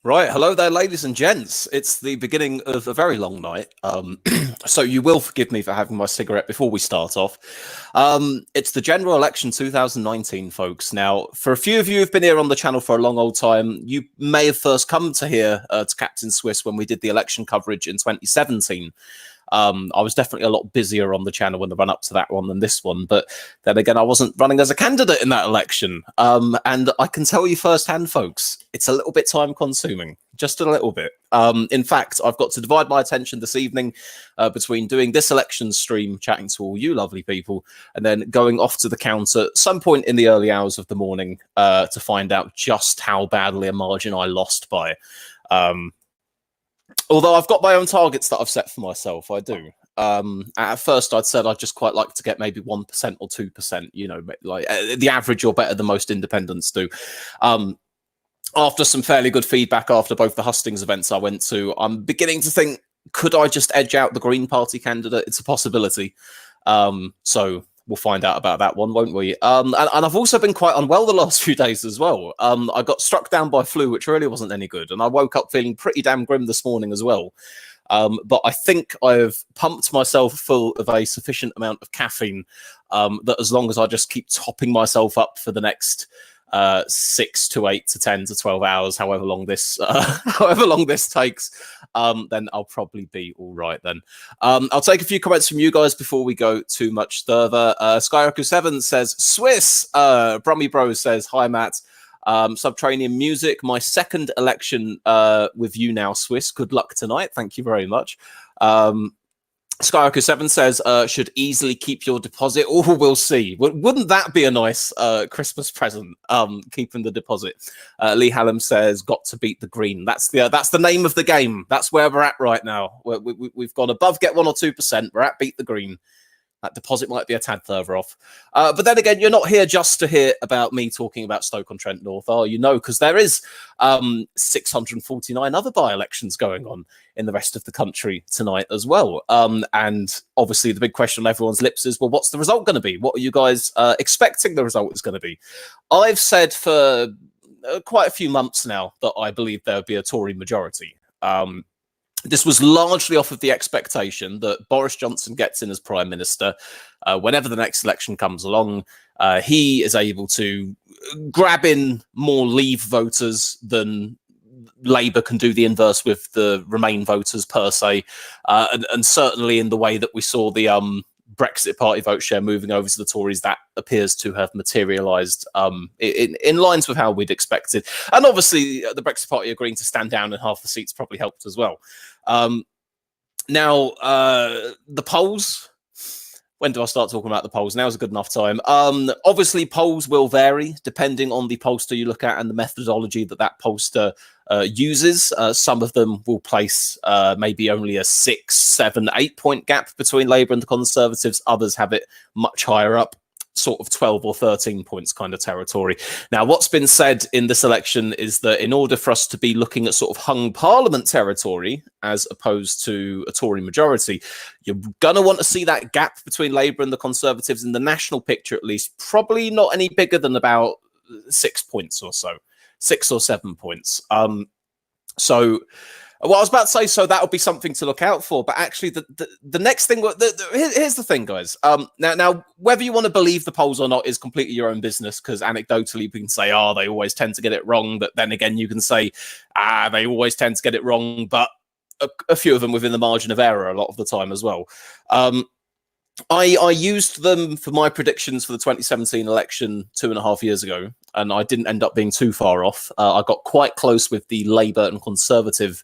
Right, hello there, ladies and gents. It's the beginning of a very long night, so you will forgive me for having my cigarette before we start off. It's the general election 2019, folks. Now, for a few of you who've been here on the channel for a long old time, you may have first come to hear to Captain Swiss when we did the election coverage in 2017. I was definitely a lot busier on the channel in the run up to that one than this one, but then again, I wasn't running as a candidate in that election. And I can tell you firsthand, folks, it's a little bit time consuming, just a little bit. In fact, I've got to divide my attention this evening between doing this election stream, chatting to all you lovely people, and then going off to the counter at some point in the early hours of the morning to find out just how badly a margin I lost by. Although I've got my own targets that I've set for myself, I do. At first, I'd said I'd just quite like to get maybe 1% or 2%, you know, like the average or better than most independents do. After some fairly good feedback after both the hustings events I went to, I'm beginning to think, could I just edge out the Green Party candidate? It's a possibility. So we'll find out about that one, won't we? And I've also been quite unwell the last few days as well. I got struck down by flu, which really wasn't any good. And I woke up feeling pretty damn grim this morning as well. But I think I've pumped myself full of a sufficient amount of caffeine that as long as I just keep topping myself up for the next 6 to 8 to 10 to 12 hours, however long this takes, then I'll probably be all right then. I'll take a few comments from you guys before we go too much further. Skyroku7 says Swiss. Brummy Bros says hi Matt. Subterranean Music, my second election with you now, Swiss. Good luck tonight. Thank you very much. Skyroku7 says, should easily keep your deposit. Oh, we'll see. Wouldn't that be a nice Christmas present, keeping the deposit? Lee Hallam says, got to beat the green. That's the name of the game. That's where we're at right now. We've gone above get 1 or 2%. We're at beat the green. That deposit might be a tad further off. But then again, you're not here just to hear about me talking about Stoke-on-Trent North, are you? No, because there is 649 other by-elections going on in the rest of the country tonight as well. And obviously the big question on everyone's lips is, well, what's the result going to be? What are you guys expecting the result is going to be? I've said for quite a few months now that I believe there would be a Tory majority. This was largely off of the expectation that Boris Johnson gets in as Prime Minister. Whenever the next election comes along, he is able to grab in more Leave voters than Labour can do the inverse with the Remain voters per se. And certainly in the way that we saw the Brexit Party vote share moving over to the Tories, that appears to have materialised in lines with how we'd expected. And obviously, the Brexit Party agreeing to stand down in half the seats probably helped as well. Now, the polls. When do I start talking about the polls? Now's a good enough time. Obviously, polls will vary depending on the pollster you look at and the methodology that that pollster uses. Some of them will place maybe only a 6, 7, 8 point gap between Labour and the Conservatives. Others have it much higher up, sort of 12 or 13 points kind of territory. Now, what's been said in this election is that in order for us to be looking at sort of hung parliament territory as opposed to a Tory majority, you're going to want to see that gap between Labour and the Conservatives in the national picture, at least, probably not any bigger than about 6 points or so, 6 or 7 points. So well, I was about to say, so that would be something to look out for. But actually, the next thing, here's the thing, guys. Now, whether you want to believe the polls or not is completely your own business, because anecdotally, you can say, oh, they always tend to get it wrong. But then again, you can say, they always tend to get it wrong, but a few of them within the margin of error a lot of the time as well. I used them for my predictions for the 2017 election 2.5 years ago, and I didn't end up being too far off. I got quite close with the Labour and Conservative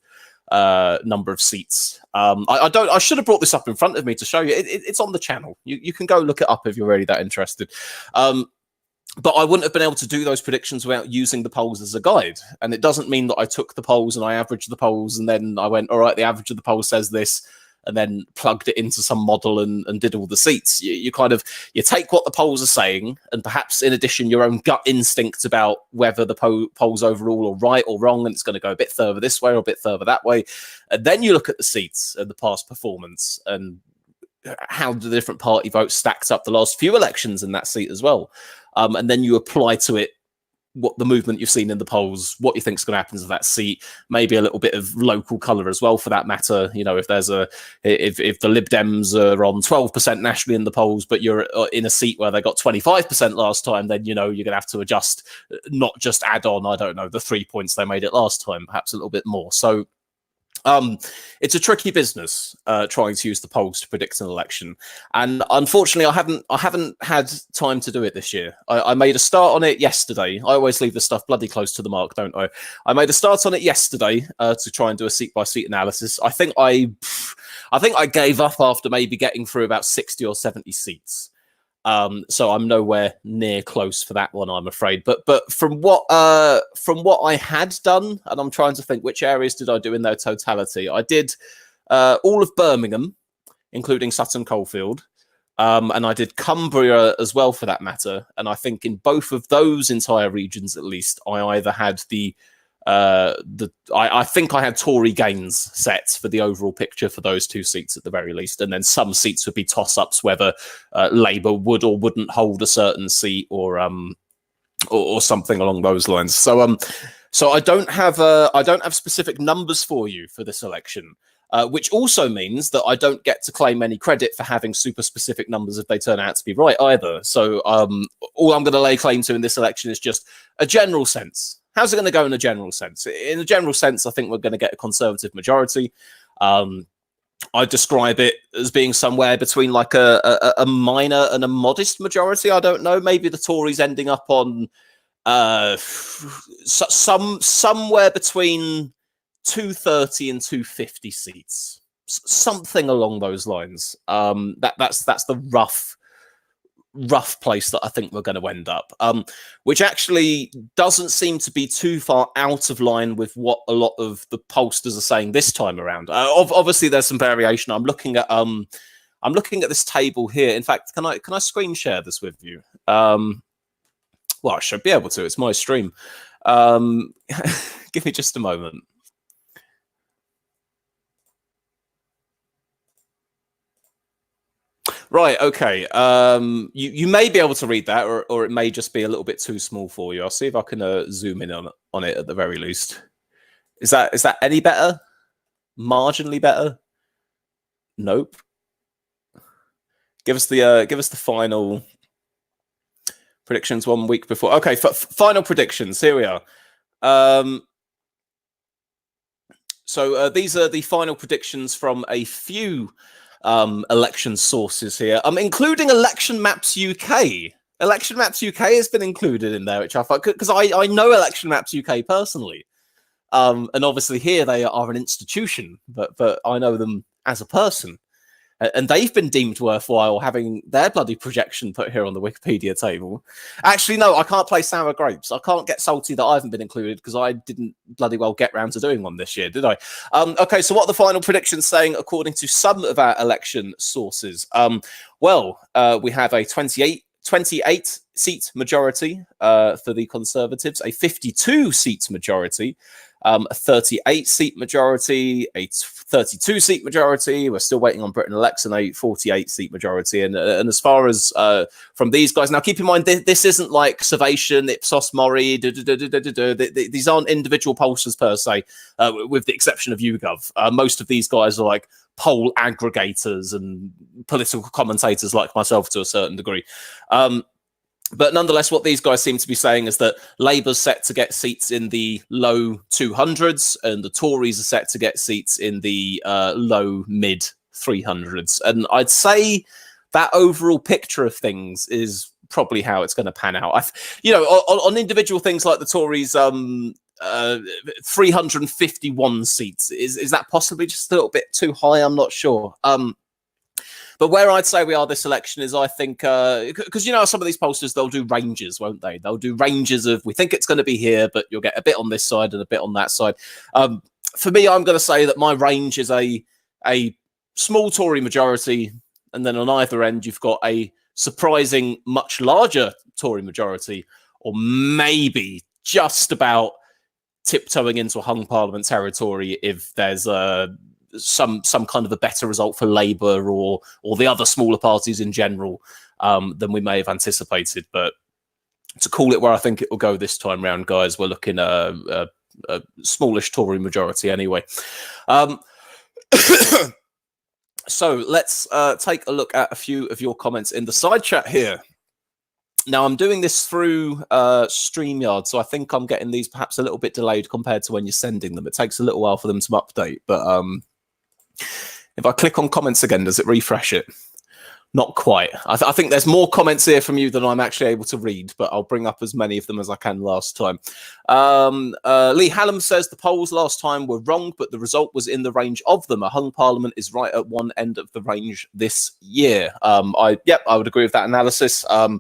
number of seats. I should have brought this up in front of me to show you. It's on the channel. You can go look it up if you're really that interested. But I wouldn't have been able to do those predictions without using the polls as a guide. And it doesn't mean that I took the polls and I averaged the polls and then I went, all right, the average of the poll says this, and then plugged it into some model and did all the seats. You take what the polls are saying, and perhaps in addition, your own gut instinct about whether the polls overall are right or wrong, and it's going to go a bit further this way or a bit further that way. And then you look at the seats and the past performance and how the different party votes stacked up the last few elections in that seat as well. And then you apply to it what the movement you've seen in the polls, what you think is going to happen to that seat, maybe a little bit of local colour as well, for that matter. You know, if the Lib Dems are on 12% nationally in the polls, but you're in a seat where they got 25% last time, then, you know, you're going to have to adjust, not just add on, I don't know, the 3 points they made it last time, perhaps a little bit more. So it's a tricky business trying to use the polls to predict an election, and unfortunately, I haven't had time to do it this year. I made a start on it yesterday. I always leave the stuff bloody close to the mark, don't I? I made a start on it yesterday to try and do a seat by seat analysis. I think I gave up after maybe getting through about 60 or 70 seats. So I'm nowhere near close for that one, I'm afraid. But from what I had done, and I'm trying to think which areas did I do in their totality. I did all of Birmingham, including Sutton Coldfield, and I did Cumbria as well, for that matter. And I think in both of those entire regions, at least, I either had I think I had Tory gains set for the overall picture for those two seats at the very least, and then some seats would be toss-ups whether Labour would or wouldn't hold a certain seat, or something along those lines. So I don't have specific numbers for you for this election, which also means that I don't get to claim any credit for having super specific numbers if they turn out to be right either. So all I'm going to lay claim to in this election is just a general sense. How's it going to go in a general sense? In a general sense, I think we're going to get a Conservative majority. I describe it as being somewhere between like a minor and a modest majority. I don't know. Maybe the Tories ending up on somewhere between 230 and 250 seats, something along those lines. That's the rough place that I think we're going to end up, which actually doesn't seem to be too far out of line with what a lot of the pollsters are saying this time around. Obviously, there's some variation. I'm looking at this table here. In fact, can I screen share this with you? Well, I should be able to. It's my stream. Give me just a moment. Right, okay. You may be able to read that, or it may just be a little bit too small for you. I'll see if I can zoom in on it at the very least. Is that any better? Marginally better? Nope. Give us the final predictions 1 week before. Okay, final predictions. Here we are. So these are the final predictions from a few election sources here, including Election Maps UK. Election Maps UK has been included in there, which I thought, because I know Election Maps UK personally, and obviously here they are an institution, but I know them as a person, and they've been deemed worthwhile having their bloody projection put here on the Wikipedia table. Actually, no, I can't play sour grapes. I can't get salty that I haven't been included because I didn't bloody well get round to doing one this year, did I? Okay, so what are the final predictions saying according to some of our election sources? Well, we have a 28 seat majority for the Conservatives, a 52 seat majority, a 38 seat majority, a 32 seat majority. We're still waiting on Britain Elects, and a 48 seat majority. And as far as from these guys, now keep in mind this isn't like Survation, Ipsos Mori. These aren't individual pollsters per se, with the exception of YouGov. Most of these guys are like poll aggregators and political commentators like myself to a certain degree. But nonetheless, what these guys seem to be saying is that Labour's set to get seats in the low 200s, and the Tories are set to get seats in the low mid 300s. And I'd say that overall picture of things is probably how it's going to pan out. On individual things like the Tories, 351 seats. Is that possibly just a little bit too high? I'm not sure. But where I'd say we are this election is, I think, because, some of these pollsters, they'll do ranges, won't they? They'll do ranges of, we think it's going to be here, but you'll get a bit on this side and a bit on that side. For me, I'm going to say that my range is a small Tory majority, and then on either end, you've got a surprising, much larger Tory majority, or maybe just about tiptoeing into a hung parliament territory if there's some kind of a better result for Labour or the other smaller parties in general than we may have anticipated. But to call it where I think it will go this time round, guys, we're looking at a smallish Tory majority anyway. So let's take a look at a few of your comments in the side chat here. Now, I'm doing this through StreamYard, so I think I'm getting these perhaps a little bit delayed compared to when you're sending them. It takes a little while for them to update, but if I click on comments again, does it refresh it? Not quite. I think there's more comments here from you than I'm actually able to read, but I'll bring up as many of them as I can last time. Lee Hallam says the polls last time were wrong, but the result was in the range of them. A hung parliament is right at one end of the range this year. I would agree with that analysis. A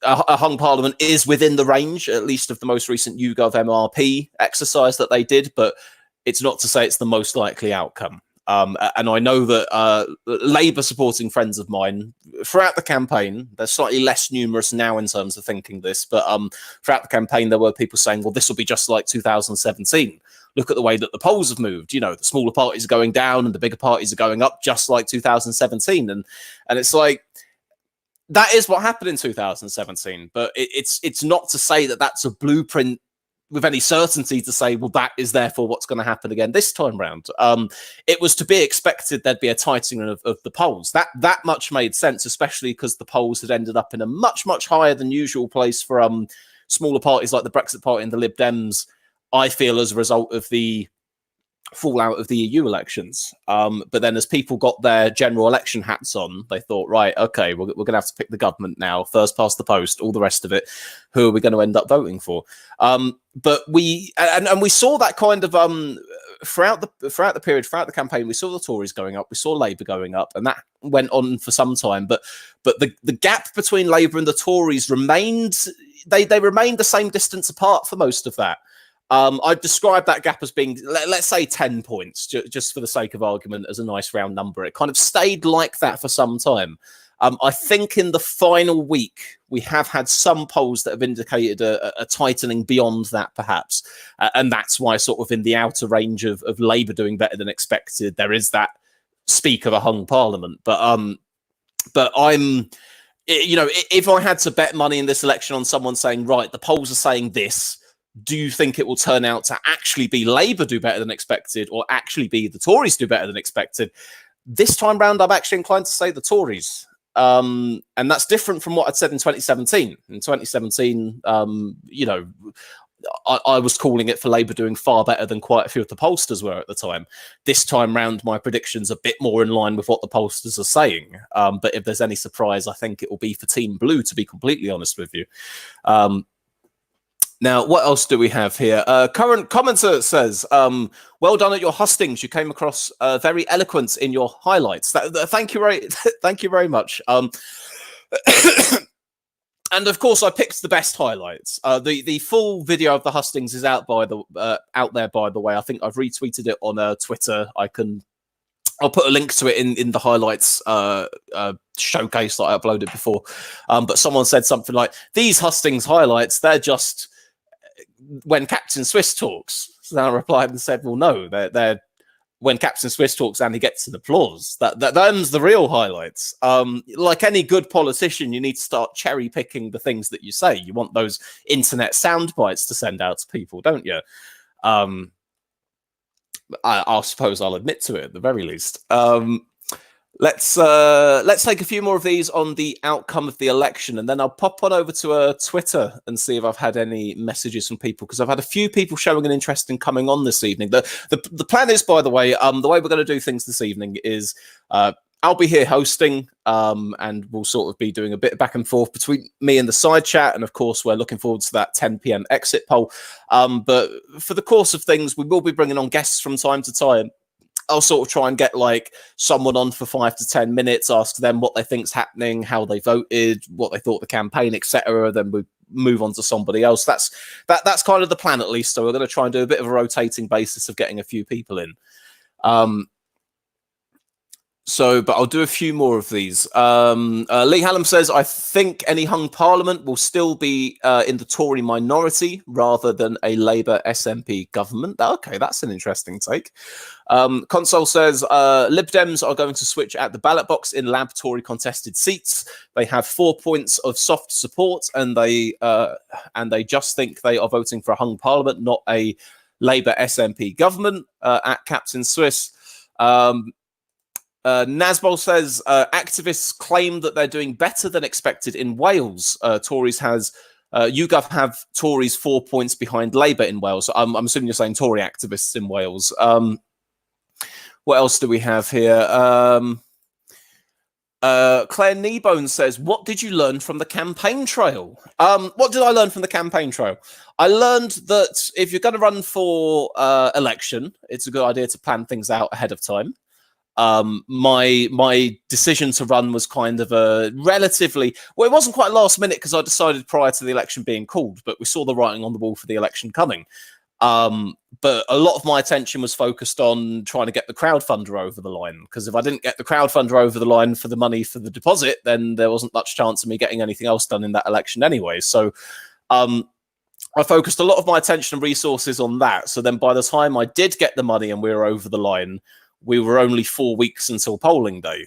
hung parliament is within the range, at least of the most recent YouGov MRP exercise that they did, but it's not to say it's the most likely outcome. And I know that Labour supporting friends of mine throughout the campaign, they're slightly less numerous now in terms of thinking this, but throughout the campaign, there were people saying, well, this will be just like 2017. Look at the way that the polls have moved. You know, the smaller parties are going down and the bigger parties are going up, just like 2017. And it's like, that is what happened in 2017, but it's not to say that that's a blueprint with any certainty to say, well, that is therefore what's going to happen again this time round. It was to be expected there'd be a tightening of the polls. That much made sense, especially because the polls had ended up in a much, much higher than usual place for smaller parties like the Brexit Party and the Lib Dems, I feel, as a result of the fallout of the EU elections. But then as people got their general election hats on, they thought, right, okay, we're going to have to pick the government now, first past the post, all the rest of it. Who are we going to end up voting for? But we saw that kind of throughout the period, throughout the campaign, we saw the Tories going up, we saw Labour going up, and that went on for some time. But the gap between Labour and the Tories remained, they remained the same distance apart for most of that. I'd describe that gap as being, let's say, 10 points, just for the sake of argument, as a nice round number. It kind of stayed like that for some time. I think in the final week, we have had some polls that have indicated a tightening beyond that, perhaps. And that's why sort of in the outer range of Labour doing better than expected, there is that speak of a hung parliament. But I'm, if I had to bet money in this election on someone saying, right, the polls are saying this, do you think it will turn out to actually be Labour do better than expected or actually be the Tories do better than expected? This time round, I'm actually inclined to say the Tories. And that's different from what I'd said in 2017. In 2017, I was calling it for Labour doing far better than quite a few of the pollsters were at the time. This time round, my prediction's a bit more in line with what the pollsters are saying. But if there's any surprise, I think it will be for Team Blue, to be completely honest with you. Now, what else do we have here? Current commenter says, well done at your hustings. You came across very eloquent in your highlights. Thank you thank you very much. And of course, I picked the best highlights. The full video of the hustings is out there, by the way. I think I've retweeted it on Twitter. I'll put a link to it in the highlights showcase that I uploaded before. But someone said something like, these hustings highlights, they're just when Captain Swiss talks. So I replied and said, well, no, they're when Captain Swiss talks and he gets an applause. Them's the real highlights. Like any good politician, you need to start cherry picking the things that you say. You want those internet sound bites to send out to people, don't you? I suppose I'll admit to it at the very least. Let's take a few more of these on the outcome of the election, and then I'll pop on over to Twitter and see if I've had any messages from people, because I've had a few people showing an interest in coming on this evening. The plan is, by the way, the way we're going to do things this evening is I'll be here hosting, and we'll sort of be doing a bit of back and forth between me and the side chat, and of course we're looking forward to that 10 p.m. exit poll. But for the course of things, we will be bringing on guests from time to time. I'll sort of try and get like someone on for 5 to 10 minutes, ask them what they think's happening, how they voted, what they thought of the campaign, etc. Then we move on to somebody else. That's kind of the plan, at least. So we're going to try and do a bit of a rotating basis of getting a few people in. But I'll do a few more of these. Lee Hallam says, I think any hung parliament will still be in the Tory minority rather than a Labour SNP government. Okay, that's an interesting take. Console says, Lib Dems are going to switch at the ballot box in lab Tory contested seats. They have 4 points of soft support, and they just think they are voting for a hung parliament, not a Labour SNP government. At Captain Swiss. Nasbol says activists claim that they're doing better than expected in Wales. YouGov have Tories 4 points behind Labour in Wales. I'm assuming you're saying Tory activists in Wales. What else do we have here? Claire Kneebone says, what did you learn from the campaign trail? What did I learn from the campaign trail? I learned that if you're going to run for election, it's a good idea to plan things out ahead of time. My decision to run was kind of a relatively, well, it wasn't quite last minute because I decided prior to the election being called, but we saw the writing on the wall for the election coming. But a lot of my attention was focused on trying to get the crowdfunder over the line, because if I didn't get the crowdfunder over the line for the money for the deposit, then there wasn't much chance of me getting anything else done in that election anyway. So I focused a lot of my attention and resources on that. So then by the time I did get the money and we were over the line, we were only 4 weeks until polling day.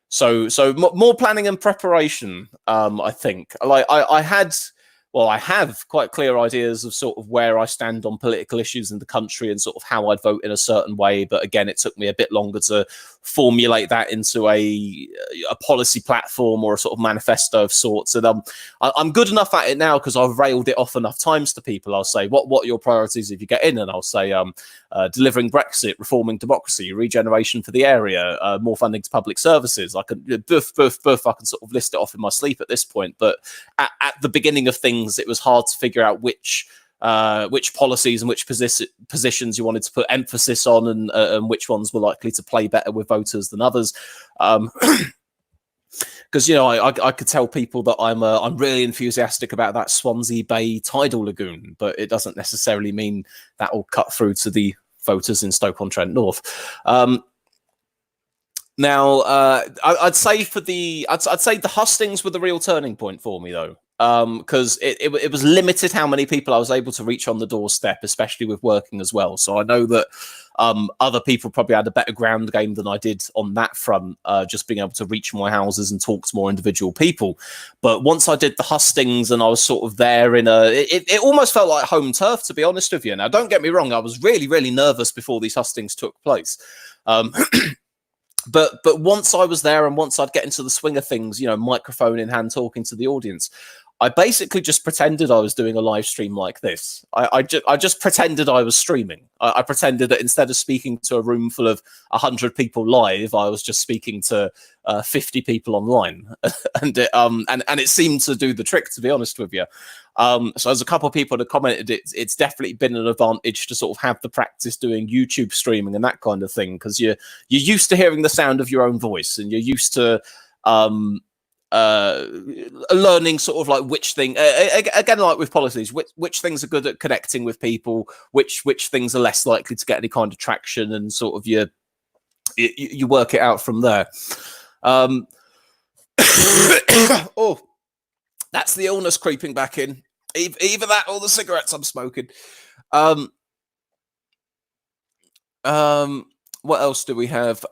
So more planning and preparation, I think. Like I have quite clear ideas of sort of where I stand on political issues in the country and sort of how I'd vote in a certain way. But again, it took me a bit longer to formulate that into a policy platform or a sort of manifesto of sorts. And I'm good enough at it now because I've railed it off enough times to people. I'll say, what are your priorities if you get in? And I'll say, delivering Brexit, reforming democracy, regeneration for the area, more funding to public services. I can I can sort of list it off in my sleep at this point. But at the beginning of things, it was hard to figure out which policies and which positions you wanted to put emphasis on, and which ones were likely to play better with voters than others. Because I could tell people that I'm really enthusiastic about that Swansea Bay tidal lagoon, but it doesn't necessarily mean that will cut through to the voters in Stoke-on-Trent North. Now, I'd say the hustings were the real turning point for me, though. Because it was limited how many people I was able to reach on the doorstep, especially with working as well. So I know that other people probably had a better ground game than I did on that front, just being able to reach more houses and talk to more individual people. But once I did the hustings and I was sort of there it almost felt like home turf, to be honest with you. Now, don't get me wrong, I was really, really nervous before these hustings took place. But once I was there and once I'd get into the swing of things, microphone in hand, talking to the audience, I basically just pretended I was doing a live stream like this. I just pretended I was streaming. I pretended that instead of speaking to a room full of 100 people live, I was just speaking to 50 people online, and it seemed to do the trick, to be honest with you. So as a couple of people had commented, it's definitely been an advantage to sort of have the practice doing YouTube streaming and that kind of thing, because you're used to hearing the sound of your own voice, and you're used to learning sort of like which thing, again, like with policies, which things are good at connecting with people, which things are less likely to get any kind of traction, and sort of you work it out from there. Oh, that's the illness creeping back in. Either that or the cigarettes I'm smoking. What else do we have?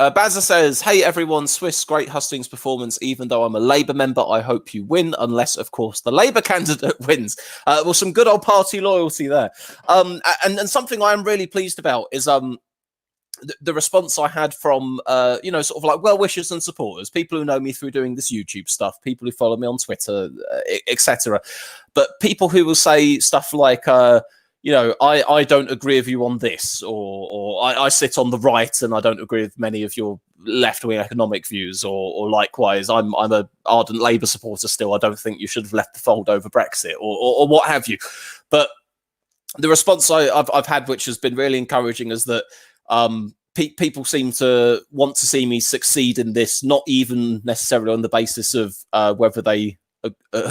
Bazza says, hey everyone, Swiss, great hustings performance. Even though I'm a Labour member, I hope you win, unless of course the Labour candidate wins. Well, some good old party loyalty there. And something I am really pleased about is the response I had from sort of like well-wishers and supporters, people who know me through doing this YouTube stuff, people who follow me on Twitter, etc. But people who will say stuff like I don't agree with you on this, or I sit on the right and I don't agree with many of your left-wing economic views, or likewise, I'm a ardent Labour supporter still. I don't think you should have left the fold over Brexit, or what have you. But the response I've had, which has been really encouraging, is that people seem to want to see me succeed in this, not even necessarily on the basis of whether they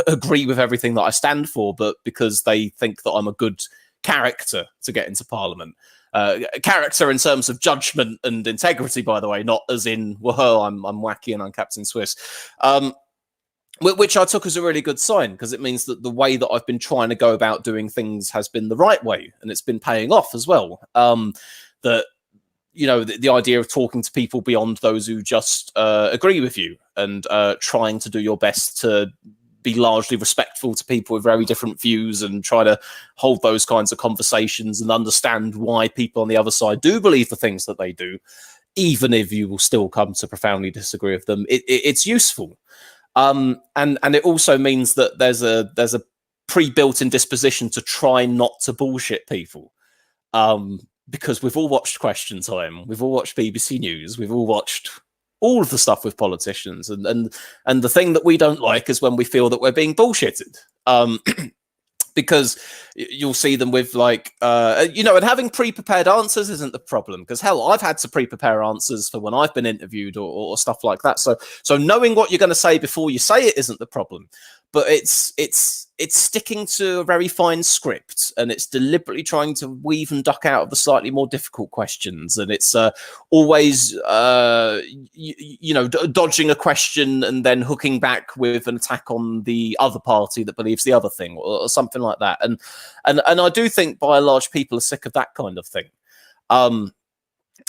agree with everything that I stand for, but because they think that I'm a good character to get into Parliament. character in terms of judgment and integrity, by the way, not as in, whoa, I'm wacky and I'm Captain Swiss. Which I took as a really good sign, because it means that the way that I've been trying to go about doing things has been the right way, and it's been paying off as well. That, you know, the idea of talking to people beyond those who just agree with you, and trying to do your best to be largely respectful to people with very different views, and try to hold those kinds of conversations and understand why people on the other side do believe the things that they do, even if you will still come to profoundly disagree with them. It's useful. And it also means that there's a pre-built-in disposition to try not to bullshit people. Because we've all watched Question Time, we've all watched BBC News, we've all watched all of the stuff with politicians, and the thing that we don't like is when we feel that we're being bullshitted. Because you'll see them with, like, you know, and having pre-prepared answers isn't the problem, because hell, I've had to pre-prepare answers for when I've been interviewed or stuff like that. So knowing what you're going to say before you say it isn't the problem, but it's sticking to a very fine script, and it's deliberately trying to weave and duck out of the slightly more difficult questions, and it's always you know, dodging a question and then hooking back with an attack on the other party that believes the other thing, or something like that. And I do think by and large people are sick of that kind of thing.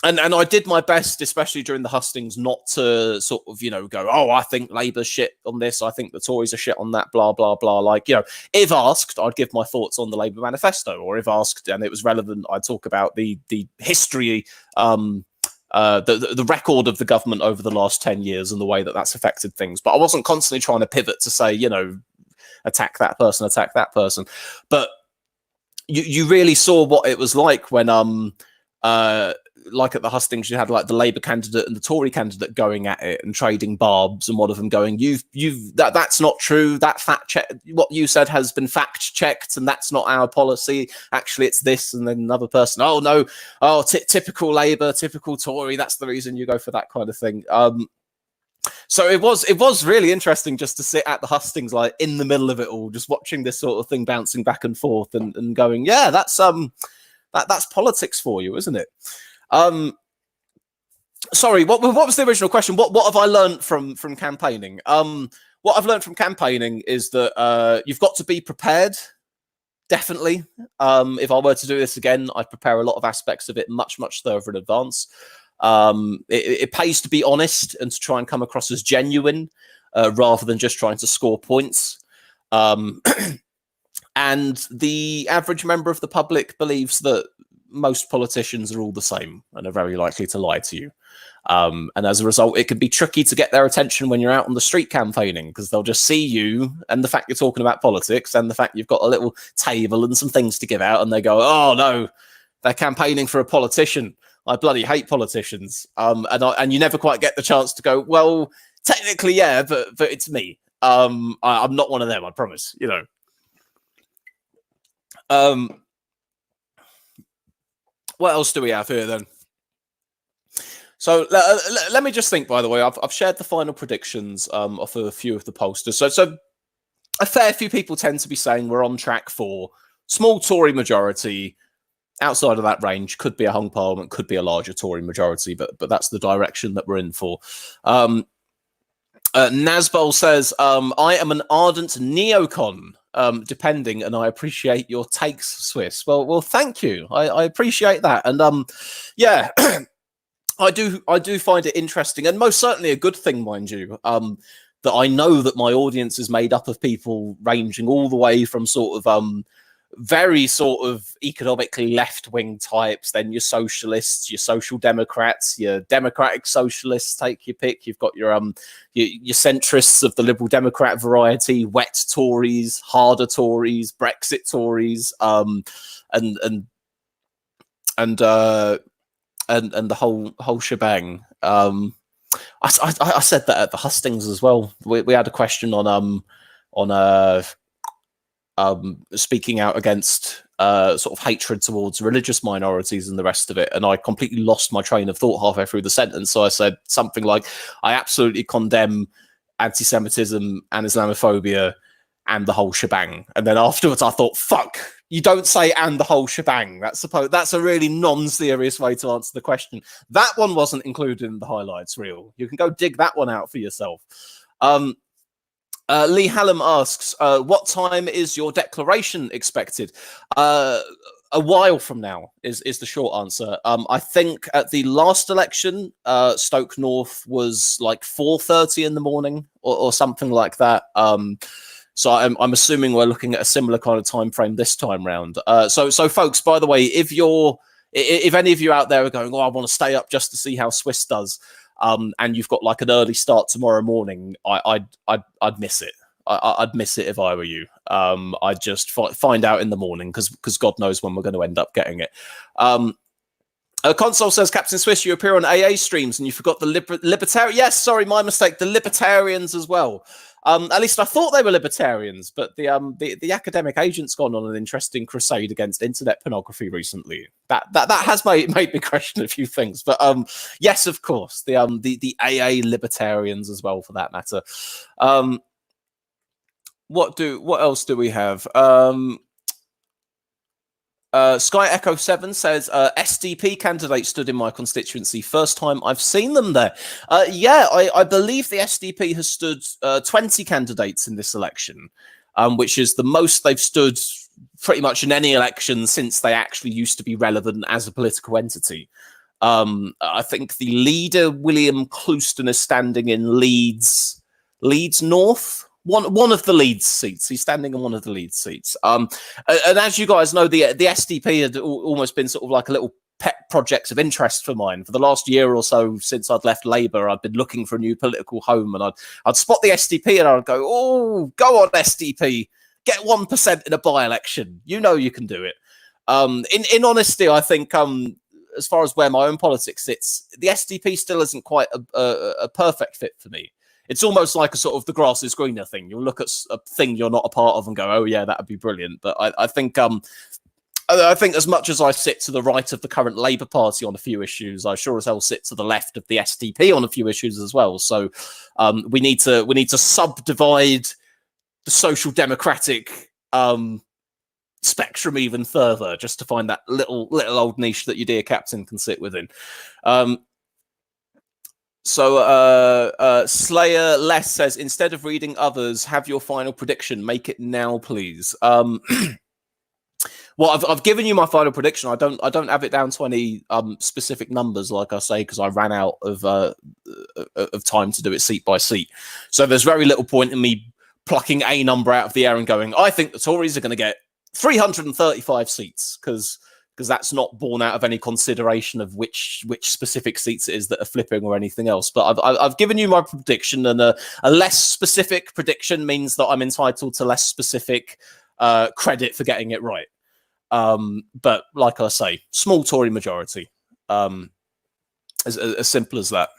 And I did my best, especially during the hustings, not to sort of, you know, go, oh, I think Labour's shit on this, I think the Tories are shit on that, blah, blah, blah. Like, you know, if asked, I'd give my thoughts on the Labour manifesto, or if asked and it was relevant, I'd talk about the history, the record of the government over the last 10 years and the way that that's affected things. But I wasn't constantly trying to pivot to say, you know, attack that person. But you really saw what it was like when like at the hustings, you had like the Labour candidate and the Tory candidate going at it and trading barbs, and one of them going, that's not true, that fact check, what you said has been fact checked, and that's not our policy, actually it's this. And then another person, oh no, oh typical Labour, typical Tory, that's the reason you go for that kind of thing. So it was really interesting just to sit at the hustings, like in the middle of it all, just watching this sort of thing bouncing back and forth, and going, yeah, that's politics for you, isn't it? Sorry, what was the original question? What have I learned from campaigning? What I've learned from campaigning is that you've got to be prepared. Definitely. If I were to do this again, I'd prepare a lot of aspects of it much further in advance. It pays to be honest and to try and come across as genuine, rather than just trying to score points. And the average member of the public believes that most politicians are all the same and are very likely to lie to you. And as a result, it can be tricky to get their attention when you're out on the street campaigning, because they'll just see you and the fact you're talking about politics and the fact you've got a little table and some things to give out, and they go, oh no, they're campaigning for a politician. I bloody hate politicians. And you never quite get the chance to go, well, technically, yeah, but it's me. I'm not one of them, I promise, you know. What else do we have here then? So let me just think, by the way, I've shared the final predictions of a few of the posters. So a fair few people tend to be saying we're on track for small Tory majority. Outside of that range, could be a hung parliament, could be a larger Tory majority, but that's the direction that we're in for. Nazbol says, I am an ardent neocon. Depending, and I appreciate your takes, Swiss. Well, thank you. I appreciate that, and yeah, I do find it interesting, and most certainly a good thing, mind you. That I know that my audience is made up of people ranging all the way from sort of very sort of economically left-wing types, then your socialists, your social democrats, your democratic socialists, take your pick. You've got your centrists of the Liberal Democrat variety, wet Tories, harder Tories, Brexit Tories, and the whole shebang. I said that at the hustings as well. We had a question on speaking out against sort of hatred towards religious minorities and the rest of it, and I completely lost my train of thought halfway through the sentence. So I said something like, I absolutely condemn anti-Semitism and Islamophobia and the whole shebang. And then afterwards I thought, fuck, You don't say "and the whole shebang." That's a really non-serious way to answer the question. That one wasn't included in the highlights reel. You can go dig that one out for yourself. Lee Hallam asks, what time is your declaration expected? A while from now is the short answer. I think at the last election, Stoke North was like 4:30 in the morning or something like that. So I'm assuming we're looking at a similar kind of time frame this time round. So folks, by the way, if any of you out there are going, oh, I want to stay up just to see how Swiss does, and you've got like an early start tomorrow morning, I'd miss it. I'd miss it if I were you. I'd just find out in the morning because God knows when we're going to end up getting it. Console says, Captain Swiss, you appear on AA streams and you forgot the libertarian. Yes, sorry, my mistake. The libertarians as well. At least I thought they were libertarians, but the academic agent's gone on an interesting crusade against internet pornography recently. That has made me question a few things. But yes, of course, the AA libertarians as well, for that matter. What else do we have? Sky Echo 7 says, SDP candidate stood in my constituency. First time I've seen them there. Yeah, I believe the SDP has stood 20 candidates in this election, which is the most they've stood pretty much in any election since they actually used to be relevant as a political entity. I think the leader, William Clouston, is standing in Leeds North. One of the Leeds seats. He's standing in one of the Leeds seats. And as you guys know, the SDP had almost been sort of like a little pet project of interest for mine. For the last year or so since I'd left Labour, I'd been looking for a new political home, and I'd spot the SDP and I'd go, oh, go on SDP, get 1% in a by-election. You know you can do it. In honesty, I think as far as where my own politics sits, the SDP still isn't quite a perfect fit for me. It's almost like a sort of the grass is greener thing. You'll look at a thing you're not a part of and go, oh, yeah, that would be brilliant. But I think as much as I sit to the right of the current Labour Party on a few issues, I sure as hell sit to the left of the SDP on a few issues as well. So we need to subdivide the social democratic spectrum even further, just to find that little old niche that your dear captain can sit within. So Slayer Less says, instead of reading others, have your final prediction. Make it now, please. Well, I've given you my final prediction. I don't have it down to any specific numbers, like I say, because I ran out of time to do it seat by seat. So there's very little point in me plucking a number out of the air and going, I think the Tories are going to get 335 seats, because that's not born out of any consideration of which specific seats it is that are flipping or anything else. But I've given you my prediction, and a less specific prediction means that I'm entitled to less specific credit for getting it right. But like I say, small Tory majority, as simple as that.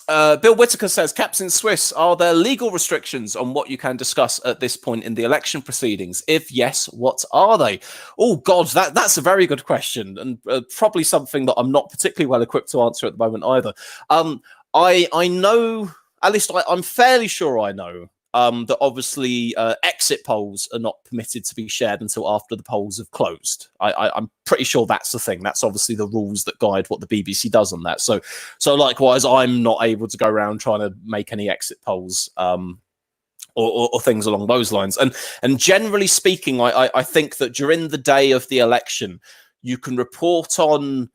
Bill Whitaker says, Captain Swiss, are there legal restrictions on what you can discuss at this point in the election proceedings? If yes, what are they? Oh, God, that's a very good question, and probably something that I'm not particularly well equipped to answer at the moment either. I know, at least I'm fairly sure I know, that obviously exit polls are not permitted to be shared until after the polls have closed. I'm pretty sure that's the thing. That's obviously the rules that guide what the BBC does on that. So likewise, I'm not able to go around trying to make any exit polls or things along those lines. And generally speaking, I think that during the day of the election, you can report on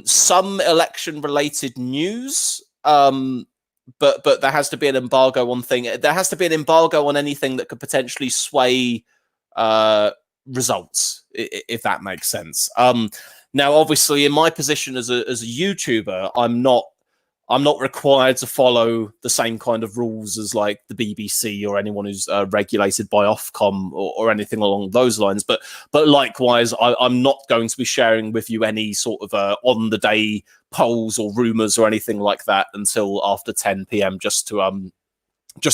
some election-related news. But there has to be an embargo on there has to be an embargo on anything that could potentially sway results, if that makes sense. Now, obviously, in my position as a YouTuber, I'm not required to follow the same kind of rules as like the BBC or anyone who's regulated by Ofcom or anything along those lines. But likewise, I'm not going to be sharing with you any sort of on the day polls or rumors or anything like that until after 10 p.m. just to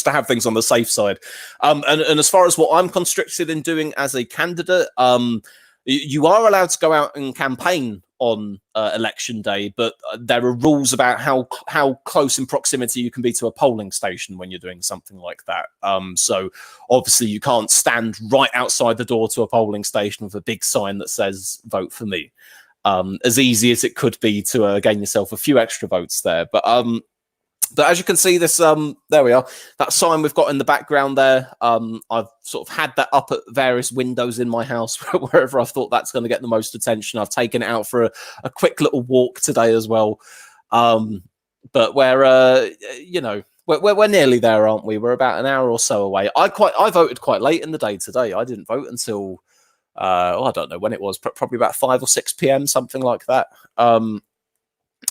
have things on the safe side. And as far as what I'm constricted in doing as a candidate, you are allowed to go out and campaign on election day, but there are rules about how close in proximity you can be to a polling station when you're doing something like that. So obviously you can't stand right outside the door to a polling station with a big sign that says "Vote for me." As easy as it could be to gain yourself a few extra votes there, but as you can see, this there we are. That sign we've got in the background there. I've sort of had that up at various windows in my house, wherever I've thought that's going to get the most attention. I've taken it out for a quick little walk today as well. But we're we're nearly there, aren't we? We're about an hour or so away. I voted quite late in the day today. I didn't vote until I don't know when it was, probably about 5 or 6 p.m, something like that.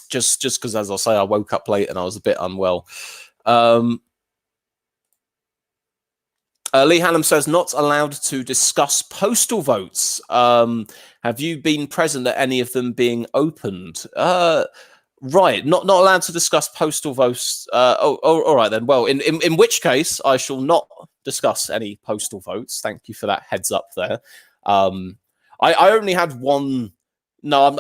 Just because, as I say, I woke up late and I was a bit unwell. Lee Hannum says, not allowed to discuss postal votes. Have you been present at any of them being opened? Right, not allowed to discuss postal votes. All right then. Well, in which case, I shall not discuss any postal votes. Thank you for that heads up there. I only had one. No,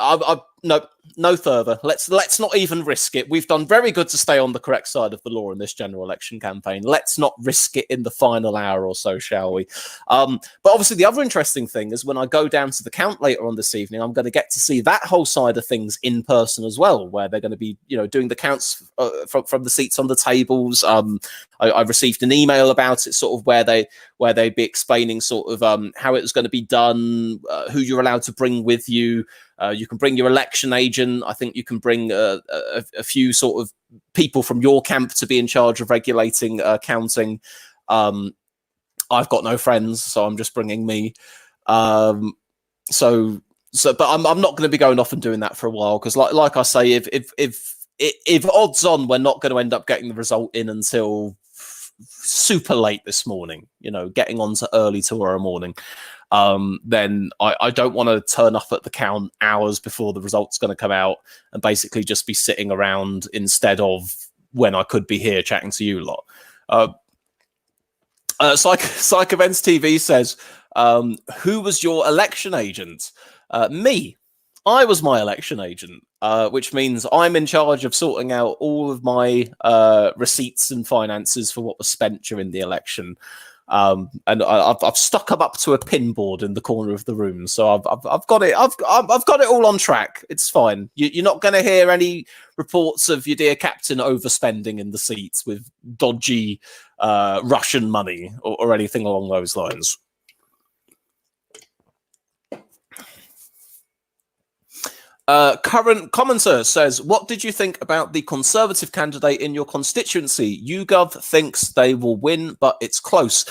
no further. Let's not even risk it. We've done very good to stay on the correct side of the law in this general election campaign. Let's not risk it in the final hour or so, shall we? But obviously, the other interesting thing is when I go down to the count later on this evening, I'm going to get to see that whole side of things in person as well, where they're going to be, doing the counts from the seats on the tables. I received an email about it, sort of where they'd be explaining sort of how it was going to be done, who you're allowed to bring with you. You can bring your election agent. I think you can bring a few sort of people from your camp to be in charge of regulating counting. I've got no friends, so I'm just bringing me. But I'm not going to be going off and doing that for a while because, like I say, if odds on, we're not going to end up getting the result in until super late this morning. Getting on to early tomorrow morning. Then I don't want to turn up at the count hours before the result's going to come out and basically just be sitting around instead of when I could be here chatting to you lot. Psych Events TV says, who was your election agent? Me. I was my election agent, which means I'm in charge of sorting out all of my receipts and finances for what was spent during the election. And I've stuck them up to a pin board in the corner of the room, so I've got it. I've got it all on track. It's fine. You're not going to hear any reports of your dear captain overspending in the seats with dodgy Russian money or anything along those lines. Current commenter says, what did you think about the Conservative candidate in your constituency? YouGov thinks they will win, but it's close.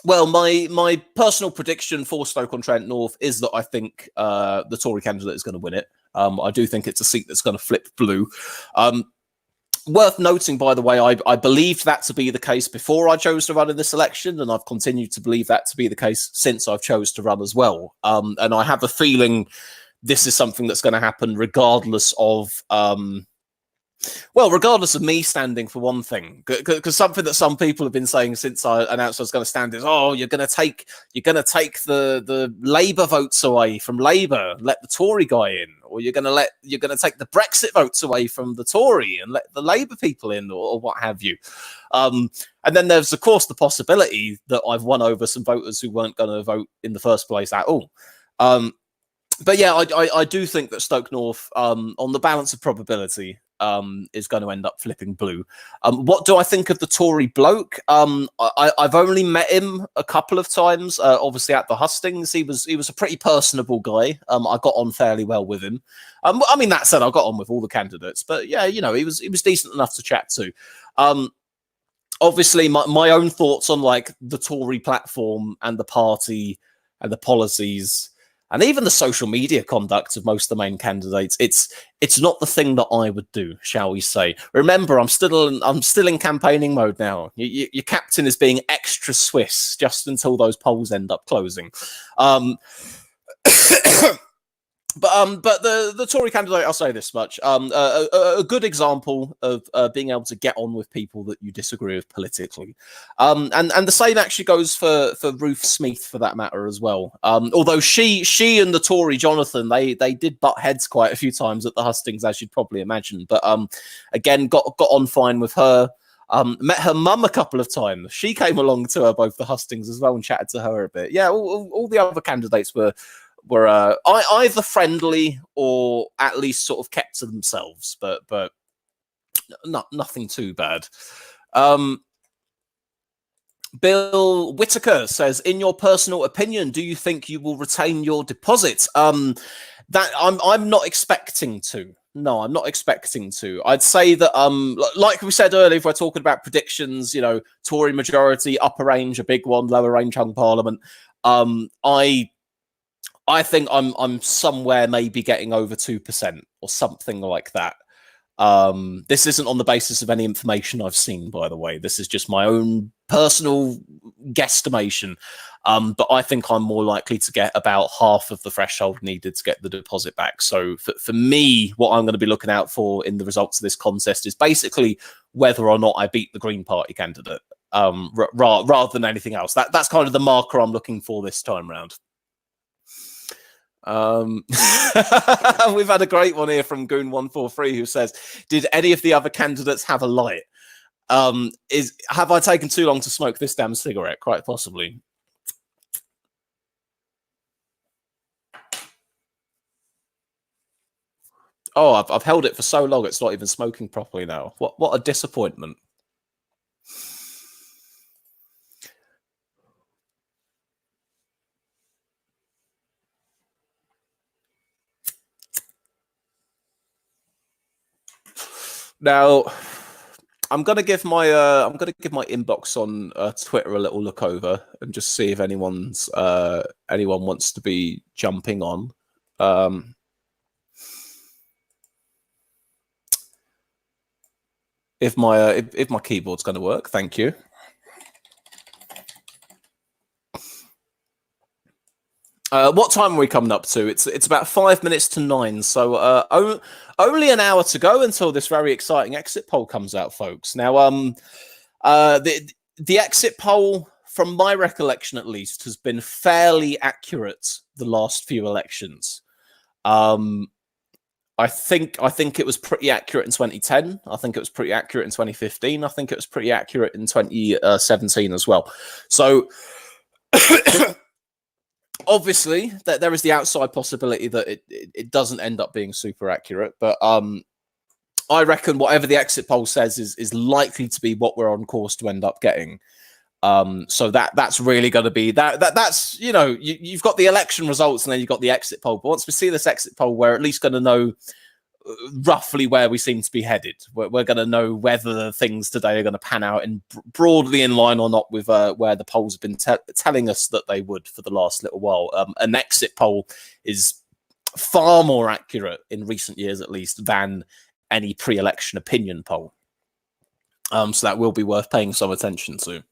Well, my personal prediction for Stoke-on-Trent North is that I think the Tory candidate is going to win it. I do think it's a seat that's going to flip blue. Worth noting, by the way, I believed that to be the case before I chose to run in this election, and I've continued to believe that to be the case since I've chose to run as well. And I have a feeling this is something that's going to happen regardless of, regardless of me standing for one thing. Because something that some people have been saying since I announced I was going to stand is, you're going to take the Labour votes away from Labour, let the Tory guy in, or you're going to take the Brexit votes away from the Tory and let the Labour people in, or what have you. And then there's of course the possibility that I've won over some voters who weren't going to vote in the first place at all. But yeah, I do think that Stoke North, on the balance of probability, is going to end up flipping blue. What do I think of the Tory bloke? I've only met him a couple of times, obviously at the hustings. He was a pretty personable guy. I got on fairly well with him. I mean, that said, I got on with all the candidates, but yeah, he was decent enough to chat to. Obviously, my own thoughts on like the Tory platform and the party and the policies, and even the social media conduct of most of the main candidates, it's not the thing that I would do, shall we say. Remember, I'm still in campaigning mode now. Your captain is being extra Swiss just until those polls end up closing. But the Tory candidate, I'll say this much: a good example of being able to get on with people that you disagree with politically, and the same actually goes for Ruth Smeeth for that matter as well. Although she and the Tory Jonathan, they did butt heads quite a few times at the hustings, as you'd probably imagine. But again, got on fine with her. Met her mum a couple of times. She came along to her both the hustings as well and chatted to her a bit. Yeah, all the other candidates were either friendly or at least sort of kept to themselves, but nothing too bad. Bill Whitaker says, in your personal opinion, do you think you will retain your deposit? That I'm not expecting to. No, I'm not expecting to. I'd say that, like we said earlier, if we're talking about predictions, you know, Tory majority, upper range, a big one, lower range, hung parliament. I think I'm somewhere maybe getting over 2% or something like that. This isn't on the basis of any information I've seen, by the way. This is just my own personal guesstimation. But I think I'm more likely to get about half of the threshold needed to get the deposit back. So for me, what I'm going to be looking out for in the results of this contest is basically whether or not I beat the Green Party candidate, rather than anything else. That's kind of the marker I'm looking for this time round. We've had a great one here from Goon143 who says, did any of the other candidates have a light? Have I taken too long to smoke this damn cigarette? Quite possibly. Oh, I've held it for so long it's not even smoking properly now. What a disappointment. Now, I'm gonna give my inbox on Twitter a little look over and just see if anyone wants to be jumping on. If my keyboard's going to work, thank you. What time are we coming up to? It's about 5 minutes to 9, so only an hour to go until this very exciting exit poll comes out, folks. Now, the exit poll, from my recollection at least, has been fairly accurate the last few elections. I think it was pretty accurate in 2010. I think it was pretty accurate in 2015. I think it was pretty accurate in 2017 as well. So obviously, there is the outside possibility that it doesn't end up being super accurate. But I reckon whatever the exit poll says is likely to be what we're on course to end up getting. So that's really going to be that's, you know, you've got the election results and then you've got the exit poll. But once we see this exit poll, we're at least going to know roughly where we seem to be headed. We're going to know whether things today are going to pan out in broadly in line or not with where the polls have been telling us that they would for the last little while. An exit poll is far more accurate in recent years, at least, than any pre-election opinion poll. So that will be worth paying some attention to.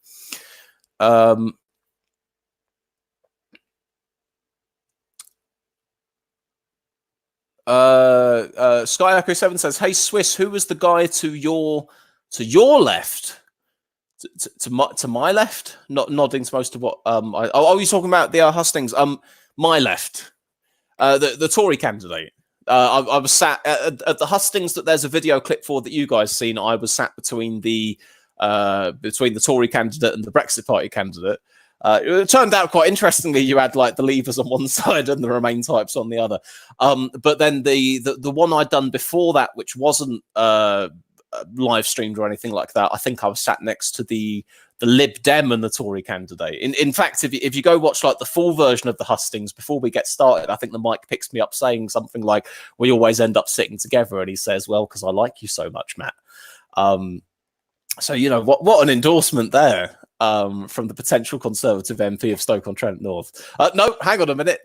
Sky Echo 7 says, "Hey Swiss, who was the guy to your left? To my left?" Not nodding to most of what are you talking about the hustings? My left, the Tory candidate. I was sat at the hustings that there's a video clip for that you guys seen. I was sat between the Tory candidate and the Brexit Party candidate. It turned out quite interestingly, you had like the Leavers on one side and the Remain types on the other. But then the one I'd done before that, which wasn't live streamed or anything like that, I think I was sat next to the Lib Dem and the Tory candidate. In fact, if you go watch like the full version of the hustings before we get started, I think the mic picks me up saying something like, "We always end up sitting together," and he says, "Well, because I like you so much, Matt." So you know what an endorsement there. from the potential Conservative MP of Stoke-on-Trent North. No, hang on a minute.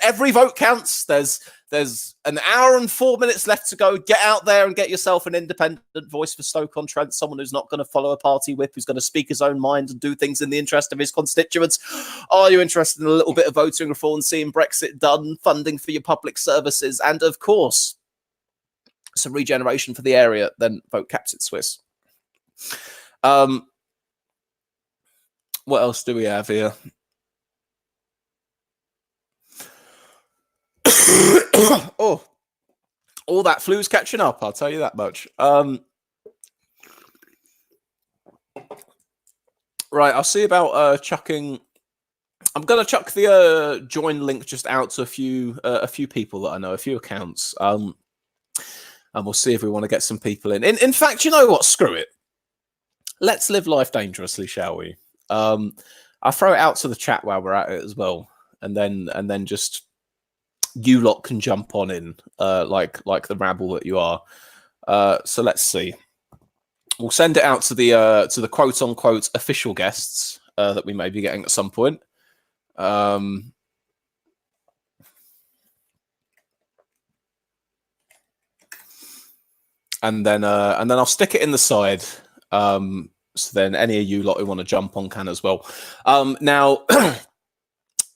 Every vote counts. There's an hour and 4 minutes left to go. Get out there and get yourself an independent voice for Stoke-on-Trent, someone who's not going to follow a party whip, who's going to speak his own mind and do things in the interest of his constituents. Are you interested in a little bit of voting reform, seeing Brexit done, funding for your public services, and of course, some regeneration for the area? Then vote Capsit Swiss. What else do we have here? Oh, all that flu's catching up, I'll tell you that much. Right, I'll see about chucking. I'm gonna chuck the join link just out to a few people that I know, a few accounts. And we'll see if we want to get some people in. In fact, you know what? Screw it. Let's live life dangerously, shall we? I'll throw it out to the chat while we're at it as well, and then just you lot can jump on in, like the rabble that you are. So let's see. We'll send it out to the quote unquote official guests that we may be getting at some point. And then I'll stick it in the side. So then any of you lot who want to jump on can as well. Now,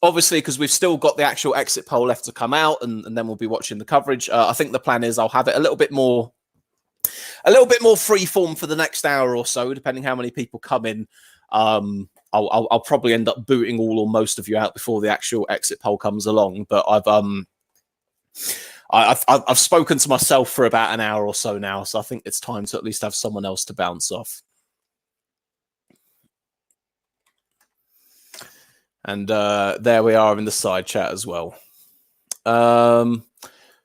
obviously, because we've still got the actual exit poll left to come out, and then we'll be watching the coverage. I think the plan is I'll have it a little bit more free form for the next hour or so, depending how many people come in. I'll probably end up booting all or most of you out before the actual exit poll comes along. But I've spoken to myself for about an hour or so now, so I think it's time to at least have someone else to bounce off. And there we are in the side chat as well.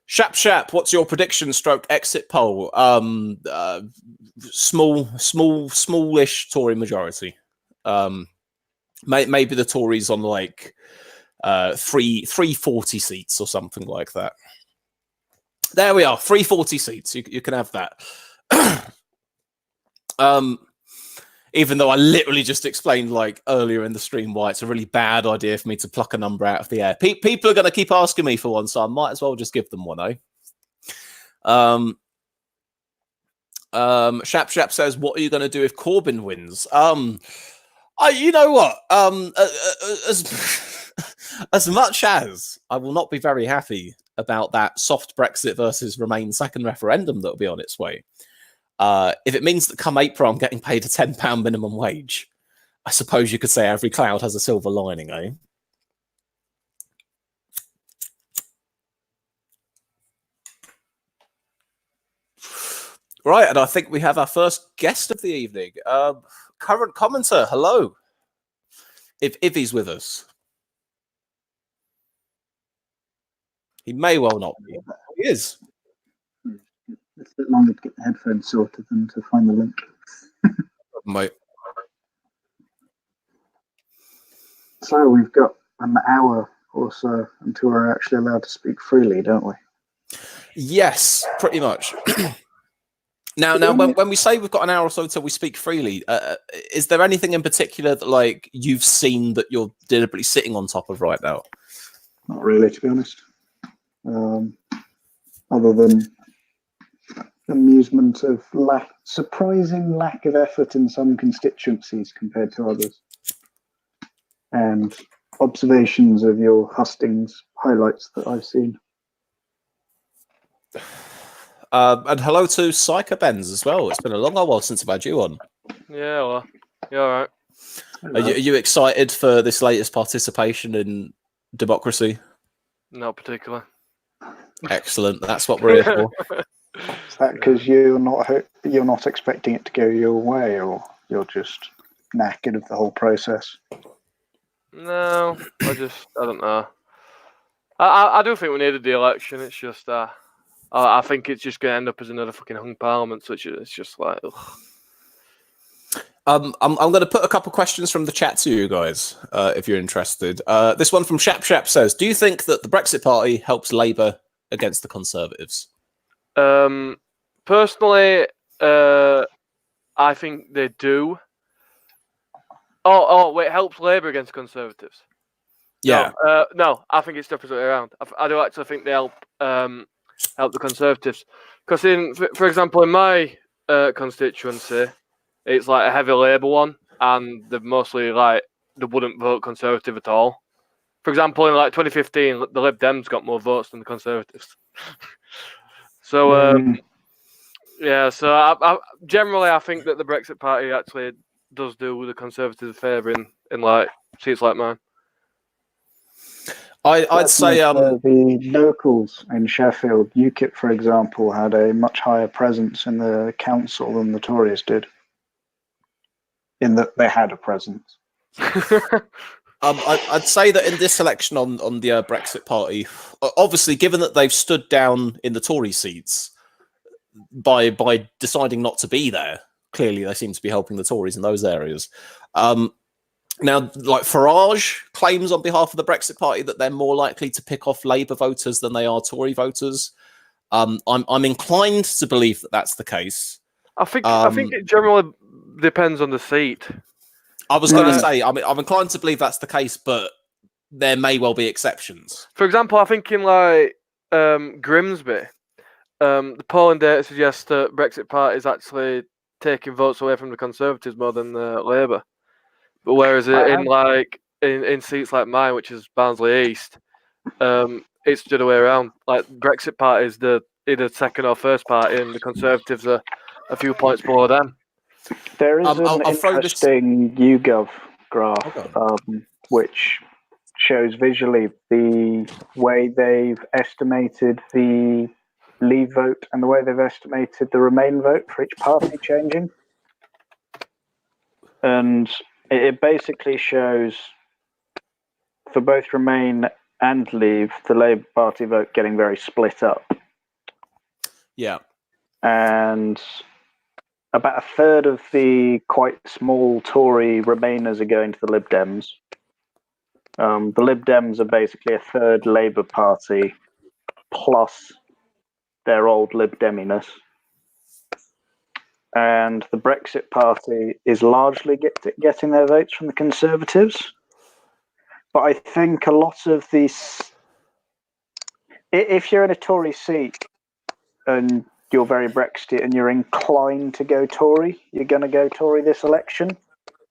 Shap, what's your prediction? Stroke exit poll. Smallish Tory majority. Maybe the Tories on like 340 seats or something like that. There we are, 340 seats. You can have that. Even though I literally just explained like earlier in the stream why it's a really bad idea for me to pluck a number out of the air. People are going to keep asking me for one, so I might as well just give them one, eh? Shap says, what are you going to do if Corbyn wins? You know what? As much as I will not be very happy about that soft Brexit versus Remain second referendum that will be on its way, if it means that come April I'm getting paid a £10 minimum wage, I suppose you could say every cloud has a silver lining, eh? Right, and I think we have our first guest of the evening. Current commenter, hello. If he's with us. He may well not be. He is. It's a bit longer to get the headphones sorted than to find the link. Mate. So we've got an hour or so until we're actually allowed to speak freely, don't we? Yes, pretty much. Now, when we say we've got an hour or so until we speak freely, is there anything in particular that like you've seen that you're deliberately sitting on top of right now? Not really, to be honest. Other than amusement of surprising lack of effort in some constituencies compared to others, and observations of your hustings highlights that I've seen. And hello to Psycho Benz as well. It's been a long while since I've had you on. Yeah, well, you all right? Are you excited for this latest participation in democracy? Not particularly. Excellent. That's what we're here for. Is that because you're not expecting it to go your way, or you're just knackered of the whole process? No, I don't know. I do think we needed the election. It's just I think it's just going to end up as another fucking hung parliament. So it's just like, ugh. I'm going to put a couple questions from the chat to you guys, if you're interested. This one from Shap says, do you think that the Brexit Party helps Labour against the Conservatives? Personally, I think they do. Oh, wait, helps Labour against Conservatives. Yeah. No, I think it's the opposite way around. I do actually think they help the Conservatives. Because, for example, in my constituency, it's like a heavy Labour one, and they're mostly like, they wouldn't vote Conservative at all. For example, in like 2015, the Lib Dems got more votes than the Conservatives. So, yeah, so I generally, I think that the Brexit Party actually does do the Conservatives a favour in like seats like mine. I'd say the locals in Sheffield, UKIP, for example, had a much higher presence in the council than the Tories did. In that they had a presence. I'd say that in this election on the Brexit Party, obviously, given that they've stood down in the Tory seats by deciding not to be there, clearly they seem to be helping the Tories in those areas. Now, like Farage claims on behalf of the Brexit Party that they're more likely to pick off Labour voters than they are Tory voters. I'm inclined to believe that that's the case. I think it generally depends on the seat. I was going to say, I'm inclined to believe that's the case, but there may well be exceptions. For example, I think in like Grimsby, the polling data suggests that Brexit Party is actually taking votes away from the Conservatives more than Labour. But whereas in seats like mine, which is Barnsley East, it's the other way around. Like Brexit Party is the either second or first party, and the Conservatives are a few points below them. There is an interesting YouGov graph which shows visually the way they've estimated the Leave vote and the way they've estimated the Remain vote for each party changing. And it basically shows for both Remain and Leave, the Labour Party vote getting very split up. Yeah. And about a third of the quite small Tory Remainers are going to the Lib Dems. The Lib Dems are basically a third Labour Party plus their old Lib Deminess. And the Brexit Party is largely getting their votes from the Conservatives. But I think a lot of these... If you're in a Tory seat and you're very Brexit and you're inclined to go Tory, you're going to go Tory this election.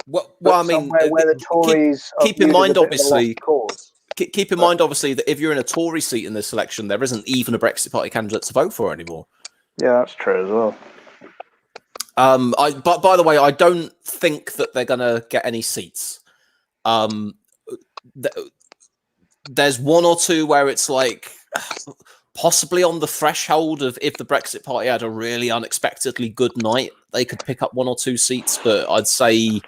Well, but I mean, where the Tories keep in mind, obviously, cause. Keep in mind, obviously, that if you're in a Tory seat in this election, there isn't even a Brexit Party candidate to vote for anymore. Yeah, that's true as well. But by the way, I don't think that they're going to get any seats. There's one or two where it's like possibly on the threshold of if the Brexit Party had a really unexpectedly good night, they could pick up one or two seats. But I'd say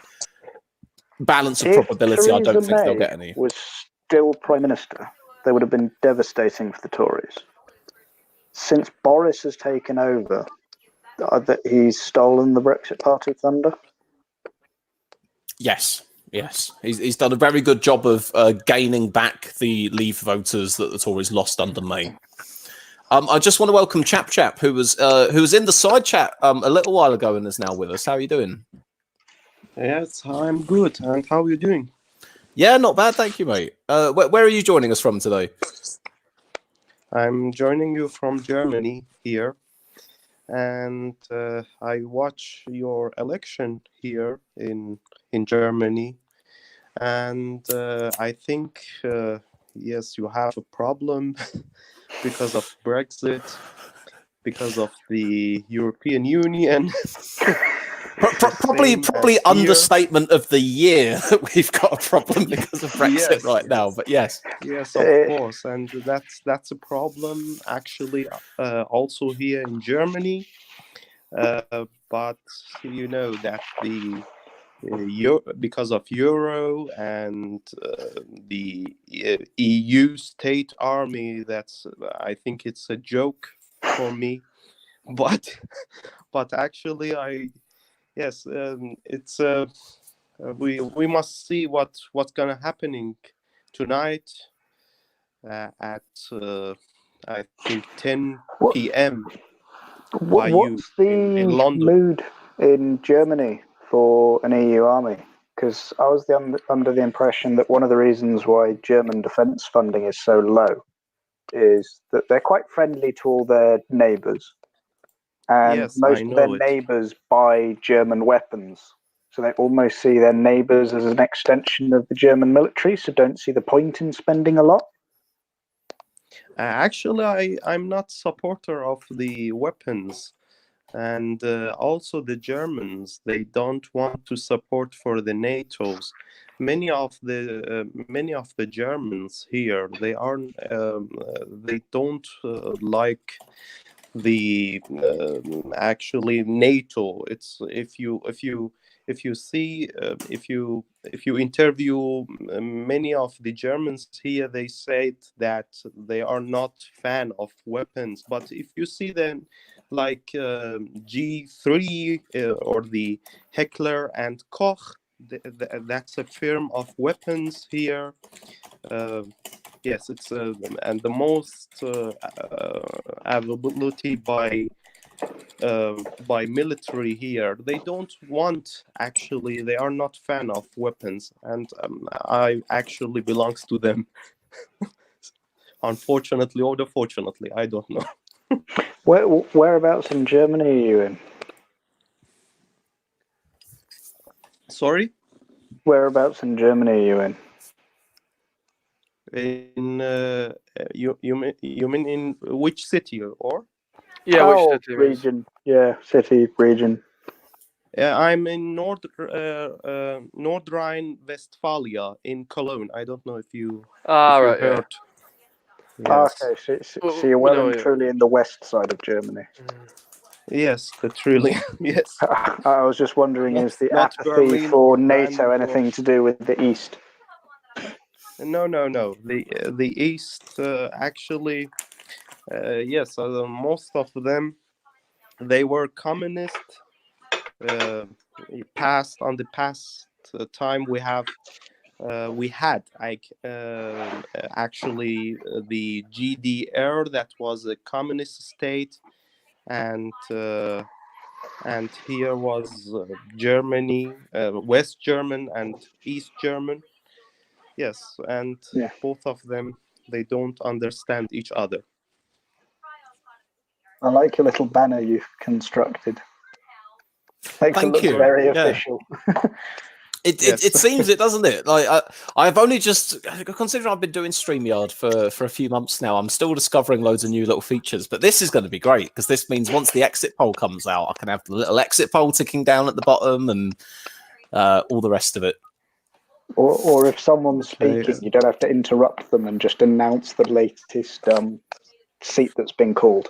balance of probability, I don't think they'll get any. Was still Prime Minister, they would have been devastating for the Tories. Since Boris has taken over, that he's stolen the Brexit Party thunder. Yes. He's done a very good job of gaining back the Leave voters that the Tories lost under May. I just want to welcome Chap, who was in the side chat a little while ago and is now with us. How are you doing? Yes, I'm good. And how are you doing? Yeah, not bad, thank you, mate. Where are you joining us from today? I'm joining you from Germany here. And I watch your election here in Germany. And I think, yes, you have a problem because of Brexit, because of the European Union. Probably understatement of the year that we've got a problem because of Brexit right now. But yes, of course, and that's a problem actually also here in Germany. But you know that the because of Euro and the EU state army, I think it's a joke for me. But actually, it's we must see what's gonna happening tonight at I think 10 p.m. What's the in London. mood in Germany for an EU army? because I was under the impression that one of the reasons why German defence funding is so low is that they're quite friendly to all their neighbours, and Yes, most I of their know it. neighbours buy German weapons. So they almost see their neighbours as an extension of the German military, so don't see the point in spending a lot. Actually, I'm not supporter of the weapons, and also the Germans. They don't want to support for the NATO's. Many of the Germans here, they don't like the actually NATO. It's if you see if you interview many of the Germans here, they said that they are not fan of weapons. But if you see them like G3 or the Heckler and Koch, that's a firm of weapons here. Yes, it's and the most availability by military here. They don't want, actually, they are not fan of weapons, and I actually belongs to them. Unfortunately or fortunately, I don't know. Whereabouts in Germany are you in? Sorry? Whereabouts in Germany are you in? In you mean in which city or? Yeah, which city it is? region? Yeah, city, region. I'm in Nord Rhine-Westphalia in Cologne. I don't know if you Right, yeah. heard. Yes. Okay, so Well, you're we well know and it. truly in the west side of Germany. Yes, truly. Yes. I was just wondering, is the Not apathy Berlin for or NATO Brandenburg. anything to do with the east? No. The East actually, yes. Most of them, they were communist. Past time we had like actually the GDR, that was a communist state, and here was Germany, West German and East German. Yes, and Yeah. both of them, they don't understand each other. I like your little banner you've constructed. Makes it Thank look you. very Yeah. official. It Yes. seems it, doesn't it? Like I've only just, considering I've been doing StreamYard for a few months now, I'm still discovering loads of new little features. But this is going to be great because this means once the exit poll comes out, I can have the little exit poll ticking down at the bottom and all the rest of it. Or if someone's Okay. speaking, you don't have to interrupt them and just announce the latest seat that's been called.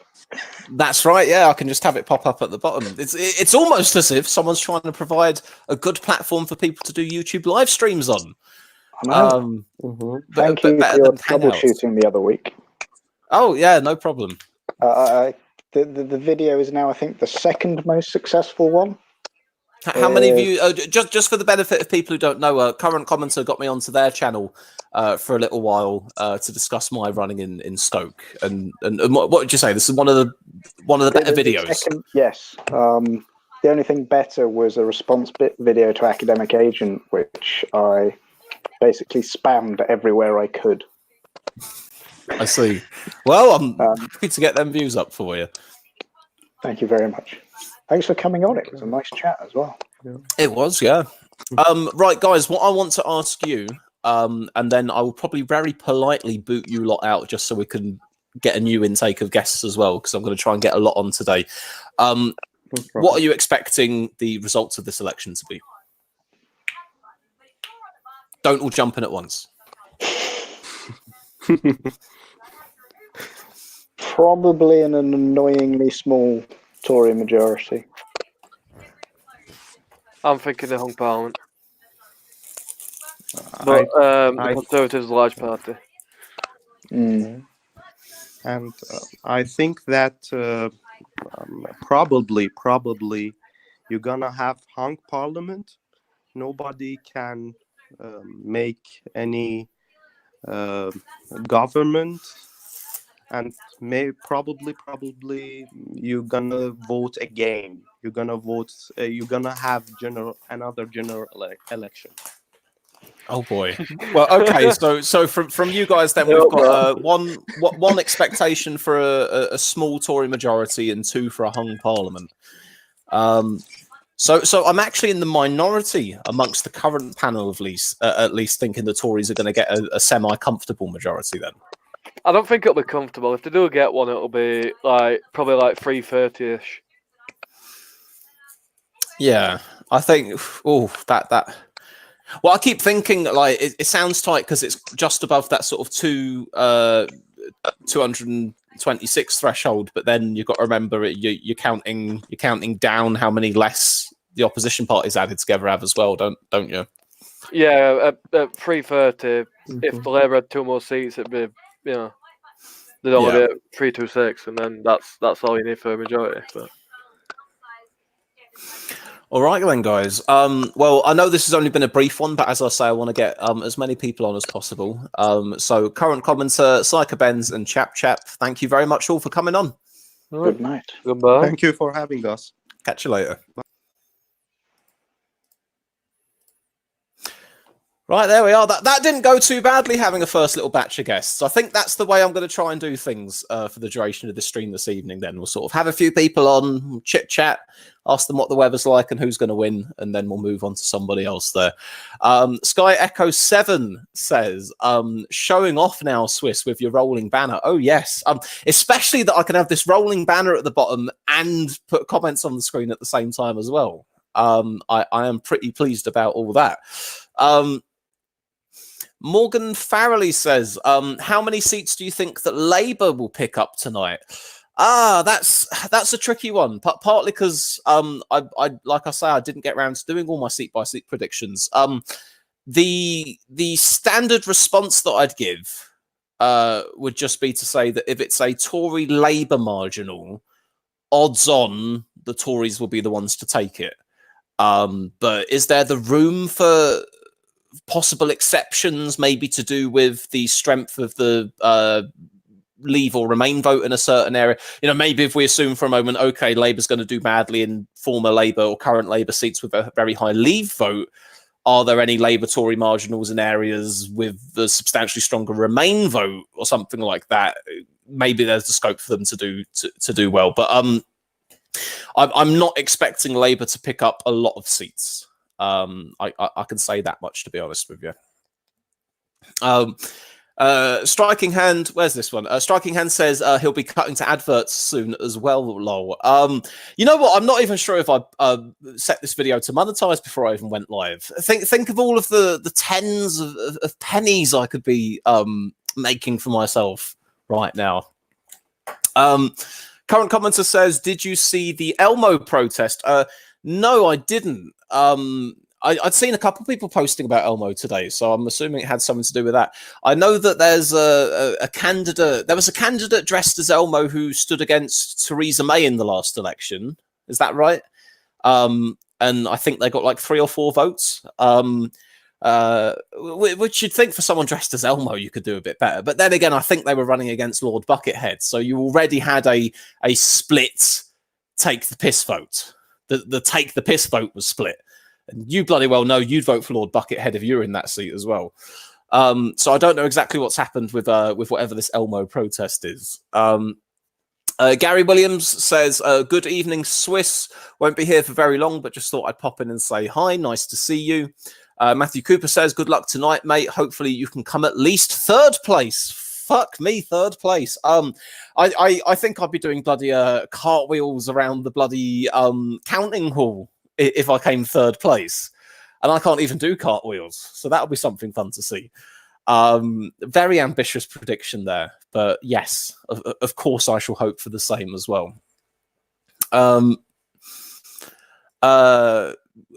That's right. Yeah, I can just have it pop up at the bottom. It's almost as if someone's trying to provide a good platform for people to do YouTube live streams on. I know. Thank you for better your than Hangouts. troubleshooting the other week. Oh yeah, no problem. The video is now, I think, the second most successful one. How many views? Just for the benefit of people who don't know, Current Commenter got me onto their channel for a little while to discuss my running in Stoke. And what would you say? This is one of the better videos. Yes. The only thing better was a response video to Academic Agent, which I basically spammed everywhere I could. I see. Well, I'm happy to get them views up for you. Thank you very much. Thanks for coming on. It was a nice chat as well. It was, yeah. Right, guys, what I want to ask you, and then I will probably very politely boot you lot out just so we can get a new intake of guests as well, because I'm going to try and get a lot on today. What are you expecting the results of this election to be? Don't all jump in at once. Probably an annoyingly small Tory majority. I'm thinking the Hung Parliament. But the Conservatives are a large party. Mm. And I think that probably you're gonna have hung parliament. Nobody can make any government, and probably you're gonna vote again. You're gonna vote. You're gonna have another general election. Oh boy. Well, okay. So from you guys, then we've got one expectation for a small Tory majority and 2 for a hung parliament. So I'm actually in the minority amongst the current panel, at least thinking the Tories are going to get a semi-comfortable majority. Then I don't think it'll be comfortable. If they do get one, it'll be probably like 330-ish. Yeah, I think. Oh, that. Well, I keep thinking like it sounds tight because it's just above that sort of 226 threshold, but then you've got to remember you're counting down how many less the opposition parties added together have as well, don't you? Yeah, at 330, if the Labour had 2 more seats, it'd be they'd only be at 326, and then that's all you need for a majority. But. All right then, guys. Well, I know this has only been a brief one, but as I say, I want to get as many people on as possible. So current commenter, Psycho Benz and Chap, thank you very much all for coming on. Good night. Goodbye. Thank you for having us. Catch you later. Right, there we are. That didn't go too badly, having a first little batch of guests. I think that's the way I'm going to try and do things for the duration of the stream this evening. Then we'll sort of have a few people on, chit-chat, ask them what the weather's like and who's going to win, and then we'll move on to somebody else there. Sky Echo 7 says, showing off now, Swiss, with your rolling banner. Oh, yes. Especially that I can have this rolling banner at the bottom and put comments on the screen at the same time as well. I am pretty pleased about all that. Morgan Farrelly says, how many seats do you think that Labour will pick up tonight? That's a tricky one, partly because I like I say, I didn't get around to doing all my seat by seat predictions. The standard response that I'd give would just be to say that if it's a Tory Labour marginal, odds on the Tories will be the ones to take it. But is there the room for possible exceptions, maybe to do with the strength of the Leave or Remain vote in a certain area? You know, maybe if we assume for a moment, okay, Labour's going to do badly in former Labour or current Labour seats with a very high Leave vote, are there any Labour Tory marginals in areas with the substantially stronger Remain vote or something like that? Maybe there's the scope for them to do well, but I'm not expecting Labour to pick up a lot of seats. I can say that much, to be honest with you. Striking Hand, where's this one? Striking Hand says he'll be cutting to adverts soon as well, lol. You know what? I'm not even sure if I set this video to monetize before I even went live. Think of all of the tens of pennies I could be making for myself right now. Current commenter says, did you see the Elmo protest? No, I didn't. I'd seen a couple of people posting about Elmo today, so I'm assuming it had something to do with that. I know that there's a candidate. There was a candidate dressed as Elmo who stood against Theresa May in the last election. Is that right? And I think they got like 3 or 4 votes. Which you'd think for someone dressed as Elmo, you could do a bit better. But then again, I think they were running against Lord Buckethead, so you already had a split take the piss vote. The take the piss vote was split. And you bloody well know you'd vote for Lord Buckethead if you were in that seat as well. So I don't know exactly what's happened with whatever this Elmo protest is. Gary Williams says, good evening, Swiss. Won't be here for very long, but just thought I'd pop in and say hi. Nice to see you. Matthew Cooper says, good luck tonight, mate. Hopefully you can come at least 3rd place. Fuck me, 3rd place. I think I'd be doing bloody cartwheels around the bloody counting hall if I came 3rd place. And I can't even do cartwheels. So that'll be something fun to see. Very ambitious prediction there. But yes, of course I shall hope for the same as well.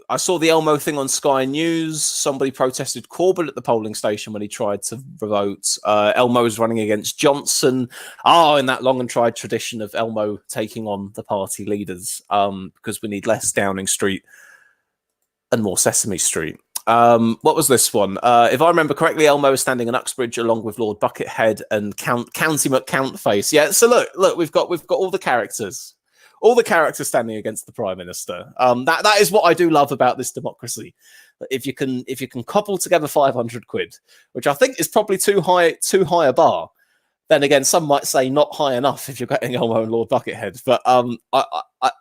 I saw the Elmo thing on Sky News. Somebody protested Corbyn at the polling station when he tried to vote. Elmo was running against Johnson. In that long and tried tradition of Elmo taking on the party leaders, because we need less Downing Street and more Sesame Street. What was this one? If I remember correctly, Elmo is standing in Uxbridge along with Lord Buckethead and County McCountface. Yeah, so look, we've got all the characters. All the characters standing against the Prime Minister. That is what I do love about this democracy. If you can cobble together 500 quid, which I think is probably too high a bar. Then again, some might say not high enough if you're getting Elmo and Lord Buckethead. But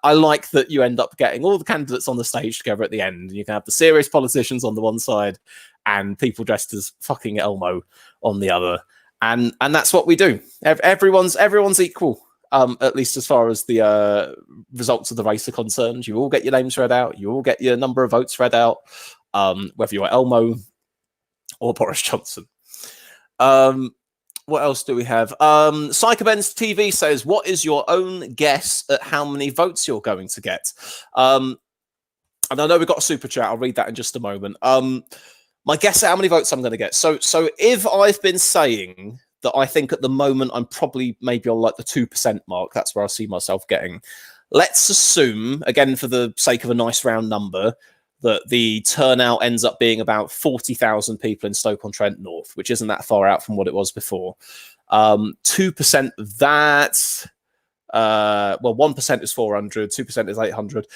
I like that you end up getting all the candidates on the stage together at the end. You can have the serious politicians on the one side and people dressed as fucking Elmo on the other. And that's what we do. Everyone's equal. At least as far as the results of the race are concerned. You all get your names read out. You all get your number of votes read out, whether you're Elmo or Boris Johnson. What else do we have? Psychobenz TV says, what is your own guess at how many votes you're going to get? And I know we've got a super chat. I'll read that in just a moment. My guess at how many votes I'm going to get. So if I've been saying that I think at the moment I'm probably maybe on like the 2% mark, that's where I see myself getting. Let's assume, again, for the sake of a nice round number, that the turnout ends up being about 40,000 people in Stoke-on-Trent North, which isn't that far out from what it was before. 2% of that, well, 1% is 400, 2% is 800.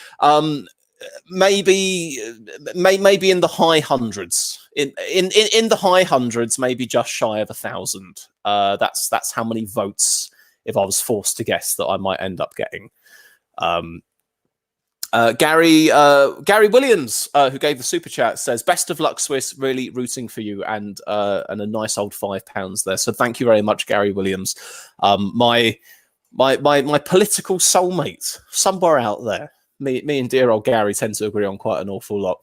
Maybe in the high hundreds. In the high hundreds, maybe just shy of 1,000. That's how many votes, if I was forced to guess, that I might end up getting. Gary Williams, who gave the super chat, says, "Best of luck, Swiss. Really rooting for you," and a nice old £5 there. So thank you very much, Gary Williams. My political soulmate somewhere out there. Me and dear old Gary tend to agree on quite an awful lot.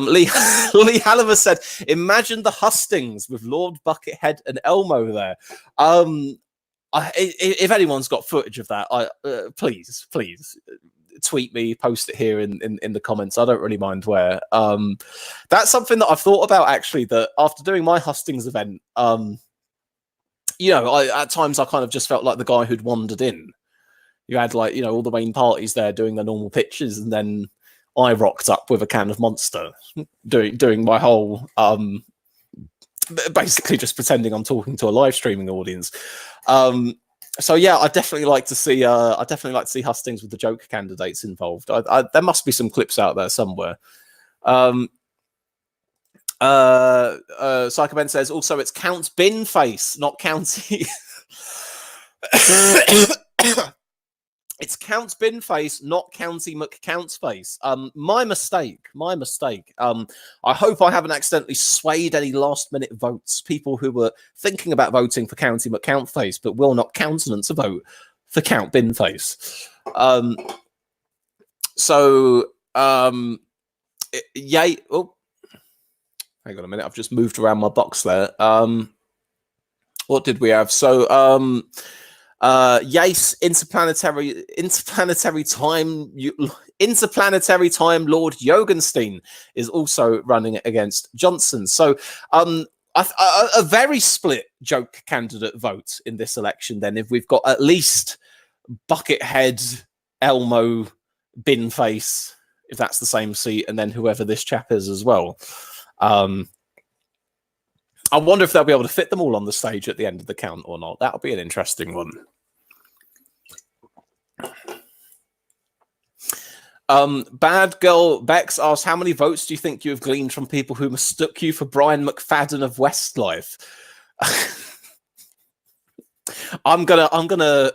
Lee Halliver said, "Imagine the hustings with Lord Buckethead and Elmo there." If anyone's got footage of that, please tweet me, post it here in the comments. I don't really mind where. That's something that I've thought about, actually, that after doing my hustings event, at times I kind of just felt like the guy who'd wandered in. You had all the main parties there doing their normal pitches, and then I rocked up with a can of Monster, doing my whole basically just pretending I'm talking to a live streaming audience. So yeah, I definitely like to see hustings with the Joker candidates involved. There must be some clips out there somewhere. Psychoben says, also it's Count Binface, not County. It's Count Binface, not County McCountface. My mistake. I hope I haven't accidentally swayed any last-minute votes. People who were thinking about voting for County McCountface, but will not countenance a vote for Count Binface. Yay! Oh, hang on a minute. I've just moved around my box there. What did we have? So, Yace, interplanetary time Lord Jorgenstein is also running against Johnson. So a very split joke candidate vote in this election then, if we've got at least Buckethead, Elmo, Binface, if that's the same seat, and then whoever this chap is as well. I wonder if they'll be able to fit them all on the stage at the end of the count or not. That'll be an interesting one. Bad Girl Bex asks, how many votes do you think you have gleaned from people who mistook you for Brian McFadden of Westlife? I'm gonna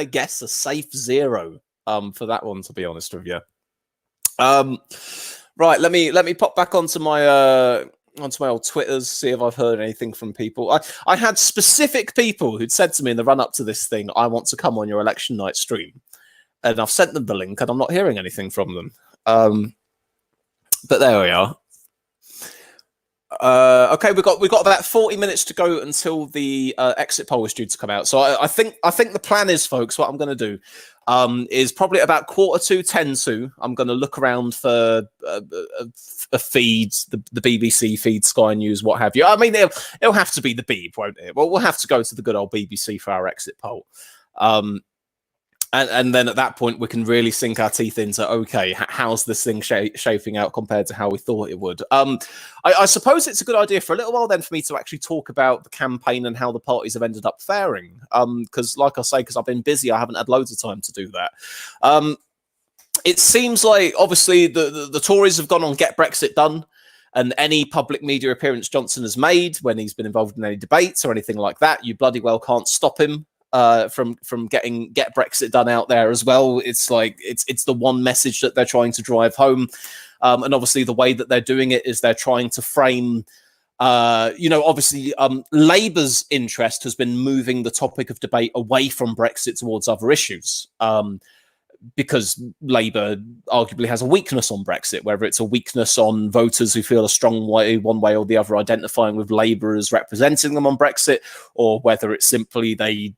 guess a safe 0 for that one, to be honest with you. Right, let me pop back onto my old Twitters, see if I've heard anything from people. I had specific people who'd said to me in the run-up to this thing, I want to come on your election night stream. And I've sent them the link, and I'm not hearing anything from them. But there we are. Okay, we've got about 40 minutes to go until the exit poll is due to come out. So I think the plan is, folks, what I'm going to do is probably about 10:45. I'm going to look around for a feed, the BBC feed, Sky News, what have you. I mean, it'll have to be the Beeb, won't it? Well, we'll have to go to the good old BBC for our exit poll. And then at that point, we can really sink our teeth into, okay, how's this thing shaping out compared to how we thought it would? I suppose it's a good idea for a little while then for me to actually talk about the campaign and how the parties have ended up faring. Because like I say, because I've been busy, I haven't had loads of time to do that. It seems like, obviously, the Tories have gone on Get Brexit Done. And any public media appearance Johnson has made when he's been involved in any debates or anything like that, you bloody well can't stop him from getting Get Brexit Done out there as well. It's like it's the one message that they're trying to drive home, and obviously the way that they're doing it is they're trying to frame. Obviously, Labour's interest has been moving the topic of debate away from Brexit towards other issues. Because Labour arguably has a weakness on Brexit, whether it's a weakness on voters who feel a strong way, one way or the other, identifying with Labour as representing them on Brexit, or whether it's simply they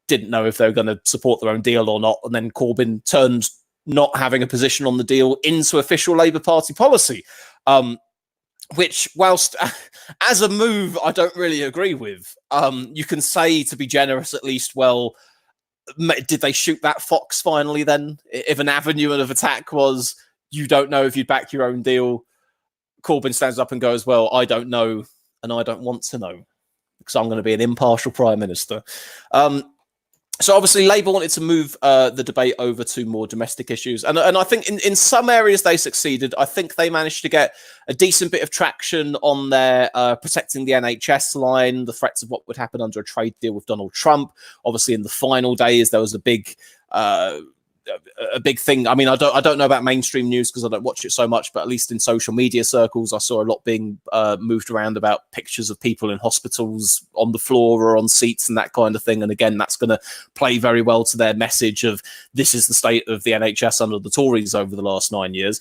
didn't know if they were going to support their own deal or not, and then Corbyn turned not having a position on the deal into official Labour Party policy, which, whilst as a move, I don't really agree with. You can say, to be generous at least, well, did they shoot that fox finally then? If an avenue of attack was, you don't know if you'd back your own deal, Corbyn stands up and goes, well, I don't know and I don't want to know because I'm going to be an impartial Prime Minister. So obviously Labour wanted to move the debate over to more domestic issues. And I think in some areas they succeeded. I think they managed to get a decent bit of traction on their protecting the NHS line, the threats of what would happen under a trade deal with Donald Trump. Obviously in the final days, there was a big thing. I mean, I don't know about mainstream news because I don't watch it so much, but at least in social media circles, I saw a lot being moved around about pictures of people in hospitals on the floor or on seats and that kind of thing. And again, that's going to play very well to their message of this is the state of the NHS under the Tories over the last 9 years.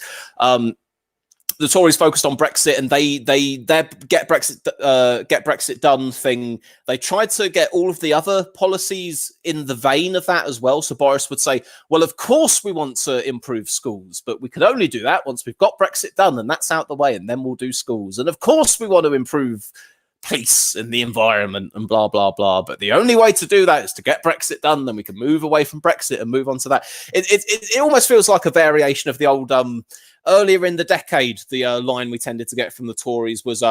The Tories focused on Brexit, and their Get Brexit Done thing. They tried to get all of the other policies in the vein of that as well. So Boris would say, "Well, of course we want to improve schools, but we can only do that once we've got Brexit done, and that's out the way, and then we'll do schools. And of course we want to improve peace and the environment and blah blah blah. But the only way to do that is to get Brexit done. Then we can move away from Brexit and move on to that." It almost feels like a variation of the old. Earlier in the decade, the line we tended to get from the Tories was,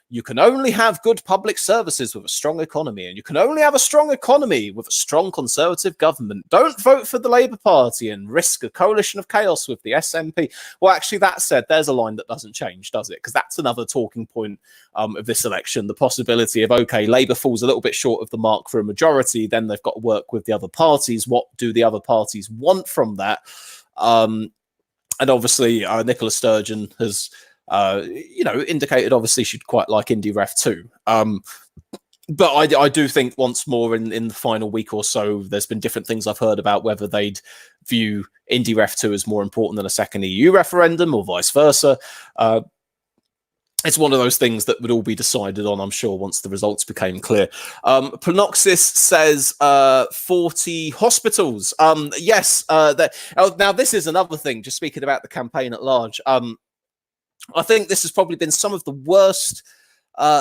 you can only have good public services with a strong economy, and you can only have a strong economy with a strong Conservative government. Don't vote for the Labour Party and risk a coalition of chaos with the SNP. Well, actually, that said, there's a line that doesn't change, does it? Because that's another talking point of this election, the possibility of, okay, Labour falls a little bit short of the mark for a majority, then they've got to work with the other parties. What do the other parties want from that? And obviously, Nicola Sturgeon has, indicated obviously she'd quite like IndyRef too. But I do think once more in the final week or so, there's been different things I've heard about whether they'd view IndyRef 2 as more important than a second EU referendum or vice versa. It's one of those things that would all be decided on, I'm sure, once the results became clear. Planoxis says 40 hospitals. Yes. Now, this is another thing, just speaking about the campaign at large. I think this has probably been some of the worst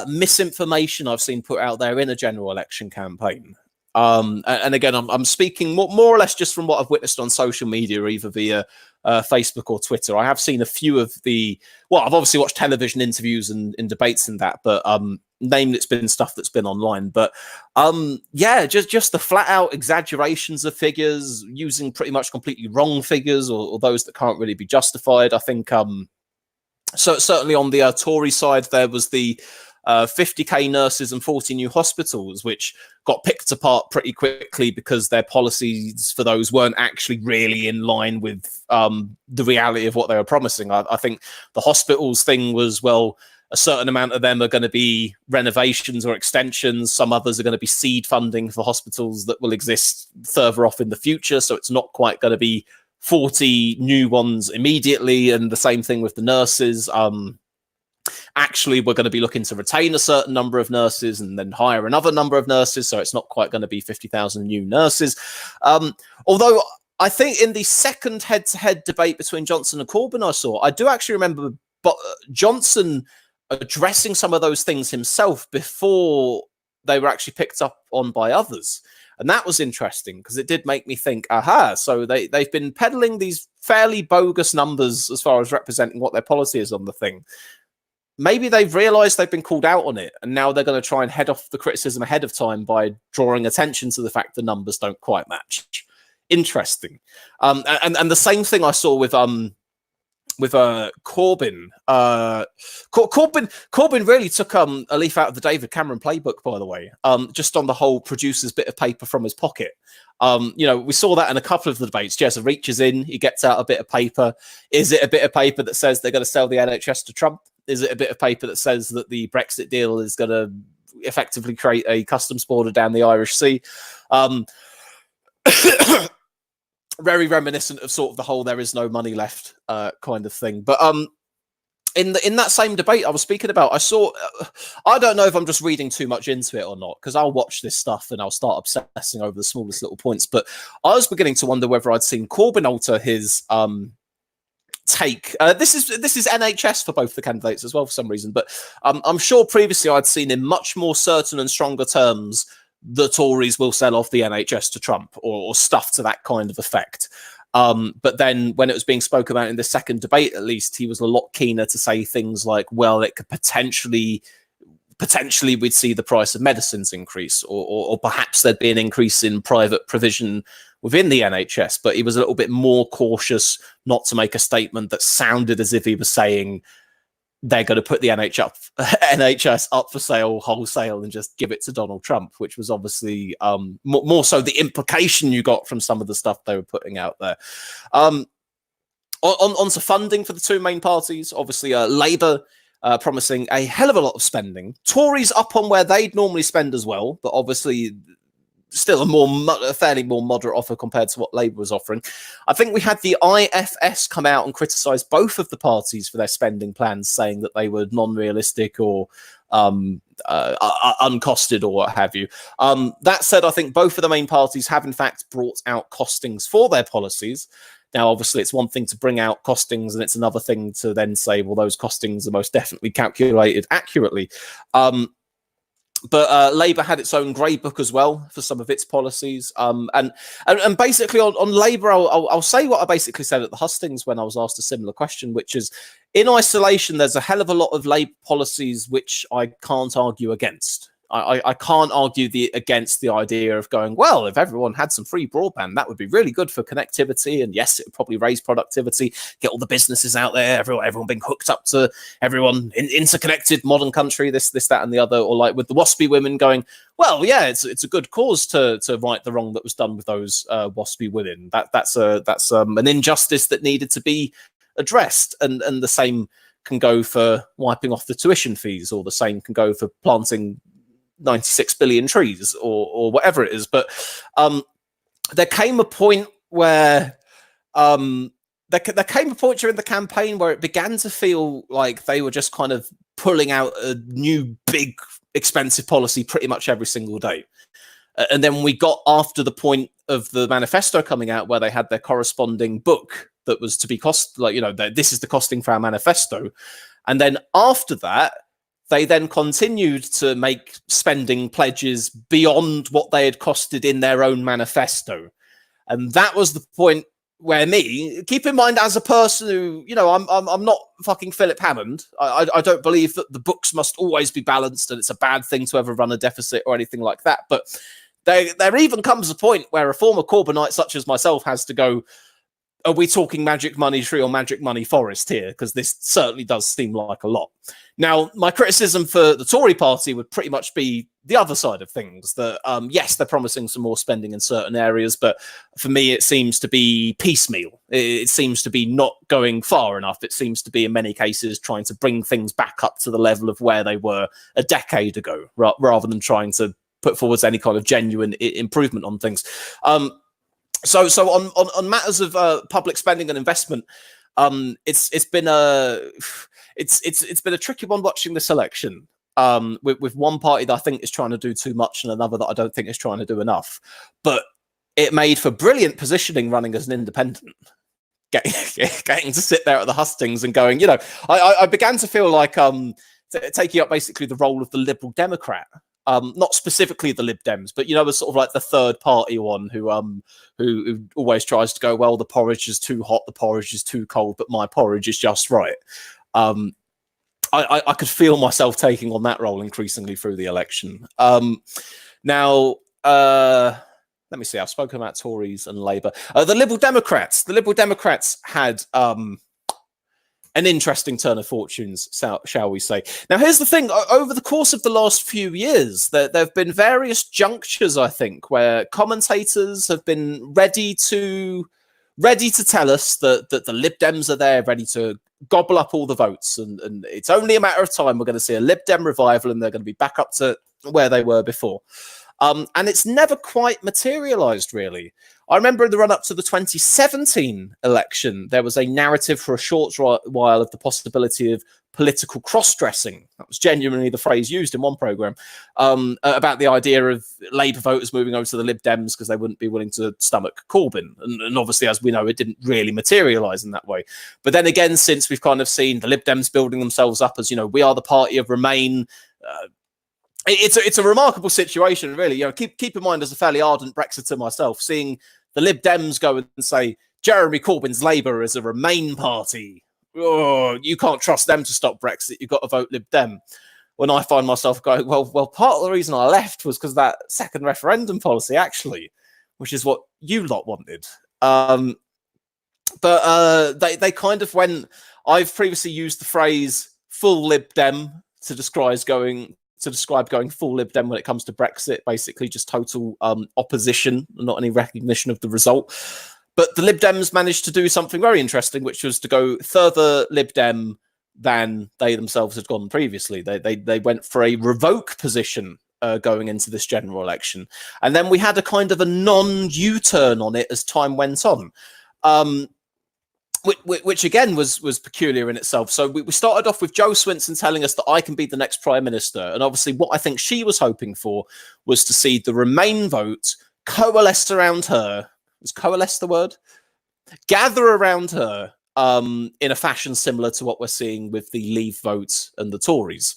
misinformation I've seen put out there in a general election campaign. And again, I'm speaking more or less just from what I've witnessed on social media, either via Facebook or Twitter. I have seen a few of I've obviously watched television interviews and debates and that, but namely it's been stuff that's been online. But just the flat out exaggerations of figures, using pretty much completely wrong figures or those that can't really be justified. I think so certainly on the Tory side, there was the 50k nurses and 40 new hospitals, which got picked apart pretty quickly because their policies for those weren't actually really in line with the reality of what they were promising. I think the hospitals thing was, well, a certain amount of them are going to be renovations or extensions. Some others are going to be seed funding for hospitals that will exist further off in the future. So it's not quite going to be 40 new ones immediately. And the same thing with the nurses. Actually, we're going to be looking to retain a certain number of nurses and then hire another number of nurses. So it's not quite going to be 50,000 new nurses. Although I think in the second head-to-head debate between Johnson and Corbyn I do actually remember Johnson addressing some of those things himself before they were actually picked up on by others. And that was interesting because it did make me think, aha, so they've been peddling these fairly bogus numbers as far as representing what their policy is on the thing. Maybe they've realized they've been called out on it, and now they're going to try and head off the criticism ahead of time by drawing attention to the fact the numbers don't quite match. Interesting. And the same thing I saw with Corbyn. Corbyn really took a leaf out of the David Cameron playbook, by the way, just on the whole producer's bit of paper from his pocket. We saw that in a couple of the debates. Jezza reaches in, he gets out a bit of paper. Is it a bit of paper that says they're going to sell the NHS to Trump? Is it a bit of paper that says that the Brexit deal is going to effectively create a customs border down the Irish Sea? Very reminiscent of sort of the whole "there is no money left" kind of thing. But in that same debate I was speaking about, I saw. I don't know if I'm just reading too much into it or not, because I'll watch this stuff and I'll start obsessing over the smallest little points. But I was beginning to wonder whether I'd seen Corbyn alter his take. This is NHS for both the candidates as well for some reason. But I'm sure previously I'd seen in much more certain and stronger terms the Tories will sell off the NHS to Trump or stuff to that kind of effect. But then when it was being spoken about in the second debate, at least, he was a lot keener to say things like, well, it could potentially we'd see the price of medicines increase, or perhaps there'd be an increase in private provision within the NHS. But he was a little bit more cautious not to make a statement that sounded as if he was saying they're going to put the NHS up for sale wholesale and just give it to Donald Trump, which was obviously more so the implication you got from some of the stuff they were putting out there. On to funding for the two main parties, obviously Labour promising a hell of a lot of spending. Tories up on where they'd normally spend as well, but obviously still a fairly more moderate offer compared to what Labour was offering. I think we had the IFS come out and criticise both of the parties for their spending plans, saying that they were non-realistic or uncosted or what have you. That said, I think both of the main parties have in fact brought out costings for their policies. Now, obviously, it's one thing to bring out costings and it's another thing to then say, well, those costings are most definitely calculated accurately. But Labour had its own grey book as well for some of its policies. And basically on Labour, I'll say what I basically said at the hustings when I was asked a similar question, which is, in isolation, there's a hell of a lot of Labour policies which I can't argue against. I can't argue against the idea of going, well, if everyone had some free broadband, that would be really good for connectivity. And yes, it would probably raise productivity, get all the businesses out there, everyone being hooked up to everyone, interconnected modern country, this, that, and the other. Or like with the WASPy women going, well, yeah, it's a good cause to right the wrong that was done with those WASPy women. That's an injustice that needed to be addressed. And the same can go for wiping off the tuition fees, or the same can go for planting 96 billion trees or whatever it is. But there came a point where there came a point during the campaign where it began to feel like they were just kind of pulling out a new big expensive policy pretty much every single day. And then we got after the point of the manifesto coming out where they had their corresponding book that was to be this is the costing for our manifesto. And then after that, they then continued to make spending pledges beyond what they had costed in their own manifesto. And that was the point where keep in mind, as a person who, I'm not fucking Philip Hammond. I don't believe that the books must always be balanced and it's a bad thing to ever run a deficit or anything like that. But there even comes a point where a former Corbynite such as myself has to go, are we talking magic money tree or magic money forest here? Because this certainly does seem like a lot. Now, my criticism for the Tory party would pretty much be the other side of things. That yes, they're promising some more spending in certain areas, but for me, it seems to be piecemeal. It seems to be not going far enough. It seems to be, in many cases, trying to bring things back up to the level of where they were a decade ago, rather than trying to put forward any kind of genuine improvement on things. So on matters of public spending and investment, it's been a tricky one watching this election. With one party that I think is trying to do too much and another that I don't think is trying to do enough. But it made for brilliant positioning running as an independent. Getting to sit there at the hustings and going, I began to feel like taking up basically the role of the Liberal Democrat. Not specifically the Lib Dems, but as sort of like the third party one who always tries to go, well, the porridge is too hot, the porridge is too cold, but my porridge is just right. I could feel myself taking on that role increasingly through the election. Now, let me see. I've spoken about Tories and Labour. The Liberal Democrats had an interesting turn of fortunes, shall we say. Now, here's the thing. Over the course of the last few years, there have been various junctures, I think, where commentators have been ready to tell us that the Lib Dems are there, ready to gobble up all the votes. And it's only a matter of time. We're going to see a Lib Dem revival, and they're going to be back up to where they were before. And it's never quite materialized, really. I remember in the run-up to the 2017 election, there was a narrative for a short while of the possibility of political cross-dressing. That was genuinely the phrase used in one programme, about the idea of Labour voters moving over to the Lib Dems because they wouldn't be willing to stomach Corbyn. And obviously, as we know, it didn't really materialise in that way. But then again, since we've kind of seen the Lib Dems building themselves up as, we are the party of Remain, it's a remarkable situation, really. Keep in mind, as a fairly ardent Brexiter myself, seeing the Lib Dems go and say Jeremy Corbyn's Labour is a Remain party. Oh, you can't trust them to stop Brexit. You've got to vote Lib Dem. When I find myself going, well, part of the reason I left was because that second referendum policy, actually, which is what you lot wanted. But they kind of went. I've previously used the phrase "full Lib Dem" to describe going full Lib Dem when it comes to Brexit, basically just total opposition, not any recognition of the result. But the Lib Dems managed to do something very interesting, which was to go further Lib Dem than they themselves had gone previously. They went for a revoke position going into this general election. And then we had a kind of a non-U-turn on it as time went on. Which again was peculiar in itself. So we started off with Jo Swinson telling us that I can be the next Prime Minister. And obviously what I think she was hoping for was to see the Remain vote coalesce around her. Is coalesce the word? Gather around her in a fashion similar to what we're seeing with the Leave vote and the Tories.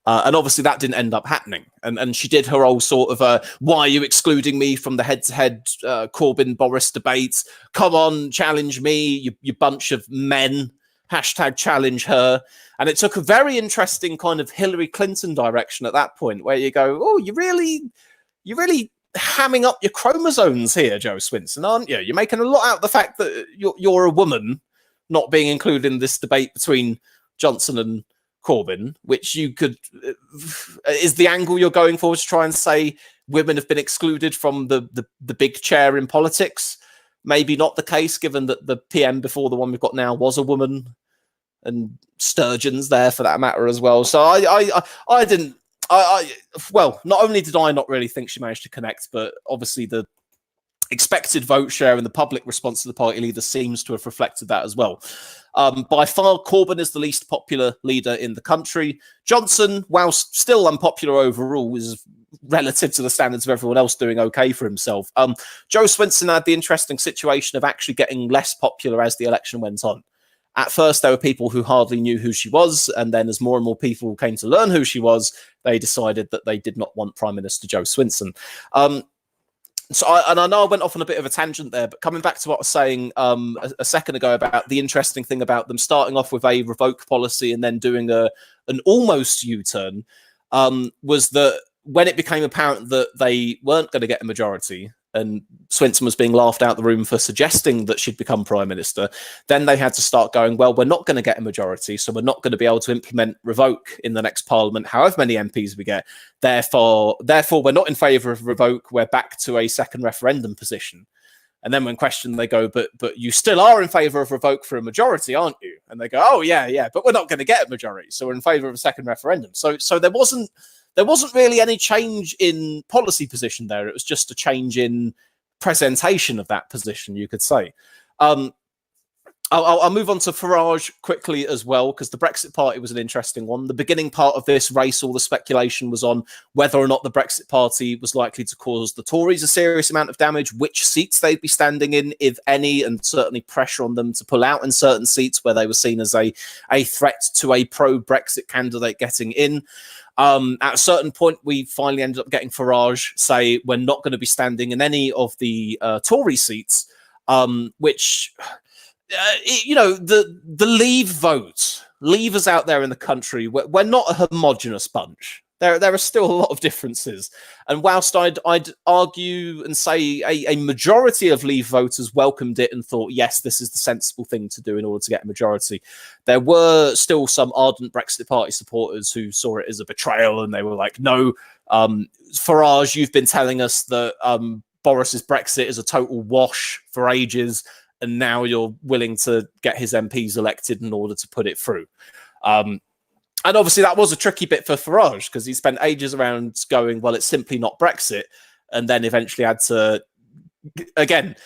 And obviously that didn't end up happening. And she did her old sort of, why are you excluding me from the head-to-head Corbyn-Boris debate? Come on, challenge me, you bunch of men. Hashtag challenge her. And it took a very interesting kind of Hillary Clinton direction at that point, where you go, oh, you're really hamming up your chromosomes here, Jo Swinson, aren't you? You're making a lot out of the fact that you're a woman not being included in this debate between Johnson and Corbyn, which you could is the angle you're going for, to try and say women have been excluded from the big chair in politics. Maybe not the case, given that the PM before the one we've got now was a woman, and Sturgeon's there for that matter as well. So I didn't. Well, not only did I not really think she managed to connect, but obviously the expected vote share and the public response to the party leader seems to have reflected that as well. By far, Corbyn is the least popular leader in the country. Johnson, whilst still unpopular overall, is relative to the standards of everyone else doing okay for himself. Jo Swinson had the interesting situation of actually getting less popular as the election went on. At first, there were people who hardly knew who she was, and then as more and more people came to learn who she was, they decided that they did not want Prime Minister Jo Swinson. I know I went off on a bit of a tangent there, but coming back to what I was saying a second ago about the interesting thing about them starting off with a revoke policy and then doing an almost U-turn, was that when it became apparent that they weren't going to get a majority, and Swinson was being laughed out the room for suggesting that she'd become Prime Minister, then they had to start going, well, we're not going to get a majority, so we're not going to be able to implement revoke in the next Parliament, however many MPs we get. Therefore, we're not in favour of revoke, we're back to a second referendum position. And then when questioned, they go, but you still are in favour of revoke for a majority, aren't you? And they go, oh, yeah, but we're not going to get a majority, so we're in favour of a second referendum. So there wasn't really any change in policy position there. It was just a change in presentation of that position, you could say. I'll move on to Farage quickly as well, because the Brexit Party was an interesting one. The beginning part of this race, all the speculation was on whether or not the Brexit Party was likely to cause the Tories a serious amount of damage, which seats they'd be standing in, if any, and certainly pressure on them to pull out in certain seats where they were seen as a threat to a pro-Brexit candidate getting in. At a certain point, we finally ended up getting Farage say we're not going to be standing in any of the Tory seats, which, the Leave vote, Leavers out there in the country, we're not a homogenous bunch. There are still a lot of differences. And whilst I'd argue and say a majority of Leave voters welcomed it and thought, yes, this is the sensible thing to do in order to get a majority, there were still some ardent Brexit Party supporters who saw it as a betrayal, and they were like, no, Farage, you've been telling us that Boris's Brexit is a total wash for ages, and now you're willing to get his MPs elected in order to put it through. And obviously that was a tricky bit for Farage, because he spent ages around going, well, it's simply not Brexit, and then eventually had to, again,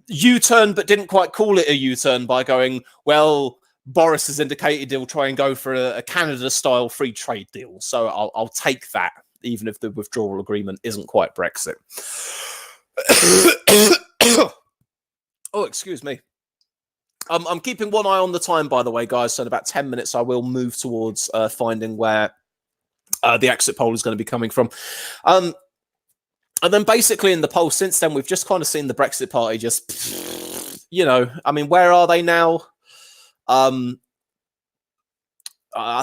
U-turn, but didn't quite call it a U-turn by going, well, Boris has indicated he'll try and go for a Canada-style free trade deal, so I'll take that, even if the withdrawal agreement isn't quite Brexit. Oh, excuse me. I'm keeping one eye on the time, by the way, guys. So in about 10 minutes, I will move towards finding where the exit poll is going to be coming from. And then basically in the poll since then, we've just kind of seen the Brexit Party just, I mean, where are they now? I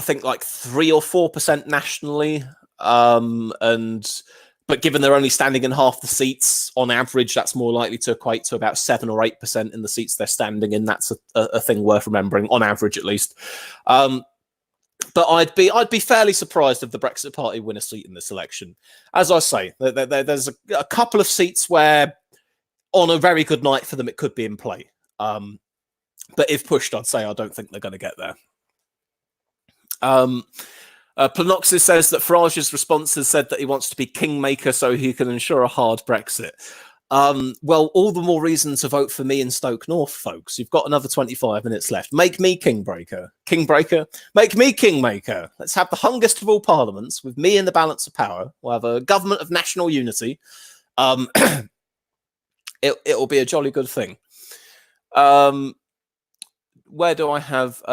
think like 3 or 4% nationally. But given they're only standing in half the seats, on average, that's more likely to equate to about 7 or 8% in the seats they're standing in. That's a thing worth remembering, on average at least. But I'd be fairly surprised if the Brexit Party win a seat in this election. As I say, there's a couple of seats where, on a very good night for them, it could be in play. But if pushed, I'd say I don't think they're going to get there. Planoxis says that Farage's response has said that he wants to be kingmaker so he can ensure a hard Brexit. Well, all the more reason to vote for me in Stoke North, folks. You've got another 25 minutes left. Make me kingbreaker. Kingbreaker? Make me kingmaker. Let's have the hungest of all parliaments with me in the balance of power. We'll have a government of national unity. It'll be a jolly good thing. Where do I have...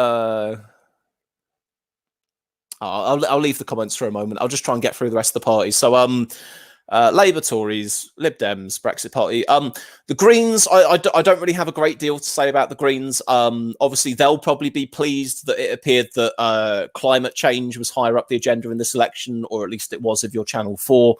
I'll leave the comments for a moment. I'll just try and get through the rest of the parties. So, Labour, Tories, Lib Dems, Brexit Party. The Greens, I don't really have a great deal to say about the Greens. Obviously, they'll probably be pleased that it appeared that climate change was higher up the agenda in this election, or at least it was if you're Channel 4.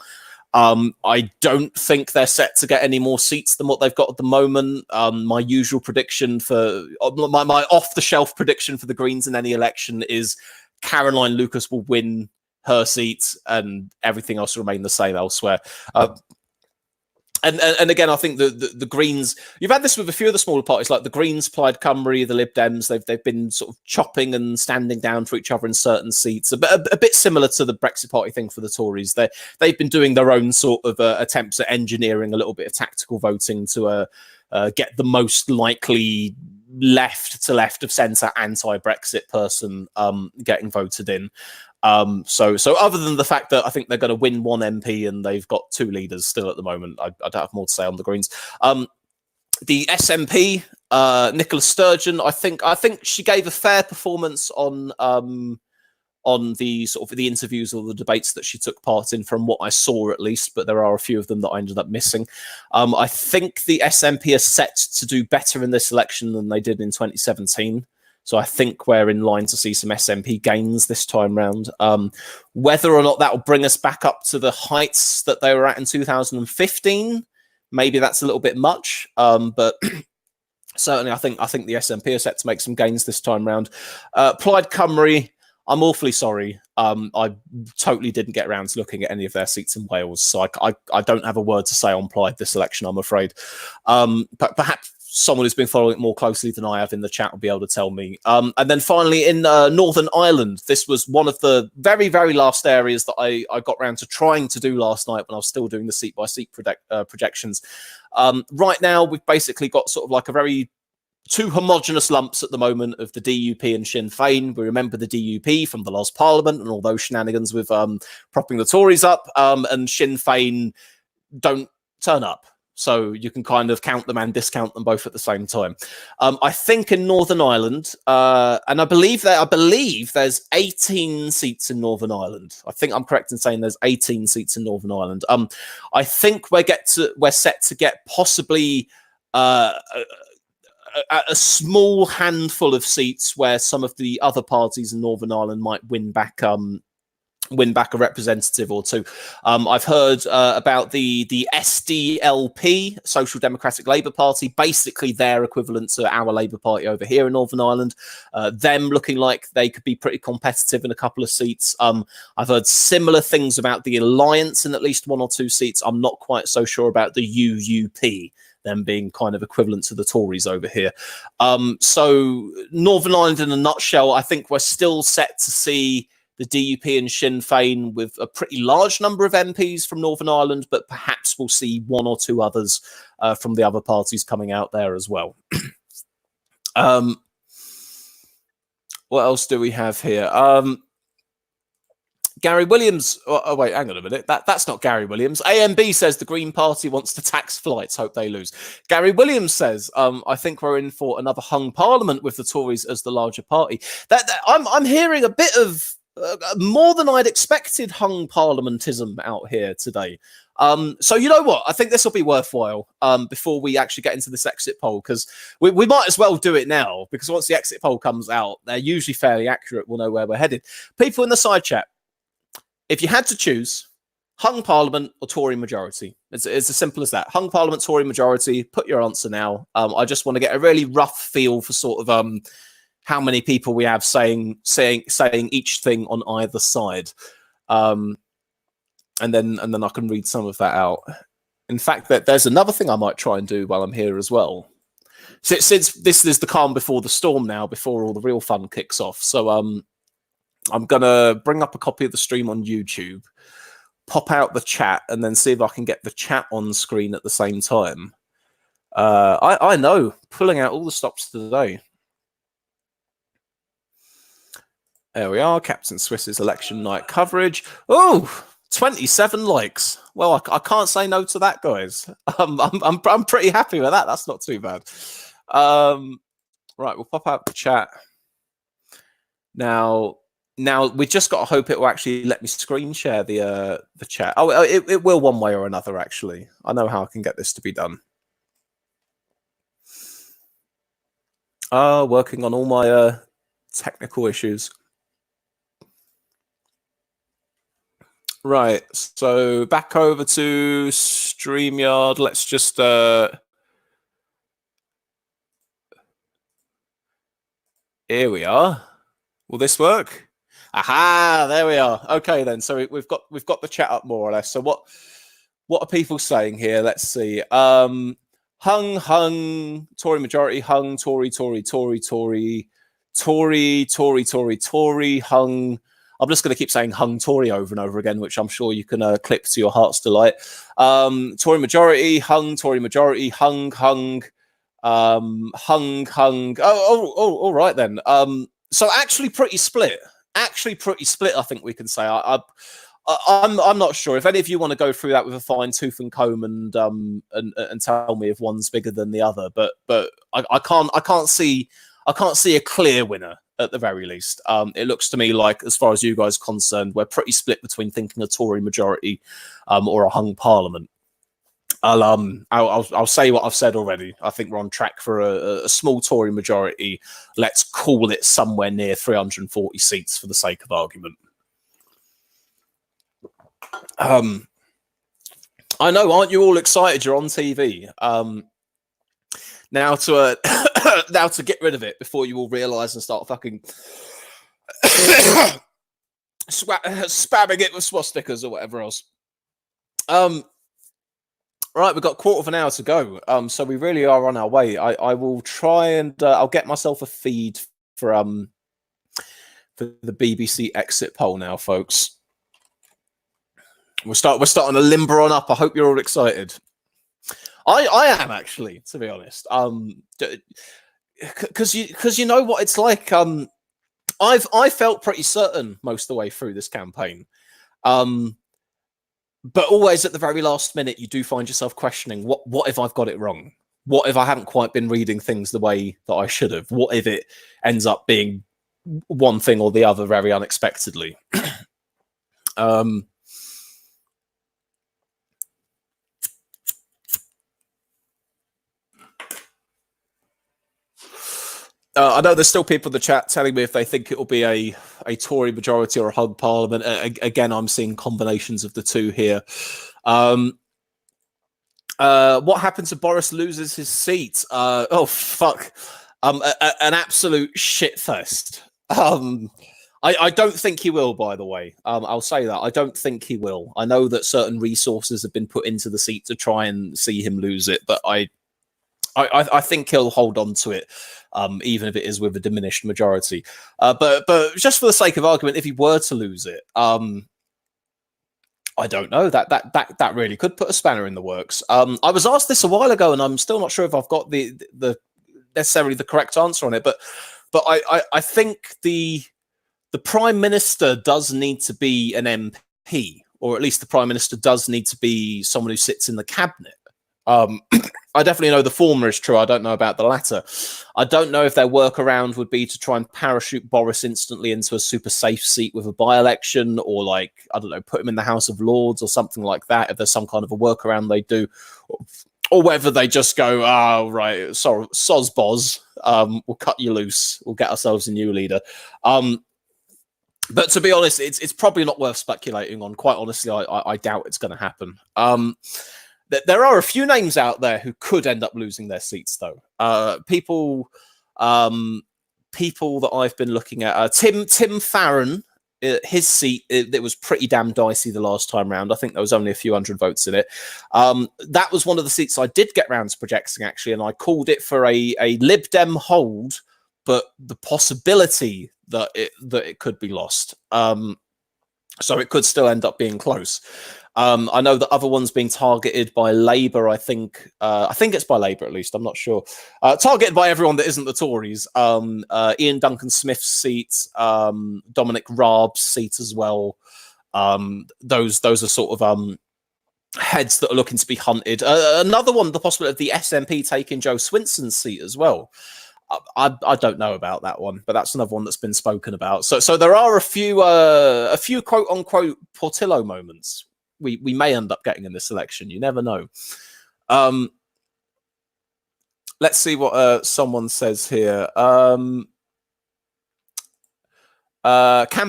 I don't think they're set to get any more seats than what they've got at the moment. My usual prediction for... my off-the-shelf prediction for the Greens in any election is Caroline Lucas will win her seat and everything else will remain the same elsewhere. And again, I think the Greens, you've had this with a few of the smaller parties, like the Greens, Plaid Cymru, the Lib Dems. They've been sort of chopping and standing down for each other in certain seats, a bit similar to the Brexit Party thing for the Tories. They've been doing their own sort of attempts at engineering a little bit of tactical voting to get the most likely left of centre anti-Brexit person getting voted in. So other than the fact that I think they're going to win one MP and they've got 2 leaders still at the moment, I don't have more to say on the Greens. The SNP, Nicola Sturgeon, I think she gave a fair performance on the sort of the interviews or the debates that she took part in, from what I saw at least, but there are a few of them that I ended up missing. I think the SNP are set to do better in this election than they did in 2017. So I think we're in line to see some SNP gains this time round. Whether or not that will bring us back up to the heights that they were at in 2015, maybe that's a little bit much. But certainly I think the SNP are set to make some gains this time round. Plaid Cymru, I'm awfully sorry. I totally didn't get around to looking at any of their seats in Wales, so I don't have a word to say on Plaid this election, I'm afraid. But perhaps someone who's been following it more closely than I have in the chat will be able to tell me. And then finally, in Northern Ireland, this was one of the very, very last areas that I got round to trying to do last night when I was still doing the seat-by-seat projections. Right now, we've basically got sort of like a very 2 homogenous lumps at the moment of the DUP and Sinn Féin. We remember the DUP from the last Parliament and all those shenanigans with propping the Tories up, and Sinn Féin don't turn up. So you can kind of count them and discount them both at the same time. I think in Northern Ireland, and I believe there's 18 seats in Northern Ireland. I think I'm correct in saying there's 18 seats in Northern Ireland. I think we're set to get possibly a small handful of seats where some of the other parties in Northern Ireland might win back a representative or two. I've heard about the SDLP, Social Democratic Labour Party, basically their equivalent to our Labour Party over here in Northern Ireland. Them looking like they could be pretty competitive in a couple of seats. I've heard similar things about the Alliance in at least one or two seats. I'm not quite so sure about the UUP, them being kind of equivalent to the Tories over here. So Northern Ireland in a nutshell, I think we're still set to see the DUP and Sinn Féin with a pretty large number of MPs from Northern Ireland, but perhaps we'll see one or two others from the other parties coming out there as well. What else do we have here? Gary Williams. Oh, wait, hang on a minute. That's not Gary Williams. AMB says the Green Party wants to tax flights. Hope they lose. Gary Williams says, I think we're in for another hung parliament with the Tories as the larger party. I'm hearing a bit of more than I'd expected hung parliamentism out here today. So you know what? I think this will be worthwhile before we actually get into this exit poll, because we might as well do it now, because once the exit poll comes out, they're usually fairly accurate. We'll know where we're headed. People in the side chat, if you had to choose hung parliament or Tory majority, it's as simple as that. Hung parliament, Tory majority, put your answer now. I just want to get a really rough feel for sort of how many people we have saying each thing on either side, and then I can read some of that out. In fact, there's another thing I might try and do while I'm here as well. Since this is the calm before the storm now, before all the real fun kicks off. So I'm gonna bring up a copy of the stream on YouTube, pop out the chat, and then see if I can get the chat on screen at the same time. I know, pulling out all the stops today. There we are, Captain Swiss's election night coverage. Oh, 27 likes. Well, I can't say no to that, guys. I'm pretty happy with that. That's not too bad. Right, we'll pop out the chat. Now we just got to hope it will actually let me screen share the chat. Oh, it will one way or another, actually. I know how I can get this to be done. Working on all my technical issues. Right, so back over to StreamYard. Let's just here we are. Will this work? Aha, there we are. Okay then. So we've got the chat up more or less. So what are people saying here? Let's see. Hung, Tory majority, hung, Tory, hung. I'm just going to keep saying hung Tory over and over again, which I'm sure you can click to your heart's delight. Tory majority, hung, hung. Oh, all right then. So actually pretty split. I think we can say. I'm not sure if any of you want to go through that with a fine tooth and comb and tell me if one's bigger than the other. But I can't see a clear winner. At the very least, it looks to me like, as far as you guys are concerned, we're pretty split between thinking a Tory majority or a hung parliament. I'll say what I've said already. I think we're on track for a small Tory majority. Let's call it somewhere near 340 seats for the sake of argument. I know, aren't you all excited? You're on TV. Now to now to get rid of it before you all realise and start fucking spamming it with swastikas or whatever else. Right, we've got a quarter of an hour to go. So we really are on our way. I will try and I'll get myself a feed for the BBC exit poll now, folks. We're starting to limber on up. I hope you're all excited. I am actually, to be honest. Because you know what it's like. I felt pretty certain most of the way through this campaign. But always at the very last minute, you do find yourself questioning, what if I've got it wrong? What if I haven't quite been reading things the way that I should have? What if it ends up being one thing or the other very unexpectedly? I know there's still people in the chat telling me if they think it will be a Tory majority or a hung parliament. Again, I'm seeing combinations of the two here. What happens if Boris loses his seat? Oh, fuck. An absolute shitfest. I don't think he will, by the way. I'll say that. I don't think he will. I know that certain resources have been put into the seat to try and see him lose it, but I think he'll hold on to it, even if it is with a diminished majority. But just for the sake of argument, if he were to lose it, I don't know. That really could put a spanner in the works. I was asked this a while ago, and I'm still not sure if I've got the necessarily the correct answer on it. But I think the Prime Minister does need to be an MP, or at least the Prime Minister does need to be someone who sits in the cabinet. I definitely know the former is true. I don't know about the latter. I don't know if their workaround would be to try and parachute Boris instantly into a super safe seat with a by-election, or like, I don't know, put him in the House of Lords or something like that, if there's some kind of a workaround they do. Or whether they just go, oh, right, sorry, sozboz, we'll cut you loose. We'll get ourselves a new leader. But to be honest, it's probably not worth speculating on. Quite honestly, I doubt it's going to happen. There are a few names out there who could end up losing their seats, though. People that I've been looking at. Tim Farron, his seat, it was pretty damn dicey the last time round. I think there was only a few hundred votes in it. That was one of the seats I did get round to projecting, actually, and I called it for a Lib Dem hold, but the possibility that it could be lost. So it could still end up being close. I know the other one's being targeted by Labour. I think it's by Labour, at least. I'm not sure. Targeted by everyone that isn't the Tories. Ian Duncan Smith's seat, Dominic Raab's seat as well. Those are sort of heads that are looking to be hunted. Another one, the possibility of the SNP taking Joe Swinson's seat as well. I don't know about that one, but that's another one that's been spoken about. So there are a few quote unquote Portillo moments we may end up getting in this election. You never know. Let's see what someone says here. Can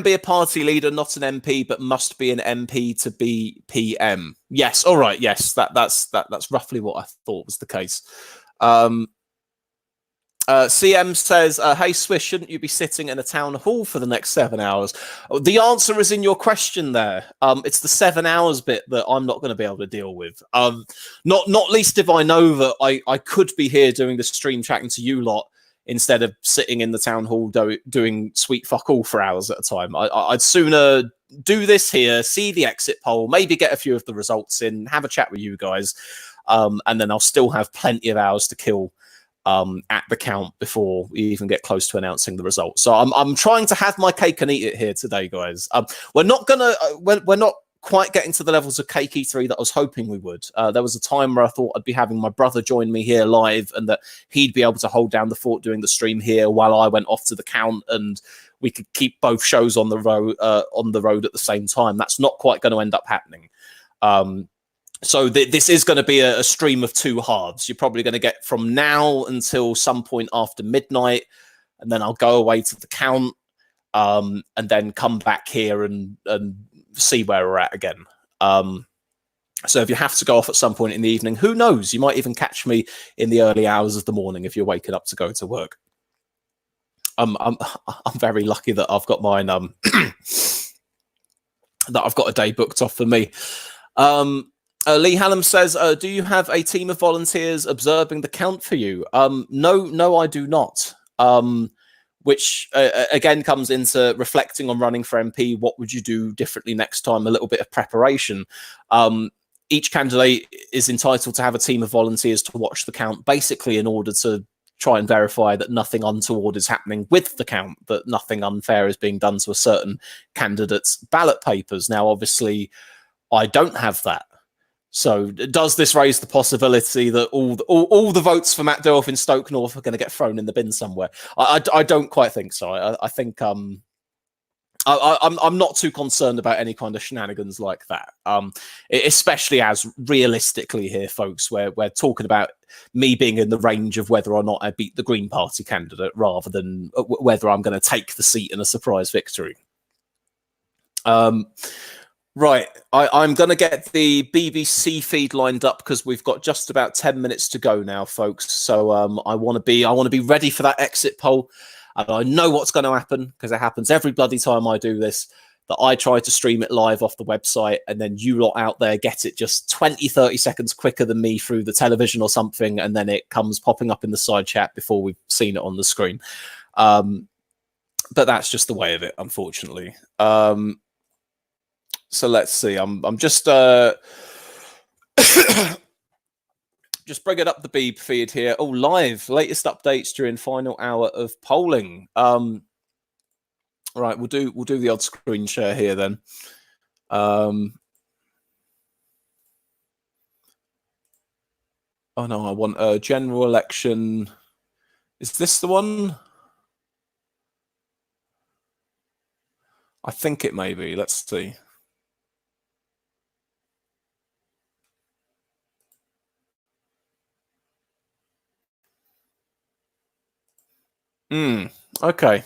be a party leader, not an MP, but must be an MP to be PM. Yes, all right. Yes, that's roughly what I thought was the case. CM says, hey, Swiss, shouldn't you be sitting in a town hall for the next 7 hours? The answer is in your question there. It's the 7 hours bit that I'm not going to be able to deal with. Not least if I know that I could be here doing the stream chatting to you lot instead of sitting in the town hall doing sweet fuck all for hours at a time. I'd sooner do this here, see the exit poll, maybe get a few of the results in, have a chat with you guys, and then I'll still have plenty of hours to kill at the count before we even get close to announcing the results. So I'm trying to have my cake and eat it here today, guys. We're not quite getting to the levels of Cake E3 that I was hoping we would. There was a time where I thought I'd be having my brother join me here live, and that he'd be able to hold down the fort doing the stream here while I went off to the count, and we could keep both shows on the road at the same time. That's not quite going to end up happening. So this is going to be a stream of two halves. You're probably going to get from now until some point after midnight, and then I'll go away to the count, and then come back here and see where we're at again. So if you have to go off at some point in the evening, who knows? You might even catch me in the early hours of the morning if you're waking up to go to work. I'm very lucky that I've got mine. That I've got a day booked off for me. Lee Hallam says, do you have a team of volunteers observing the count for you? No, I do not. Which, again, comes into reflecting on running for MP. What would you do differently next time? A little bit of preparation. Each candidate is entitled to have a team of volunteers to watch the count, basically in order to try and verify that nothing untoward is happening with the count, that nothing unfair is being done to a certain candidate's ballot papers. Now, obviously, I don't have that. So does this raise the possibility that all the votes for Matt Doyle in Stoke North are going to get thrown in the bin somewhere? I don't quite think so. I think I'm not too concerned about any kind of shenanigans like that. Especially as realistically here, folks, we're talking about me being in the range of whether or not I beat the Green Party candidate rather than whether I'm going to take the seat in a surprise victory. Right, I'm going to get the BBC feed lined up because we've got just about 10 minutes to go now, folks. So I want to be ready for that exit poll. And I know what's going to happen because it happens every bloody time I do this, that I try to stream it live off the website and then you lot out there get it just 20, 30 seconds quicker than me through the television or something. And then it comes popping up in the side chat before we've seen it on the screen. But that's just the way of it, unfortunately. So let's see. I'm just just bringing up the Beeb feed here. Oh, live latest updates during final hour of polling. Right, we'll do the odd screen share here then. Oh no, I want a general election. Is this the one? I think it may be. Let's see. Okay.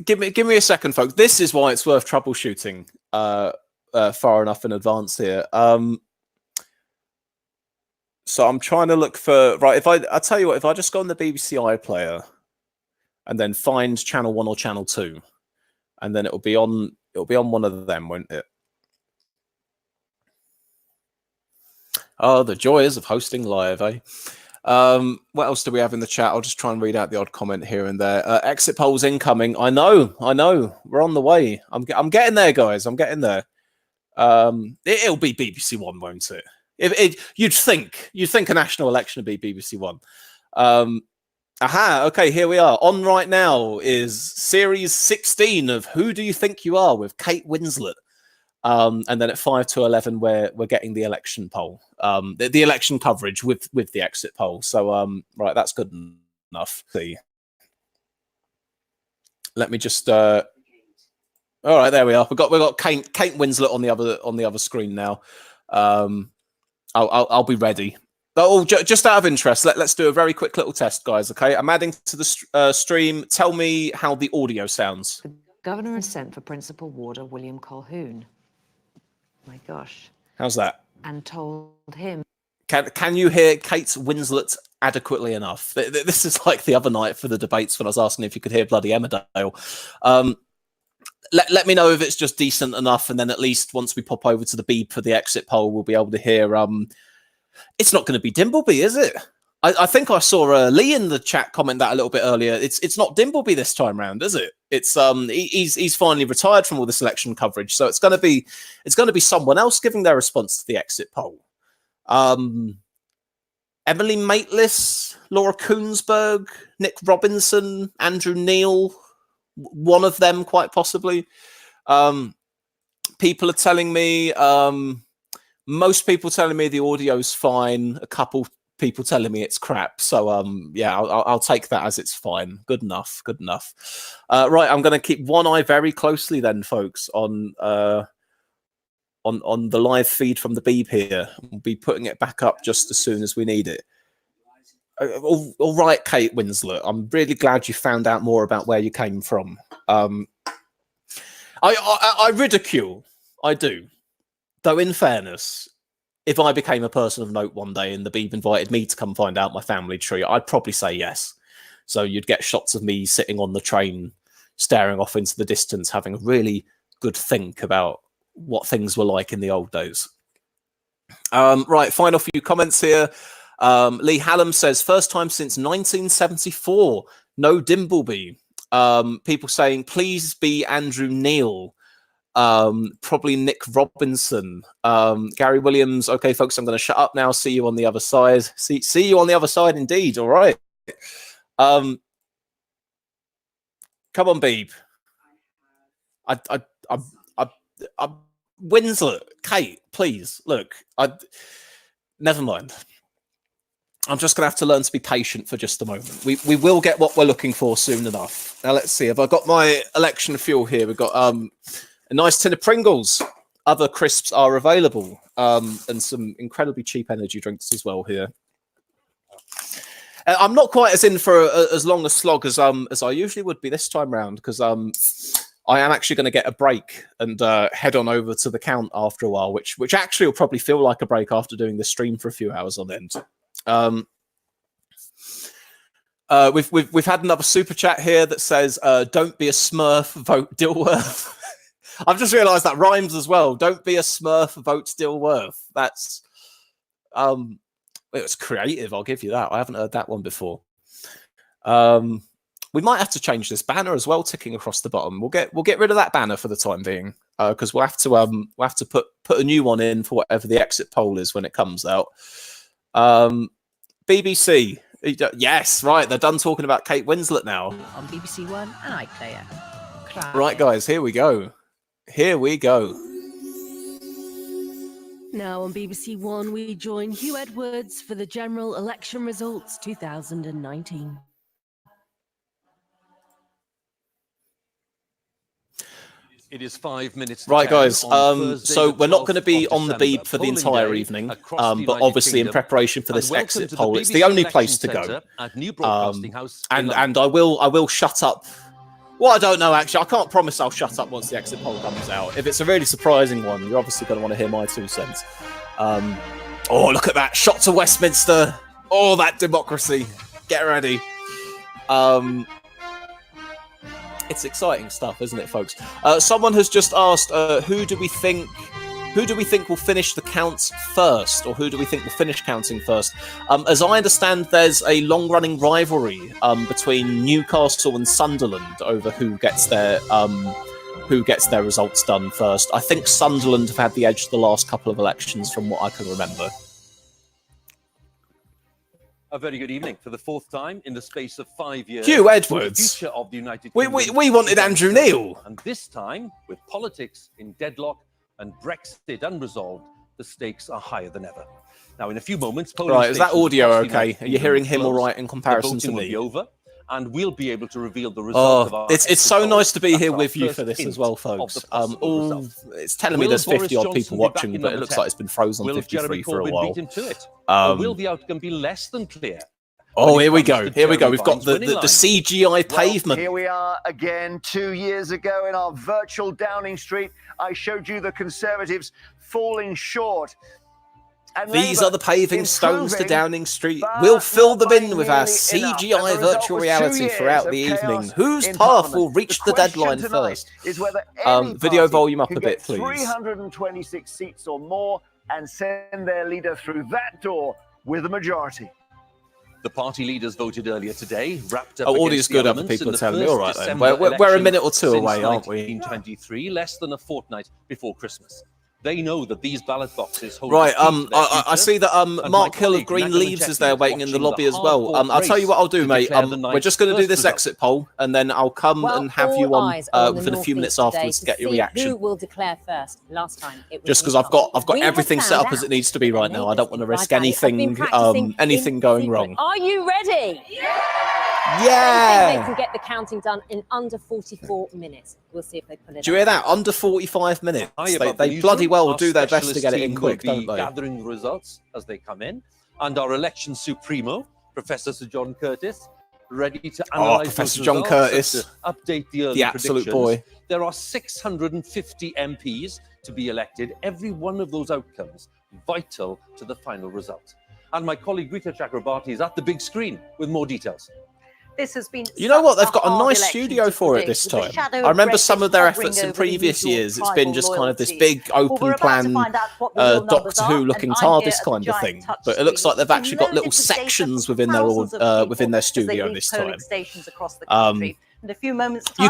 Give me a second, folks. This is why it's worth troubleshooting far enough in advance here. So I'm trying to look for right. I tell you what, if I just go on the BBC iPlayer and then find channel 1 or channel 2, and then it'll be on one of them, won't it? Oh, the joys of hosting live, eh? What else do we have in the chat? I'll just try and read out the odd comment here and there. Exit polls incoming. I know. We're on the way. I'm getting there, guys. I'm getting there. It'll be BBC One, won't it? You'd think a national election would be BBC One. Okay, here we are. On right now is series 16 of Who Do You Think You Are with Kate Winslet. And then at 5 to 11, we're getting the election poll, the election coverage with the exit poll. So right, that's good enough. See, let me just. All right, there we are. We've got Kate Winslet on the other screen now. I'll be ready. Oh, just out of interest, let's do a very quick little test, guys. Okay, I'm adding to the stream. Tell me how the audio sounds. The governor has sent for Principal Warder William Colquhoun. My gosh. How's that? And told him. Can you hear Kate Winslet adequately enough? This is like the other night for the debates when I was asking if you could hear bloody Emmerdale. Let me know if it's just decent enough, and then at least once we pop over to the beep for the exit poll, we'll be able to hear. It's not going to be Dimbleby, is it? I think I saw Lee in the chat comment that a little bit earlier. It's not Dimbleby this time round, is it? It's he's finally retired from all this election coverage, so it's going to be someone else giving their response to the exit poll. Emily Maitlis, Laura Koonsberg, Nick Robinson, Andrew Neil, one of them quite possibly. People are telling me, most people telling me the audio's fine. A couple people telling me it's crap. So yeah, I'll take that as it's fine. Good enough. Right, I'm going to keep one eye very closely then, folks, on the live feed from the Beeb here. We'll be putting it back up just as soon as we need it. All right, Kate Winslet, I'm really glad you found out more about where you came from. I ridicule, I do. Though in fairness, if I became a person of note one day and the Beeb invited me to come find out my family tree, I'd probably say yes. So you'd get shots of me sitting on the train, staring off into the distance, having a really good think about what things were like in the old days. Right, final few comments here. Lee Hallam says, first time since 1974, no Dimbleby. People saying, please be Andrew Neil. Probably Nick Robinson. Gary Williams. Okay, folks, I'm going to shut up now. See you on the other side. See you on the other side indeed. All right. Come on, Beeb. Winslet, Kate, please look. Never mind. I'm just going to have to learn to be patient for just a moment. We will get what we're looking for soon enough. Now let's see. Have I got my election fuel here? We've got a nice tin of Pringles. Other crisps are available, and some incredibly cheap energy drinks as well here. I'm not quite as in for as long a slog as I usually would be this time round, because I am actually going to get a break and head on over to the count after a while, which actually will probably feel like a break after doing the stream for a few hours on end. We've had another super chat here that says, "Don't be a Smurf, vote Dilworth." I've just realised that rhymes as well. Don't be a Smurf, vote Dilworth. That's it was creative. I'll give you that. I haven't heard that one before. We might have to change this banner as well, ticking across the bottom. We'll get rid of that banner for the time being, because we'll have to put a new one in for whatever the exit poll is when it comes out. BBC. Yes, right. They're done talking about Kate Winslet now. On BBC One and iPlayer. Right, guys. Here we go. Here we go. Now on BBC One, we join Hugh Edwards for the general election results 2019. It is 5 minutes. Right, guys. So we're not going to be on the beep for the entire evening, but obviously in preparation for this exit poll, it's the only place to go. And I will shut up. Well, I don't know, actually. I can't promise I'll shut up once the exit poll comes out. If it's a really surprising one, you're obviously going to want to hear my 2 cents. Oh, look at that. Shot to Westminster. Oh, that democracy. Get ready. It's exciting stuff, isn't it, folks? Someone has just asked, who do we think will finish the counts first, or who do we think will finish counting first? As I understand, there's a long-running rivalry between Newcastle and Sunderland over who gets their results done first. I think Sunderland have had the edge the last couple of elections, from what I can remember. A very good evening for the 4th time in the space of 5 years. Hugh Edwards. The future of the United We wanted Andrew Neil. And this time, with politics in deadlock and Brexit unresolved, the stakes are higher than ever. Now, in a few moments, right, is that audio okay? Are you hearing him all right in comparison to me? Will be over, and we'll be able to reveal the result of our... It's so nice to be here with you for this as well, folks. It's telling me there's 50-odd people watching, but it looks like it's been frozen on 53 for a while. Will the outcome be less than clear? Oh, here we go. Here we go. We've got the CGI pavement. Here we are again 2 years ago in our virtual Downing Street. I showed you the Conservatives falling short. And these are the paving stones to Downing Street. We'll fill them in with our CGI virtual reality throughout the evening. Whose path will reach the deadline first? Video volume up a bit, please. 326 seats or more and send their leader through that door with a majority. The party leaders voted earlier today, wrapped up. Oh, audio's good. Other people are telling me. All right, then. We're a minute or two away, aren't we? 1923, less than a fortnight before Christmas. They know that these ballot boxes hold. Right. I see that Mark Hill of Green Leaves is there waiting in the lobby as well. I'll tell you what I'll do, mate. We're just going to do this exit poll, and then I'll come and have you on within a few minutes afterwards to get your reaction. Who will declare first? Last time, it was just because I've got everything set up as it needs to be right now. I don't want to risk anything going wrong. Are you ready? Yeah. They can get the counting done in under 44 minutes. We'll see if they pull it. Do you hear that? Under 45 minutes. They bloody well do their best to get it in quick, don't they? Gathering the results as they come in, and our election supremo, Professor Sir John Curtis, ready to analyse Professor John Curtis, update the early the absolute boy. There are 650 MPs to be elected. Every one of those outcomes vital to the final result. And my colleague Rita Chakrabarti is at the big screen with more details. This has been. You know what? They've got a nice studio for it this time. I remember some of their efforts in previous years. It's been just kind of this big open plan Doctor Who looking TARDIS kind of thing. But it looks like they've actually got little sections within their studio this time. You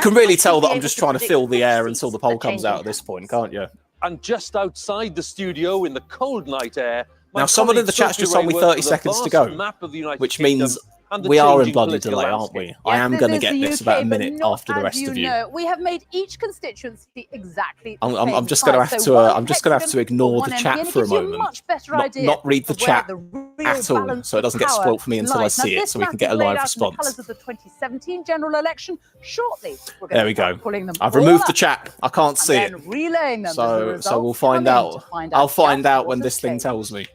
can really tell that I'm just trying to fill the air until the poll comes out at this point, can't you? And just outside the studio in the cold night air. Now, someone in the chat's just told me 30 seconds to go, which means and the We are in changing bloody political delay, aren't landscape. we? I am going to this get is the this UK, about a but minute not after the as rest of you. know. We have made each constituency exactly the I'm same just going to size. have So to. one I'm just going to have hexagon to ignore for the one chat MP, and it for a gives you moment. much better idea Not read the of where chat the real at all, balance so it doesn't of get power spoilt for me until I lies. see Now, it, this so we can map get a is laid live out in the colours response. of the 2017 general election. Shortly, we're going There to we go. start pulling them I've all removed the up chat. I can't see it. and then relaying them as the So results we'll find come in out. to find I'll find just out what when has this thing changed. tells me.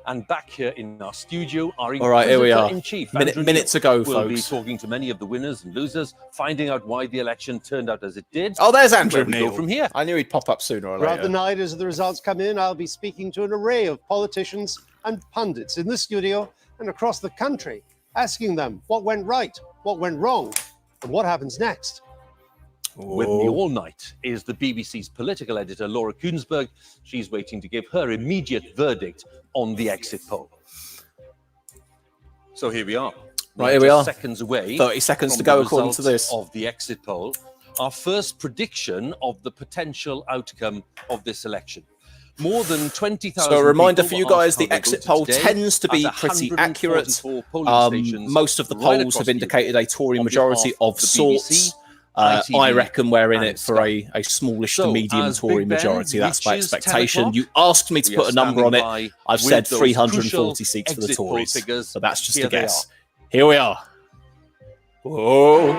And back here in our studio, our All right, here we are. Inquisitor-in-Chief, Minute Andrew to go, will be folks. talking to many of the winners and losers, finding out why the election turned out as it did. Oh, there's and Andrew where we Neil. go from here. I knew he'd pop up sooner or Throughout the later. night, as the results come in, I'll be speaking to an array of politicians and pundits in the studio and across the country, asking them what went right, what went wrong, and what happens next. With me all night is the BBC's political editor, Laura Kuenssberg. She's waiting to give her immediate verdict on the exit poll. So here we are. Right, here we Just are. Seconds away. 30 seconds from to go the according to results this. of the exit poll. Our first prediction of the potential outcome of this election. More than 20,000. So a reminder people for you were guys, asked the how they exit voted poll today tends to be at pretty 144 accurate. polling stations Most of the right polls across have the indicated a Tory on majority behalf of the sorts. BBC, I ITV, reckon we're in and it for Sky. a smallish So, to medium as Tory Big Ben majority. That's my reaches 10 expectation. o'clock, You asked me to we put are a number on standing it. by I've with said those 340 crucial seats for the exit poll Tories. figures. So that's just Here a they guess. are. Here we are. Whoa.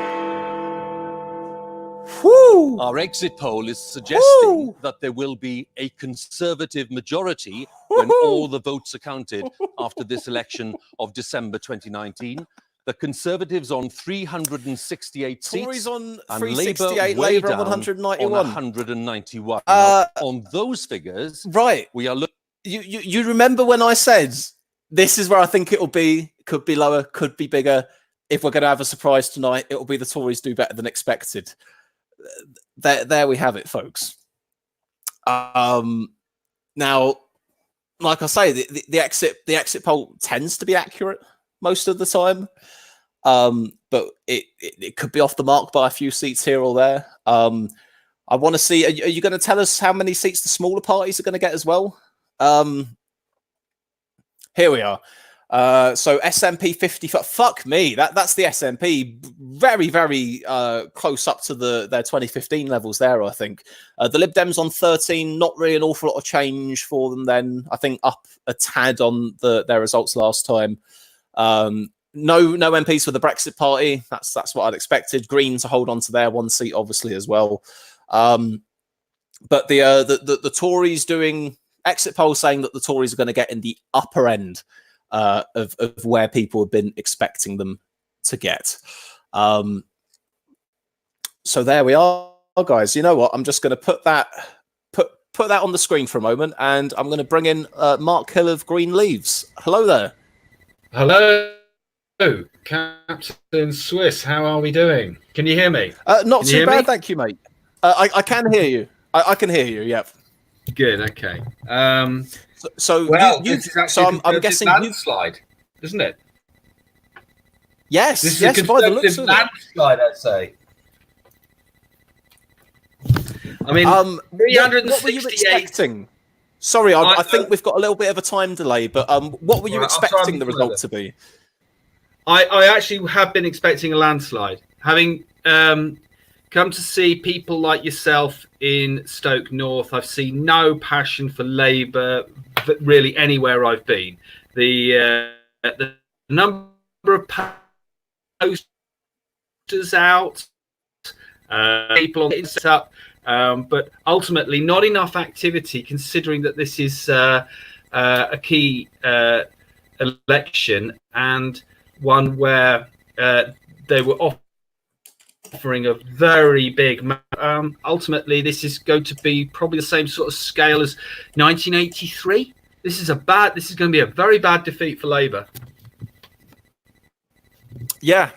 Woo. Our exit poll is suggesting Woo. that there will be a Conservative majority when Woohoo. all the votes are counted after this election of December 2019. The Conservatives on 368 Tories seats on and 368, way Labour on down 191. On 191. Uh, Now, on those figures, Right. we are looking. You remember when I said this is where I think it'll be? Could be lower, could be bigger. If we're going to have a surprise tonight, it'll be the Tories do better than expected. There we have it, folks. Now, like I say, the exit poll tends to be accurate most of the time, but it could be off the mark by a few seats here or there. I want to see. Are you going to tell us how many seats the smaller parties are going to get as well? Here we are. So SNP 50. Fuck me. That's the SNP. Very, very close up to their 2015 levels there, I think. The Lib Dems on 13. Not really an awful lot of change for them then. I think up a tad on their results last time. No MPs for the Brexit Party. That's what I'd expected. Green to hold on to their one seat, obviously, as well. But the Tories doing exit polls saying that the Tories are going to get in the upper end of where people have been expecting them to get. So there we are, guys. You know what? I'm just going to put that on the screen for a moment, and I'm going to bring in Mark Hill of Green Leaves. Hello there. Hello, Captain Swiss. How are we doing? Can you hear me? Not Can you too hear bad, me? thank you, mate. I can hear you. I can hear you. Yep. Good. Okay. So Well, you this is actually so a I'm Conservative guessing you. landslide, isn't it? Yes. This is Yes. a By the looks Conservative of it. landslide, I'd say. I mean, What were you 368. expecting? Sorry, I think we've got a little bit of a time delay, but what were you Right, I'll try expecting and the be result further. to be? I actually have been expecting a landslide. Having come to see people like yourself in Stoke North, I've seen no passion for Labour really anywhere I've been. The number of posters out, people on it up, but ultimately not enough activity, considering that this is a key election and one where they were offering a very big ultimately this is going to be probably the same sort of scale as 1983. This is going to be a very bad defeat for Labour. Yeah.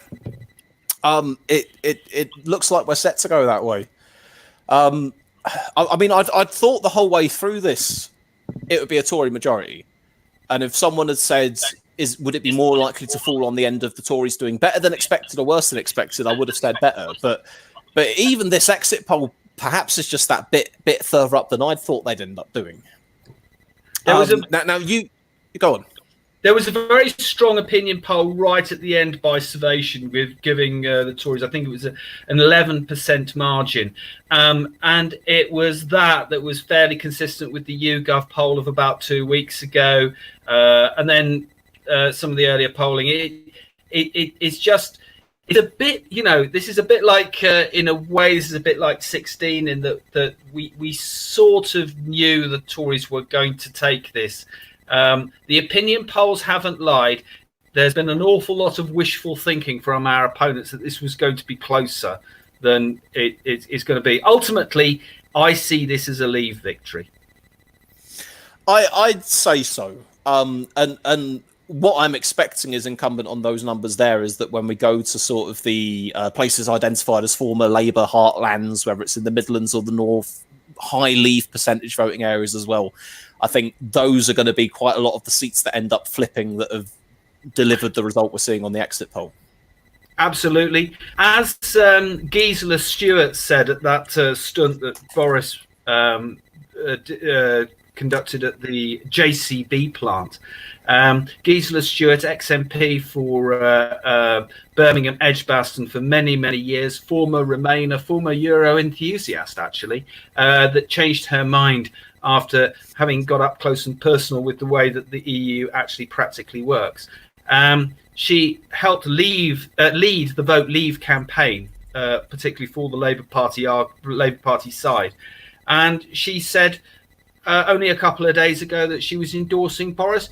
It looks like we're set to go that way. I mean, I'd thought the whole way through this it would be a Tory majority, and if someone had said, would it be more likely to fall on the end of the Tories doing better than expected or worse than expected, I would have said better. But even this exit poll perhaps is just that bit further up than I'd thought they'd end up doing. Now you go on. There was a very strong opinion poll right at the end by Survation with giving the Tories, I think it was an 11% margin. And it was that was fairly consistent with the YouGov poll of about 2 weeks ago. And then some of the earlier polling. It's just, it's a bit, you know, this is a bit like, in a way, this is a bit like 16 in that we sort of knew the Tories were going to take this. The opinion polls haven't lied. There's been an awful lot of wishful thinking from our opponents that this was going to be closer than it's going to be. Ultimately, I see this as a Leave victory. I'd say so. And what I'm expecting is incumbent on those numbers there is that when we go to sort of the places identified as former Labour heartlands, whether it's in the Midlands or the North, high Leave percentage voting areas as well, I think those are going to be quite a lot of the seats that end up flipping that have delivered the result we're seeing on the exit poll. Absolutely. As Gisela Stewart said at that stunt that Boris conducted at the JCB plant, Gisela Stewart, ex-MP for Birmingham Edgbaston for many, many years, former Remainer, former Euro enthusiast, actually, that changed her mind after having got up close and personal with the way that the EU actually practically works. She helped lead the Vote Leave campaign, particularly for the Labour Party side. And she said only a couple of days ago that she was endorsing Boris.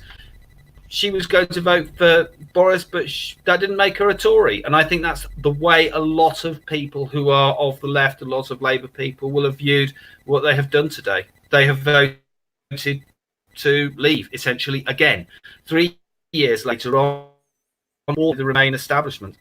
She was going to vote for Boris, but that didn't make her a Tory. And I think that's the way a lot of people who are of the left, a lot of Labour people, will have viewed what they have done today. They have voted to leave, essentially, again, 3 years later on, all the Remain establishment.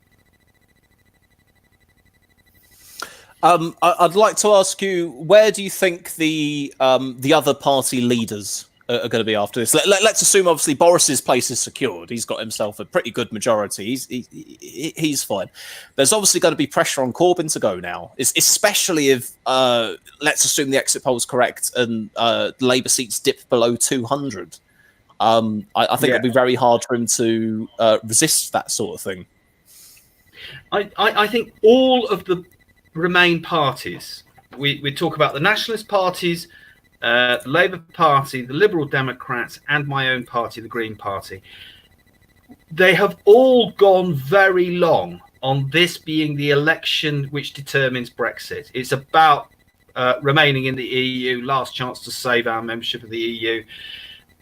I'd like to ask you, where do you think the other party leaders are going to be after this? Let's assume, obviously, Boris's place is secured. He's got himself a pretty good majority. He's fine. There's obviously going to be pressure on Corbyn to go now, especially if, let's assume the exit poll is correct and Labour seats dip below 200. I think it'll be very hard for him to resist that sort of thing. I think all of the Remain parties, we talk about the nationalist parties, the Labour Party, the Liberal Democrats, and my own party, the Green Party, they have all gone very long on this being the election which determines Brexit. It's about remaining in the EU, last chance to save our membership of the EU.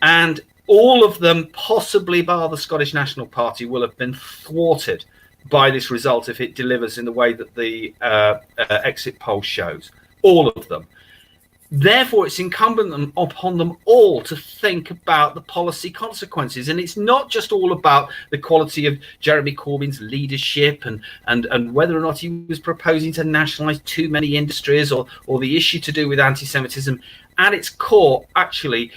And all of them, possibly bar the Scottish National Party, will have been thwarted by this result if it delivers in the way that the exit poll shows. All of them. Therefore, it's incumbent upon them all to think about the policy consequences. And it's not just all about the quality of Jeremy Corbyn's leadership and whether or not he was proposing to nationalise too many industries or the issue to do with anti-Semitism. At its core, actually,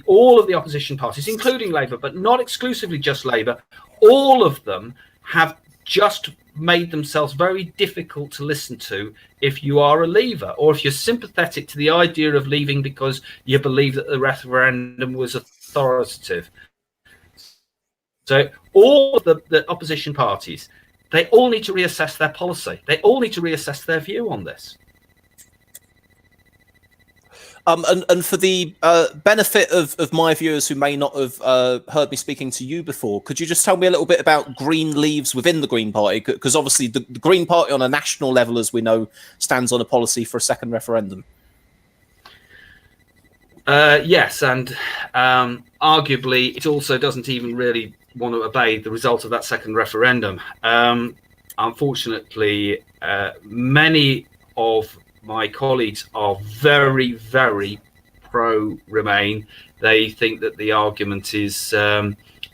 all of the opposition parties, including Labour, but not exclusively just Labour, all of them have just made themselves very difficult to listen to if you are a leaver, or if you're sympathetic to the idea of leaving because you believe that the referendum was authoritative. So all of the opposition parties, they all need to reassess their policy. They all need to reassess their view on this. And for the benefit of my viewers who may not have heard me speaking to you before, could you just tell me a little bit about Green Leaves within the Green Party? Because obviously the Green Party on a national level, as we know, stands on a policy for a second referendum. Yes, and arguably it also doesn't even really want to obey the result of that second referendum. Unfortunately, many of my colleagues are very, very pro-Remain. They think that the argument is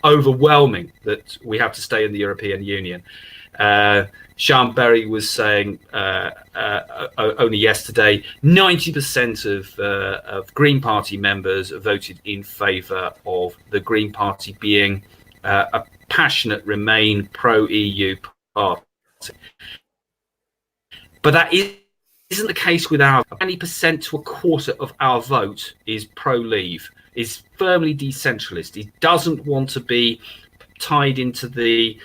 overwhelming that we have to stay in the European Union. Sean Berry was saying only yesterday, 90% of Green Party members voted in favour of the Green Party being a passionate Remain pro-EU party. But that isn't the case with our 20% to a quarter of our vote is pro-leave. is firmly decentralist. He doesn't want to be tied into the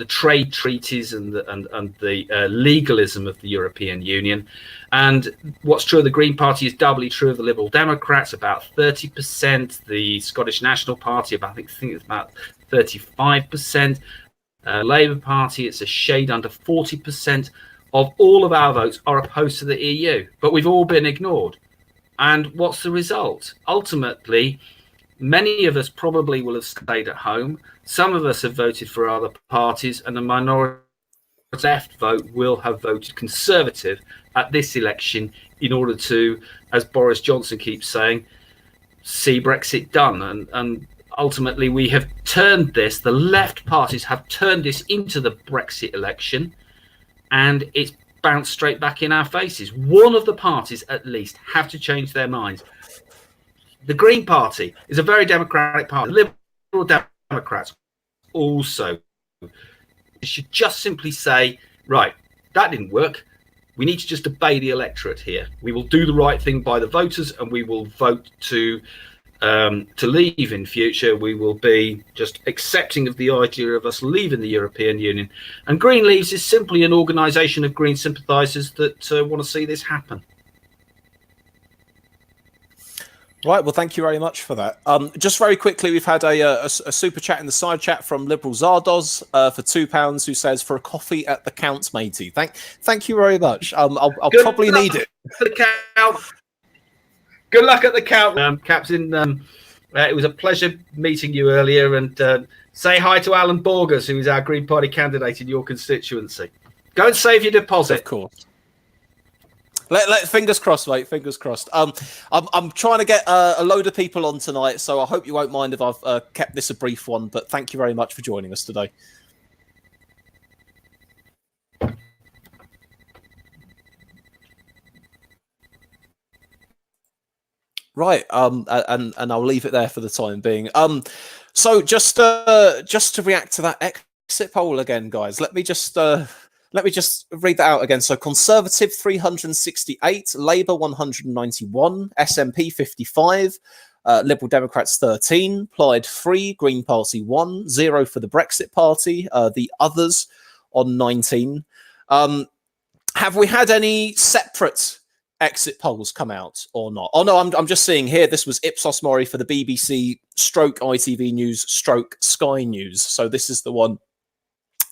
trade treaties and the legalism of the European Union. And what's true of the Green Party is doubly true of the Liberal Democrats, about 30%. The Scottish National Party, I think it's about 35%. Labour Party, it's a shade under 40%. Of all of our votes are opposed to the EU, but we've all been ignored. And what's the result? Ultimately, many of us probably will have stayed at home. Some of us have voted for other parties, and the minority left vote will have voted Conservative at this election in order to, as Boris Johnson keeps saying, see Brexit done. And ultimately, we have turned this, the left parties have turned this into the Brexit election, and it's bounced straight back in our faces. One of the parties, at least, have to change their minds. The Green Party is a very democratic party. The Liberal Democrats also should just simply say, right, that didn't work. We need to just obey the electorate here. We will do the right thing by the voters, and we will vote to leave in future. We will be just accepting of the idea of us leaving the European Union. And Green Leaves is simply an organisation of Green sympathisers that want to see this happen. Right, well, thank you very much for that. Just very quickly, we've had a super chat in the side chat from Liberal Zardoz for £2, who says, for a coffee at the Count's, matey. Thank you very much. I'll probably need it. Good luck at the Count, Captain. It was a pleasure meeting you earlier, and say hi to Alan Borgers, who is our Green Party candidate in your constituency. Go and save your deposit. Of course. Let fingers crossed, mate. Fingers crossed. I'm trying to get a load of people on tonight, so I hope you won't mind if I've kept this a brief one. But thank you very much for joining us today. Right, and I'll leave it there for the time being. So just to react to that exit poll again, guys, let me just read that out again. So Conservative 368, Labour 191, SNP 55, Liberal Democrats 13, Plaid 3, Green Party 1, 0 for the Brexit Party, the others on 19. Have we had any separate exit polls come out or not? Oh no, I'm just seeing here, this was Ipsos Mori for the BBC stroke ITV News stroke Sky News. So this is the one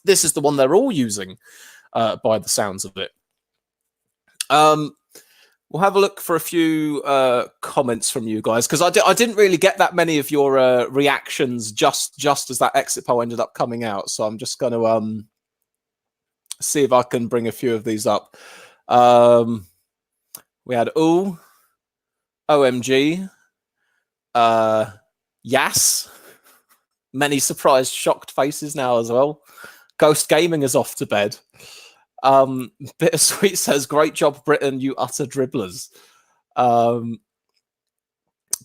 they're all using by the sounds of it. We'll have a look for a few comments from you guys, because I didn't really get that many of your reactions just as that exit poll ended up coming out. So I'm just going to see if I can bring a few of these up. We had ooh, OMG, yes, many surprised, shocked faces now as well. Ghost Gaming is off to bed. Bittersweet says, great job, Britain, you utter dribblers.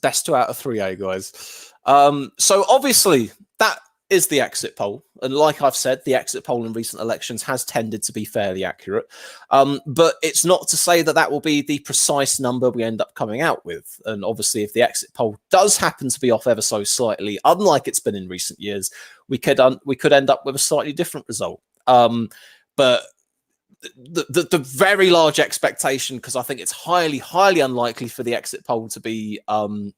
Best 2 out of 3, guys. So obviously that is the exit poll. And like I've said, the exit poll in recent elections has tended to be fairly accurate. But it's not to say that that will be the precise number we end up coming out with. And obviously, if the exit poll does happen to be off ever so slightly, unlike it's been in recent years, we could end up with a slightly different result. But the very large expectation, because I think it's highly, highly unlikely for the exit poll to be, that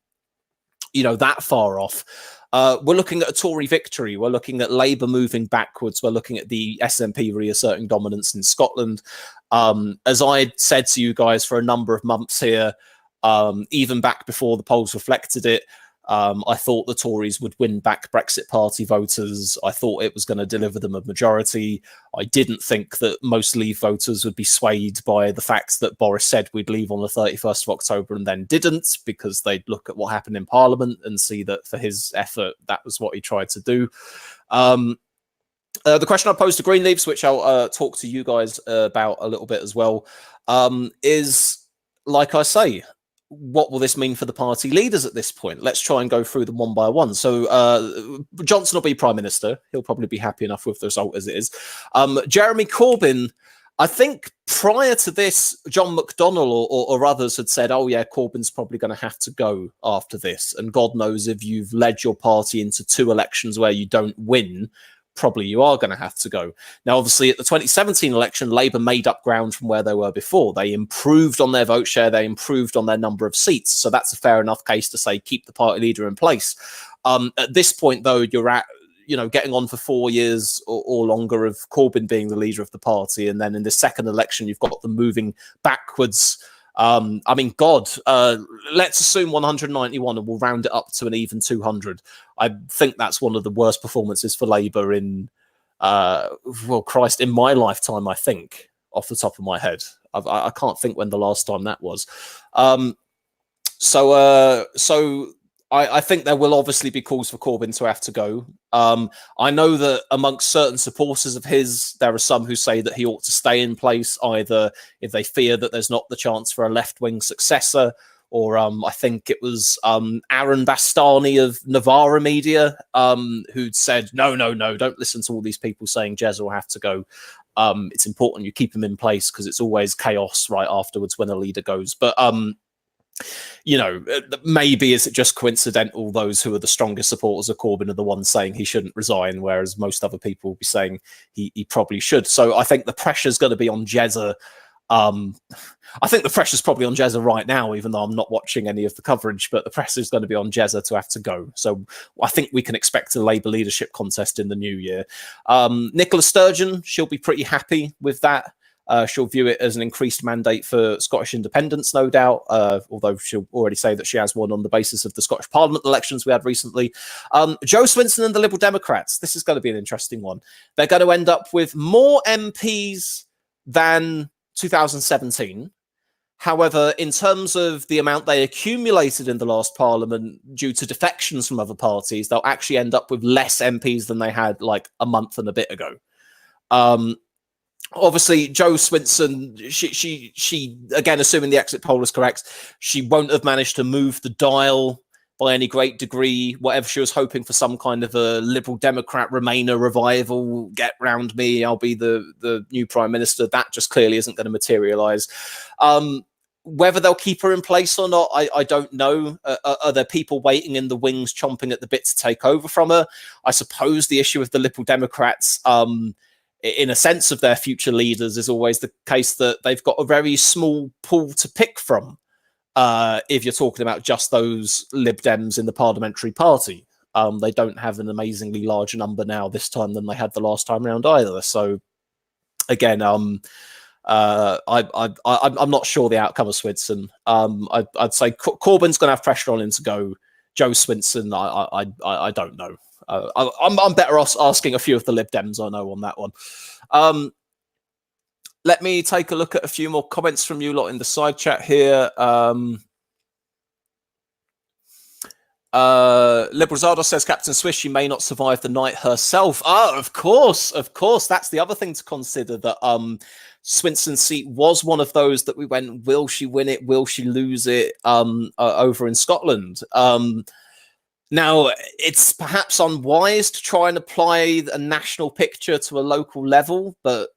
far off. We're looking at a Tory victory. We're looking at Labour moving backwards. We're looking at the SNP reasserting dominance in Scotland. As I said to you guys for a number of months here, even back before the polls reflected it, I thought the Tories would win back Brexit Party voters. I thought it was going to deliver them a majority. I didn't think that most Leave voters would be swayed by the fact that Boris said we'd leave on the 31st of October and then didn't, because they'd look at what happened in Parliament and see that for his effort, that was what he tried to do. The question I posed to Green Leaves, which I'll talk to you guys about a little bit as well, is, like I say, what will this mean for the party leaders at this point? Let's try and go through them one by one. So Johnson will be Prime Minister. He'll probably be happy enough with the result as it is. Jeremy Corbyn I think prior to this, John McDonnell or others had said, oh, yeah, Corbyn's probably going to have to go after this. And God knows if you've led your party into 2 elections where you don't win, probably you are going to have to go. Now, obviously, at the 2017 election, Labour made up ground from where they were before. They improved on their vote share. They improved on their number of seats. So that's a fair enough case to say, keep the party leader in place. At this point, though, you're at, getting on for 4 years or longer of Corbyn being the leader of the party. And then in the second election, you've got them moving backwards. Let's assume 191 and we'll round it up to an even 200. I think that's one of the worst performances for Labour in, in my lifetime, I think, off the top of my head. I can't think when the last time that was. I think there will obviously be calls for Corbyn to have to go. I know that amongst certain supporters of his, there are some who say that he ought to stay in place, either if they fear that there's not the chance for a left-wing successor, or I think it was Aaron Bastani of Novara Media who'd said, no, don't listen to all these people saying Jez will have to go. It's important you keep him in place because it's always chaos right afterwards when a leader goes. But maybe is it just coincidental those who are the strongest supporters of Corbyn are the ones saying he shouldn't resign, whereas most other people will be saying he probably should. So I think the pressure's going to be on Jezza. I think the pressure's probably on Jezza right now, even though I'm not watching any of the coverage, but the pressure's going to be on Jezza to have to go. So I think we can expect a Labour leadership contest in the new year. Nicola Sturgeon, she'll be pretty happy with that. She'll view it as an increased mandate for Scottish independence, no doubt, although she'll already say that she has one on the basis of the Scottish Parliament elections we had recently. Jo Swinson and the Liberal Democrats, this is going to be an interesting one. They're going to end up with more MPs than 2017. However, in terms of the amount they accumulated in the last Parliament due to defections from other parties, they'll actually end up with less MPs than they had like a month and a bit ago. Obviously, Jo Swinson, she again, assuming the exit poll is correct, she won't have managed to move the dial by any great degree. Whatever she was hoping for, some kind of a Liberal Democrat Remainer revival, get round me, I'll be the new Prime Minister, that just clearly isn't going to materialise. Whether they'll keep her in place or not, I don't know. Are there people waiting in the wings, chomping at the bit to take over from her? I suppose the issue with the Liberal Democrats, in a sense of their future leaders, is always the case that they've got a very small pool to pick from if you're talking about just those Lib Dems in the parliamentary party. They don't have an amazingly large number now this time than they had the last time round either. So again, I'm not sure the outcome of Swinson. I'd say Corbyn's going to have pressure on him to go. Jo Swinson, I don't know. I'm better off asking a few of the Lib Dems I know on that one. Let me take a look at a few more comments from you lot in the side chat here. Liberal Zardo says Captain Swiss, she may not survive the night herself. Oh, of course. That's the other thing to consider, that Swinson's seat was one of those that we went, will she win it? Will she lose it over in Scotland? Now, it's perhaps unwise to try and apply a national picture to a local level, but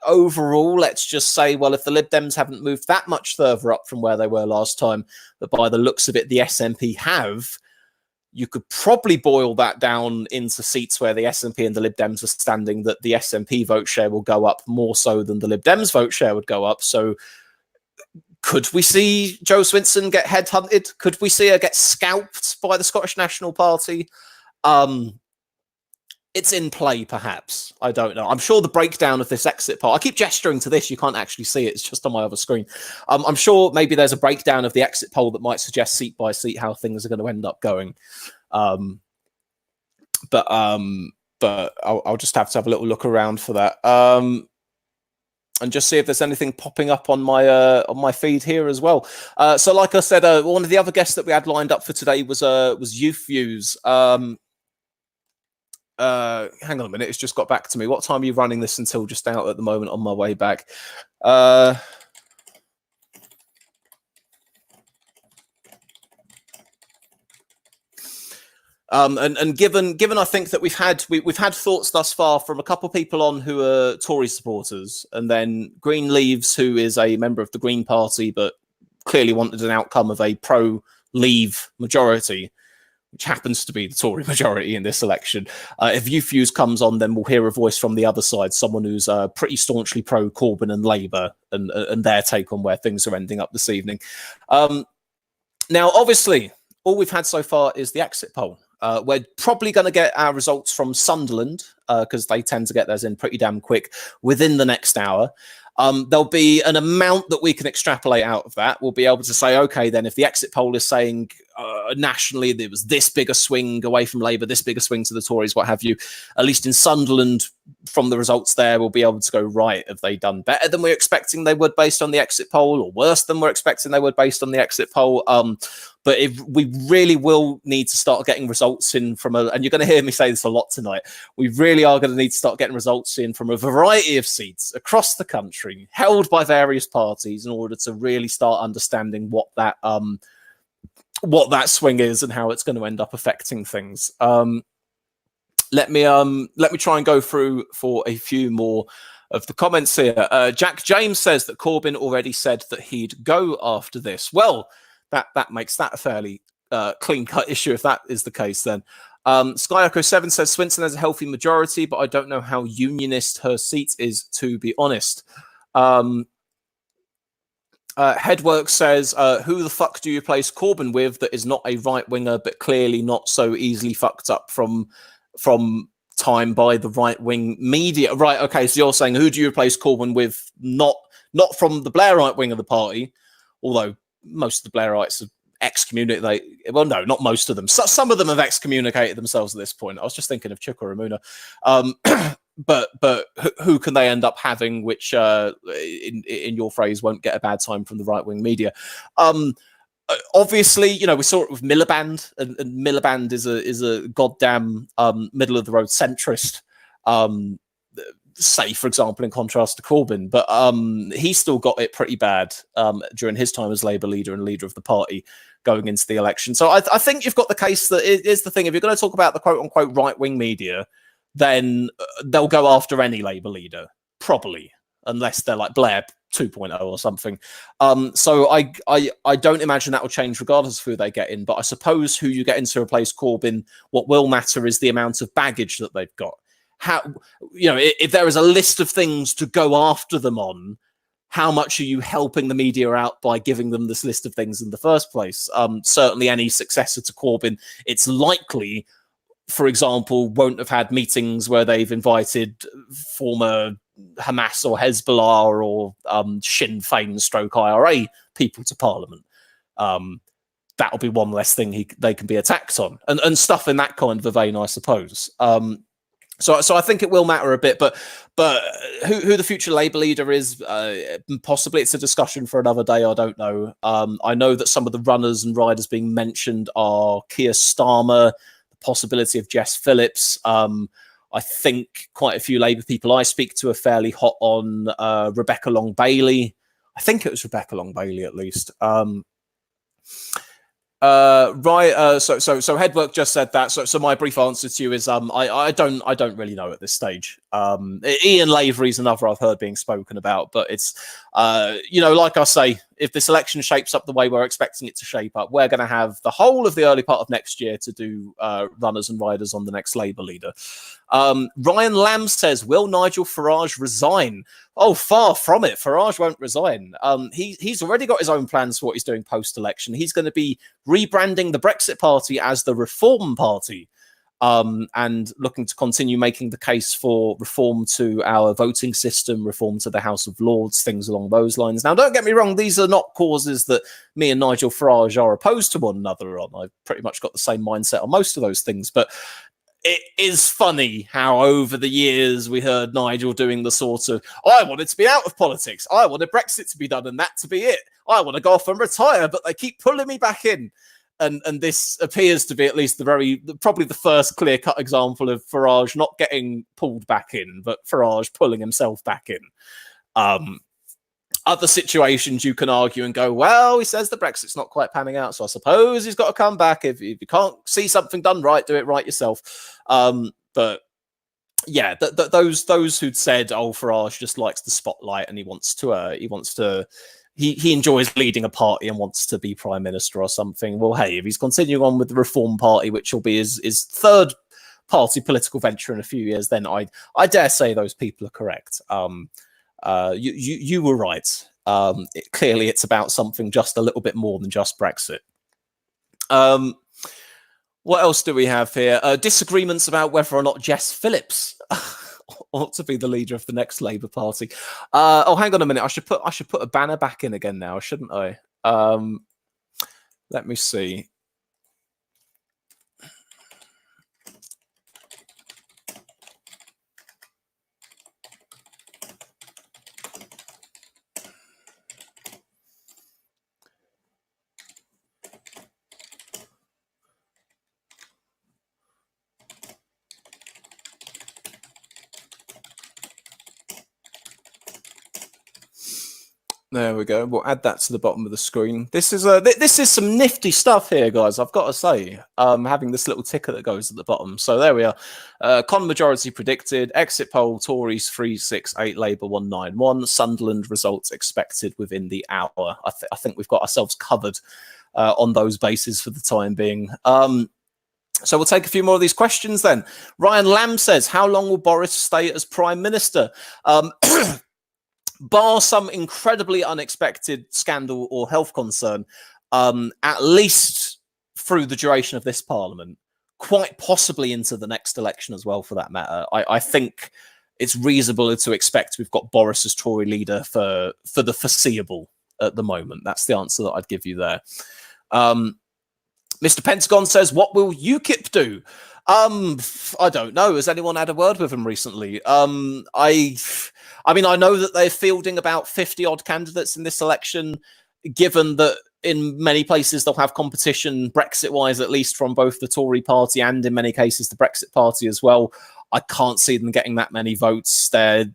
overall, let's just say, well, if the Lib Dems haven't moved that much further up from where they were last time, but by the looks of it, the SNP have, you could probably boil that down into seats where the SNP and the Lib Dems are standing, that the SNP vote share will go up more so than the Lib Dems vote share would go up. So could we see Jo Swinson get headhunted? Could we see her get scalped by the Scottish National Party? It's in play, perhaps. I don't know. I'm sure the breakdown of this exit poll, I keep gesturing to this, you can't actually see it, it's just on my other screen. I'm sure maybe there's a breakdown of the exit poll that might suggest seat by seat how things are going to end up going. But I'll just have to have a little look around for that. And just see if there's anything popping up on my feed here as well. So like I said, one of the other guests that we had lined up for today was Youth Views. Hang on a minute, it's just got back to me. What time are you running this until? Just out at the moment on my way back. And given I think that we've had thoughts thus far from a couple of people on who are Tory supporters, and then Greenleaves, who is a member of the Green Party but clearly wanted an outcome of a pro-Leave majority, which happens to be the Tory majority in this election. If Youthfuse comes on, then we'll hear a voice from the other side, someone who's pretty staunchly pro-Corbyn and Labour, and their take on where things are ending up this evening. Now, obviously, all we've had so far is the exit poll. We're probably going to get our results from Sunderland, because they tend to get theirs in pretty damn quick, within the next hour. There'll be an amount that we can extrapolate out of that. We'll be able to say, okay, then if the exit poll is saying nationally there was this big a swing away from Labour, this big a swing to the Tories, what have you, at least in Sunderland, from the results there, we'll be able to go, right, have they done better than we're expecting they would based on the exit poll, or worse than we're expecting they would based on the exit poll? But if we really will need to start getting results in from and you're going to hear me say this a lot tonight, we really are going to need to start getting results in from a variety of seats across the country, held by various parties, in order to really start understanding what that swing is and how it's going to end up affecting things. Let me try and go through for a few more of the comments here. Jack James says that Corbyn already said that he'd go after this. Well, that makes that a fairly clean-cut issue if that is the case then. Skyoko7 says Swinson has a healthy majority, but I don't know how unionist her seat is, to be honest. Headwork says, who the fuck do you replace Corbyn with that is not a right-winger, but clearly not so easily fucked up from time by the right-wing media? Right, okay, so you're saying, who do you replace Corbyn with, not from the Blairite wing of the party, although most of the Blairites have excommunicated. Well, no, not most of them. Some of them have excommunicated themselves at this point. I was just thinking of Chuka Ramuna. But who can they end up having, which, in your phrase, won't get a bad time from the right-wing media? Obviously, you know, we saw it with Miliband, and Miliband is a goddamn middle-of-the-road centrist, say, for example, in contrast to Corbyn. But he still got it pretty bad during his time as Labour leader and leader of the party going into the election. So I think you've got the case that it is the thing. If you're going to talk about the quote-unquote right-wing media, then they'll go after any Labour leader, probably, unless they're like Blair 2.0 or something. So I don't imagine that will change regardless of who they get in. But I suppose who you get in to replace Corbyn, what will matter is the amount of baggage that they've got. How, you know, if there is a list of things to go after them on, how much are you helping the media out by giving them this list of things in the first place? Certainly any successor to Corbyn, it's likely, for example, won't have had meetings where they've invited former Hamas or Hezbollah or Sinn Féin stroke IRA people to Parliament. That'll be one less thing they can be attacked on, and stuff in that kind of a vein, I suppose. So I think it will matter a bit, but who the future Labour leader is, possibly it's a discussion for another day. I don't know. I know that some of the runners and riders being mentioned are Keir Starmer, the possibility of Jess Phillips. I think quite a few Labour people I speak to are fairly hot on Rebecca Long Bailey. I think it was Rebecca Long Bailey at least. Right. So Headwork just said that. So my brief answer to you is I don't really know at this stage. Ian Lavery's another I've heard being spoken about, but it's you know, like I say, if this election shapes up the way we're expecting it to shape up, we're going to have the whole of the early part of next year to do runners and riders on the next Labour leader. Ryan Lamb says, will Nigel Farage resign? Oh, far from it. Farage won't resign. He's already got his own plans for what he's doing post-election. He's going to be rebranding the Brexit Party as the Reform Party, and looking to continue making the case for reform to our voting system, reform to the House of Lords, things along those lines. Now, don't get me wrong, these are not causes that me and Nigel Farage are opposed to one another on. I've pretty much got the same mindset on most of those things, but it is funny how over the years we heard Nigel doing the sort of, I wanted to be out of politics, I wanted Brexit to be done and that to be it, I want to go off and retire, but they keep pulling me back in. And this appears to be at least probably the first clear-cut example of Farage not getting pulled back in, but Farage pulling himself back in. other situations you can argue and go, well, he says the Brexit's not quite panning out, so I suppose he's got to come back. If you can't see something done right, do it right yourself. But yeah, those who'd said, oh, Farage just likes the spotlight and he enjoys leading a party and wants to be prime minister or something. Well, hey, if he's continuing on with the Reform Party, which will be his third party political venture in a few years, then I dare say those people are correct. You were right. Clearly, it's about something just a little bit more than just Brexit. What else do we have here? Disagreements about whether or not Jess Phillips ought to be the leader of the next Labour Party. Oh, hang on a minute. I should put a banner back in again now, shouldn't I? Let me see. There we go. We'll add that to the bottom of the screen. This is some nifty stuff here, guys. I've got to say, having this little ticker that goes at the bottom. So there we are. Con majority predicted. Exit poll: Tories 368, Labour 191. Sunderland results expected within the hour. I think we've got ourselves covered on those bases for the time being. So we'll take a few more of these questions then. Ryan Lamb says, "How long will Boris stay as Prime Minister?" Bar some incredibly unexpected scandal or health concern, at least through the duration of this parliament, quite possibly into the next election as well, for that matter. I think it's reasonable to expect we've got Boris as Tory leader for the foreseeable at the moment. That's the answer that I'd give you there. Mr. Pentagon says, what will UKIP do? I don't know. Has anyone had a word with him recently? I mean, I know that they're fielding about 50-odd candidates in this election, given that in many places they'll have competition, Brexit-wise at least, from both the Tory party and in many cases the Brexit party as well. I can't see them getting that many votes. They're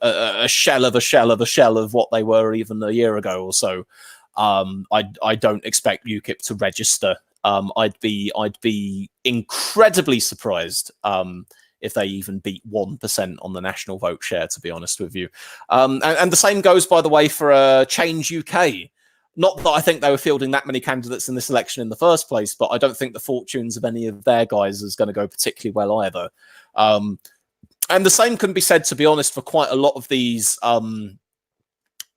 a shell of a shell of a shell of what they were even a year ago or so. I don't expect UKIP to register. I'd be incredibly surprised if they even beat 1% on the national vote share, to be honest with you. And the same goes, by the way, for Change UK. Not that I think they were fielding that many candidates in this election in the first place, but I don't think the fortunes of any of their guys is going to go particularly well either. And the same can be said, to be honest, for quite a lot of these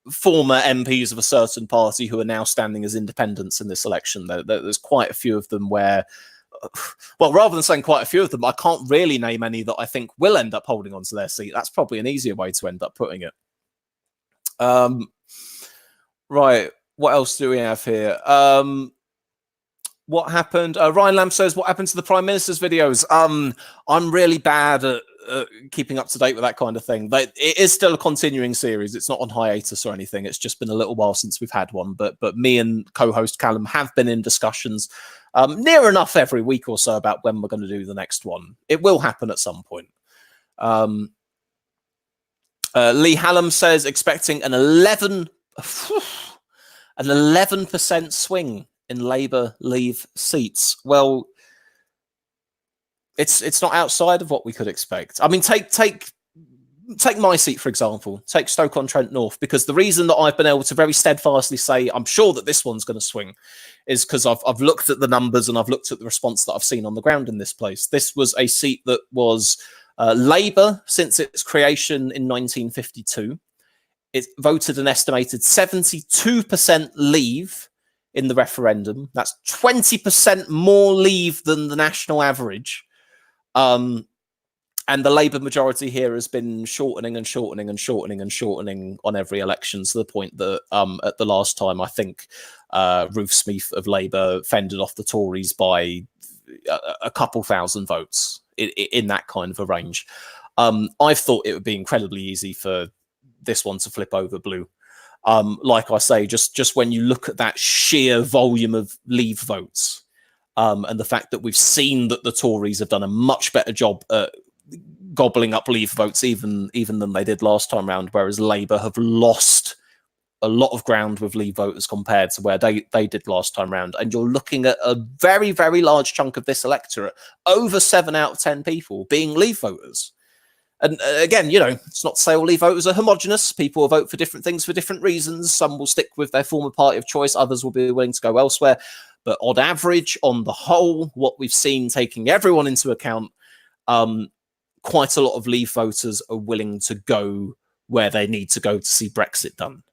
former MPs of a certain party who are now standing as independents in this election. There's quite a few of them where, well, rather than saying quite a few of them, I can't really name any that I think will end up holding onto their seat. That's probably an easier way to end up putting it. Right, what else do we have here? What happened? Ryan Lamb says, what happened to the Prime Minister's videos? I'm really bad at keeping up to date with that kind of thing. But it is still a continuing series. It's not on hiatus or anything. It's just been a little while since we've had one. But me and co-host Callum have been in discussions near enough every week or so about when we're going to do the next one. It will happen at some point. Lee Hallam says, expecting an 11% swing in Labour Leave seats. Well, it's not outside of what we could expect. I mean, take my seat, for example. Take Stoke-on-Trent North, because the reason that I've been able to very steadfastly say I'm sure that this one's going to swing is because I've looked at the numbers and I've looked at the response that I've seen on the ground in this place. This was a seat that was Labour since its creation in 1952. It voted an estimated 72% Leave in the referendum. That's 20% more Leave than the national average. And the Labour majority here has been shortening and shortening and shortening and shortening on every election, to the point that at the last time, I think Ruth Smeeth of Labour fended off the Tories by a couple thousand votes in that kind of a range. I thought it would be incredibly easy for this one to flip over blue. Like I say, just when you look at that sheer volume of Leave votes, and the fact that we've seen that the Tories have done a much better job at gobbling up Leave votes even than they did last time round, whereas Labour have lost a lot of ground with Leave voters compared to where they did last time round. And you're looking at a very, very large chunk of this electorate, over 7 out of 10 people being Leave voters. And again, you know, it's not to say all Leave voters are homogenous. People will vote for different things for different reasons. Some will stick with their former party of choice. Others will be willing to go elsewhere. But on average, on the whole, what we've seen, taking everyone into account, quite a lot of Leave voters are willing to go where they need to go to see Brexit done.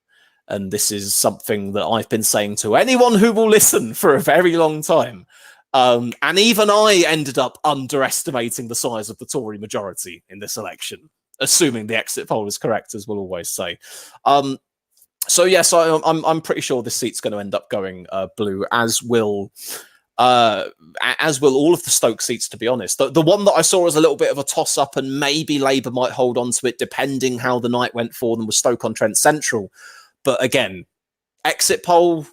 And this is something that I've been saying to anyone who will listen for a very long time. And even I ended up underestimating the size of the Tory majority in this election, assuming the exit poll is correct, as we'll always say. So yes, I'm pretty sure this seat's going to end up going blue, as will all of the Stoke seats, to be honest. The one that I saw as a little bit of a toss-up, and maybe Labour might hold on to it, depending how the night went for them, was Stoke-on-Trent Central. But again, exit poll,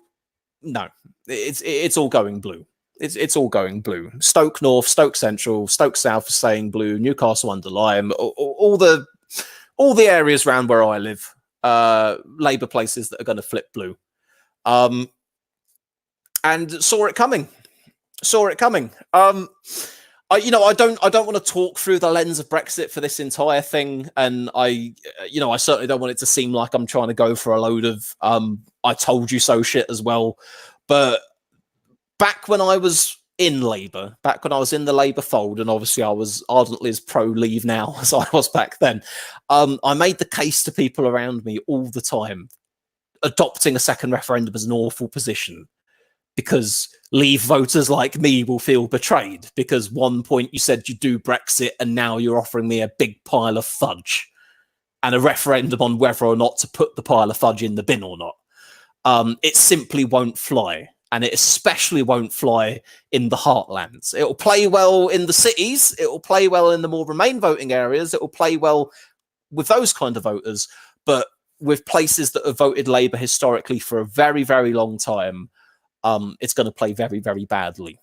no, it's all going blue. It's all going blue. Stoke North, Stoke Central, Stoke South is staying blue. Newcastle under Lyme, all the areas around where I live, Labour places that are going to flip blue. And saw it coming. I don't want to talk through the lens of Brexit for this entire thing, and I certainly don't want it to seem like I'm trying to go for a load of I told you so shit as well. But back when I was in Labour, back when I was in the Labour fold, and obviously I was ardently as pro-Leave now as I was back then, I made the case to people around me all the time, adopting a second referendum as an awful position, because Leave voters like me will feel betrayed, because one point you said you do Brexit and now you're offering me a big pile of fudge and a referendum on whether or not to put the pile of fudge in the bin or not. It simply won't fly. And it especially won't fly in the heartlands. It'll play well in the cities. It'll play well in the more Remain voting areas. It'll play well with those kind of voters. But with places that have voted Labour historically for a very, very long time, it's going to play very, very badly.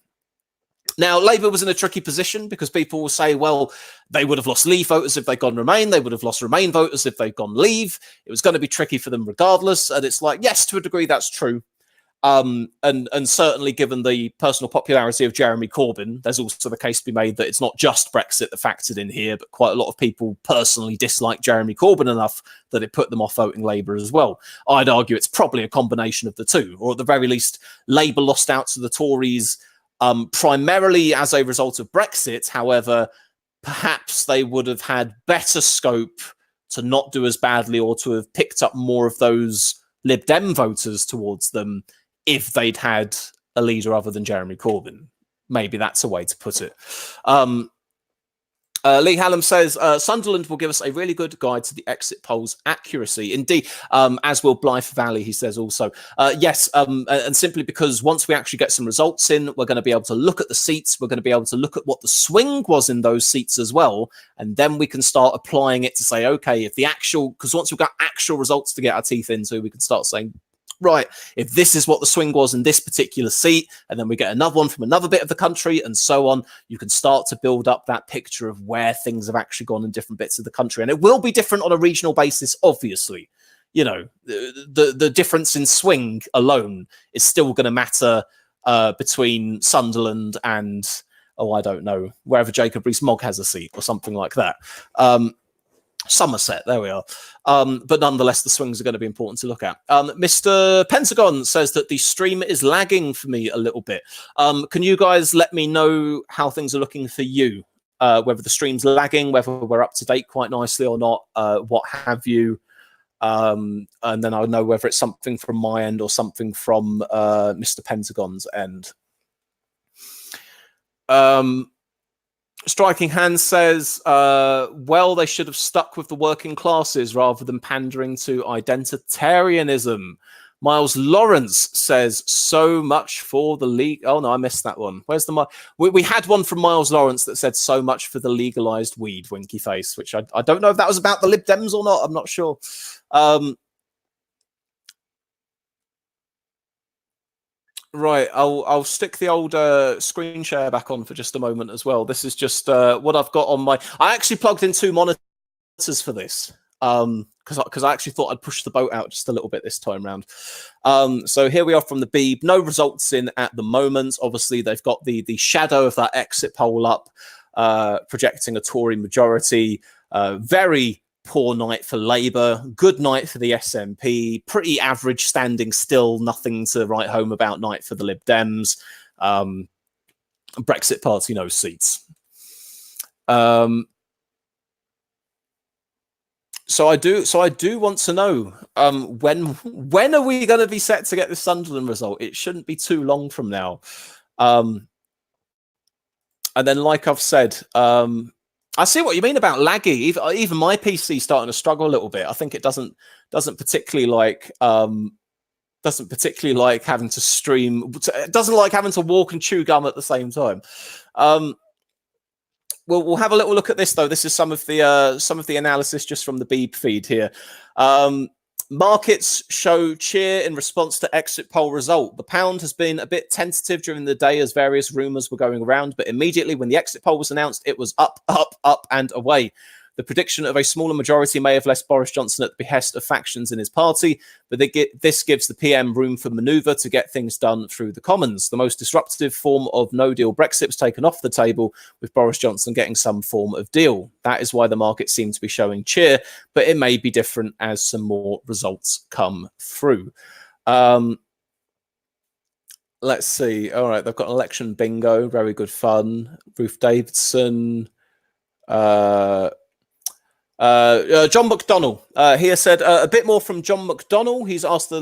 Now, Labour was in a tricky position because people will say, well, they would have lost Leave voters if they'd gone Remain. They would have lost Remain voters if they'd gone Leave. It was going to be tricky for them regardless. And it's like, yes, to a degree, that's true. And certainly given the personal popularity of Jeremy Corbyn, there's also the case to be made that it's not just Brexit that factored in here, but quite a lot of people personally dislike Jeremy Corbyn enough that it put them off voting Labour as well. I'd argue it's probably a combination of the two, or at the very least, Labour lost out to the Tories primarily as a result of Brexit. However, perhaps they would have had better scope to not do as badly, or to have picked up more of those Lib Dem voters towards them if they'd had a leader other than Jeremy Corbyn. Maybe that's a way to put it. Lee Hallam says, Sunderland will give us a really good guide to the exit polls accuracy. Indeed, as will Blythe Valley, he says also. Yes, and simply because once we actually get some results in, we're going to be able to look at the seats. We're going to be able to look at what the swing was in those seats as well. And then we can start applying it to say, okay, if the actual, because once we've got actual results to get our teeth into, we can start saying, right, if this is what the swing was in this particular seat, and then we get another one from another bit of the country and so on, you can start to build up that picture of where things have actually gone in different bits of the country. And it will be different on a regional basis, obviously. You know, the difference in swing alone is still going to matter between Sunderland and, I don't know, wherever Jacob Rees-Mogg has a seat or something like that. Somerset, there we are. But nonetheless, the swings are going to be important to look at. Mr. Pentagon says that the stream is lagging for me a little bit. Can you guys let me know how things are looking for you? Whether the stream's lagging, whether we're up to date quite nicely or not, what have you. And then I'll know whether it's something from my end or something from Mr. Pentagon's end. Striking Hand says, well, they should have stuck with the working classes rather than pandering to identitarianism. Miles Lawrence says, so much for the league. Oh, no, I missed that one. Where's the... We had one from Miles Lawrence that said, so much for the legalised weed, winky face, which I don't know if that was about the Lib Dems or not. I'm not sure. Right, I'll stick the old screen share back on for just a moment as well. This is just what I've got on my... I actually plugged in 2 monitors for this. because I actually thought I'd push the boat out just a little bit this time round. So here we are from the Beeb. No results in at the moment. Obviously, they've got the shadow of that exit poll up, projecting a Tory majority. Very poor night for Labour. Good night for the SNP. Pretty average standing still. Nothing to write home about night for the Lib Dems. Brexit Party, no seats. So I do want to know when are we going to be set to get this Sunderland result? It shouldn't be too long from now. And then, like I've said, I see what you mean about laggy. Even my PC starting to struggle a little bit. I think it doesn't particularly like having to stream. It doesn't like having to walk and chew gum at the same time. We'll have a little look at this though. This is some of the analysis just from the Beeb feed here. Markets show cheer in response to exit poll result. The pound has been a bit tentative during the day as various rumours were going around, but immediately when the exit poll was announced, it was up, up, up and away. The prediction of a smaller majority may have left Boris Johnson at the behest of factions in his party, but this gives the PM room for manoeuvre to get things done through the Commons. The most disruptive form of no-deal Brexit was taken off the table, with Boris Johnson getting some form of deal. That is why the market seems to be showing cheer, but it may be different as some more results come through. Let's see. All right, they've got election bingo. Very good fun. Ruth Davidson. John McDonnell here said a bit more from John McDonnell. He's asked the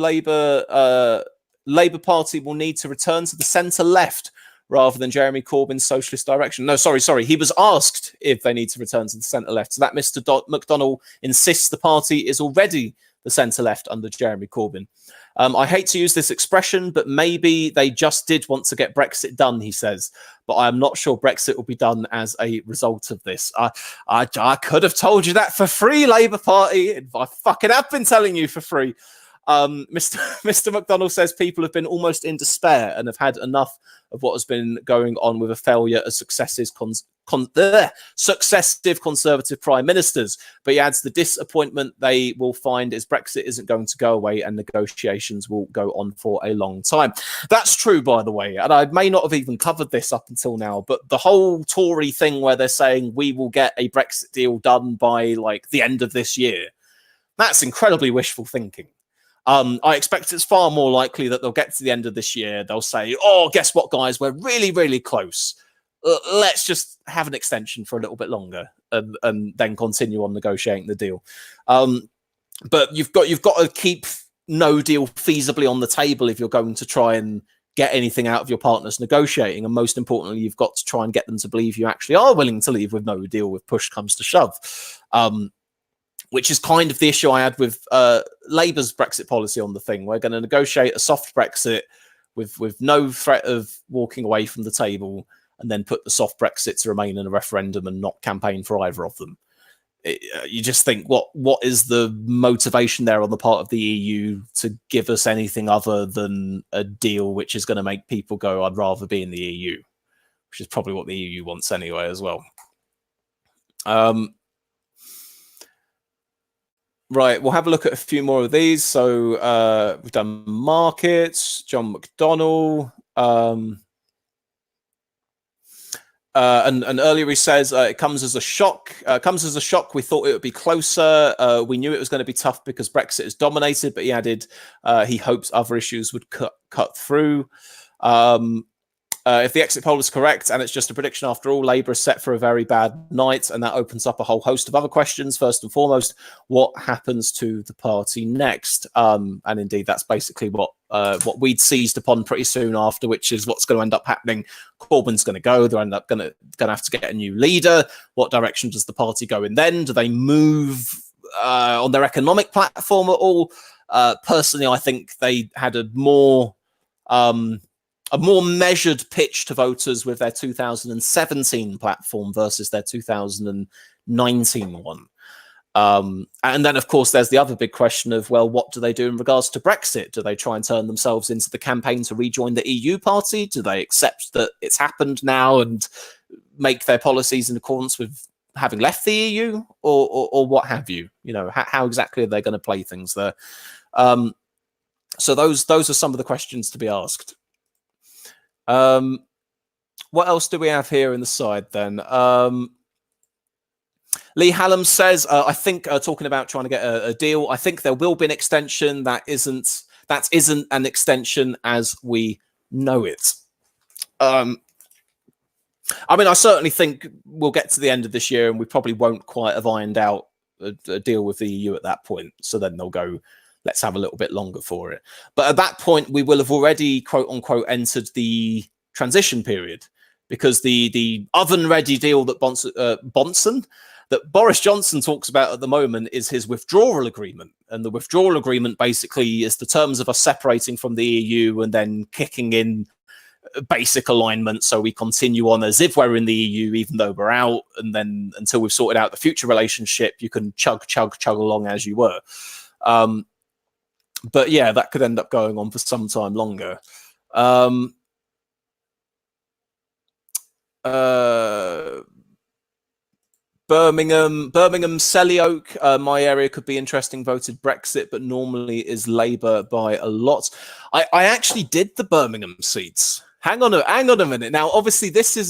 Labour Party will need to return to the centre left rather than Jeremy Corbyn's socialist direction. No, sorry. He was asked if they need to return to the centre left. So that Mr. McDonnell insists the party is already the centre left under Jeremy Corbyn. I hate to use this expression, but maybe they just did want to get Brexit done, he says. But I'm not sure Brexit will be done as a result of this. I could have told you that for free, Labour Party. I fucking have been telling you for free. Mr. McDonnell says people have been almost in despair and have had enough of what has been going on with a failure of successive Conservative prime ministers. But he adds the disappointment they will find is Brexit isn't going to go away and negotiations will go on for a long time. That's true, by the way, and I may not have even covered this up until now, but the whole Tory thing where they're saying we will get a Brexit deal done by like the end of this year, that's incredibly wishful thinking. I expect it's far more likely that they'll get to the end of this year. They'll say, oh, guess what, guys? We're really, really close. Let's just have an extension for a little bit longer and then continue on negotiating the deal. But you've got to keep no deal feasibly on the table if you're going to try and get anything out of your partners negotiating. And most importantly, you've got to try and get them to believe you actually are willing to leave with no deal if push comes to shove. Which is kind of the issue I had with Labour's Brexit policy on the thing. We're going to negotiate a soft Brexit with no threat of walking away from the table and then put the soft Brexit to remain in a referendum and not campaign for either of them. You just think, what is the motivation there on the part of the EU to give us anything other than a deal which is going to make people go, I'd rather be in the EU, which is probably what the EU wants anyway as well. Right, we'll have a look at a few more of these. So we've done markets, John McDonnell, and earlier he says it comes as a shock. We thought it would be closer. We knew it was going to be tough because Brexit is dominated, but he added he hopes other issues would cut through. If the exit poll is correct, and it's just a prediction after all, Labour is set for a very bad night, and that opens up a whole host of other questions. First and foremost, what happens to the party next? And indeed, that's basically what we'd seized upon pretty soon after, which is what's going to end up happening. Corbyn's going to go. They're end up going to have to get a new leader. What direction does the party go in then? Do they move on their economic platform at all? Personally, I think they had a more measured pitch to voters with their 2017 platform versus their 2019 one. And then, of course, there's the other big question of, well, what do they do in regards to Brexit? Do they try and turn themselves into the campaign to rejoin the EU party? Do they accept that it's happened now and make their policies in accordance with having left the EU, or what have you. You know, how exactly are they going to play things there? So those are some of the questions to be asked. What else do we have here in the side then? Lee Hallam says, I think talking about trying to get a deal, I think there will be an extension that isn't an extension as we know it. I mean, I certainly think we'll get to the end of this year and we probably won't quite have ironed out a deal with the EU at that point. So then they'll go, let's have a little bit longer for it. But at that point, we will have already, quote unquote, entered the transition period, because the oven-ready deal that that Boris Johnson talks about at the moment is his withdrawal agreement. And the withdrawal agreement basically is the terms of us separating from the EU and then kicking in basic alignment, so we continue on as if we're in the EU even though we're out, and then until we've sorted out the future relationship, you can chug along as you were. But yeah, that could end up going on for some time longer. Birmingham, Selly-Oak, my area could be interesting, voted Brexit, but normally is Labour by a lot. I actually did the Birmingham seats. Hang on a minute. Now, obviously, this is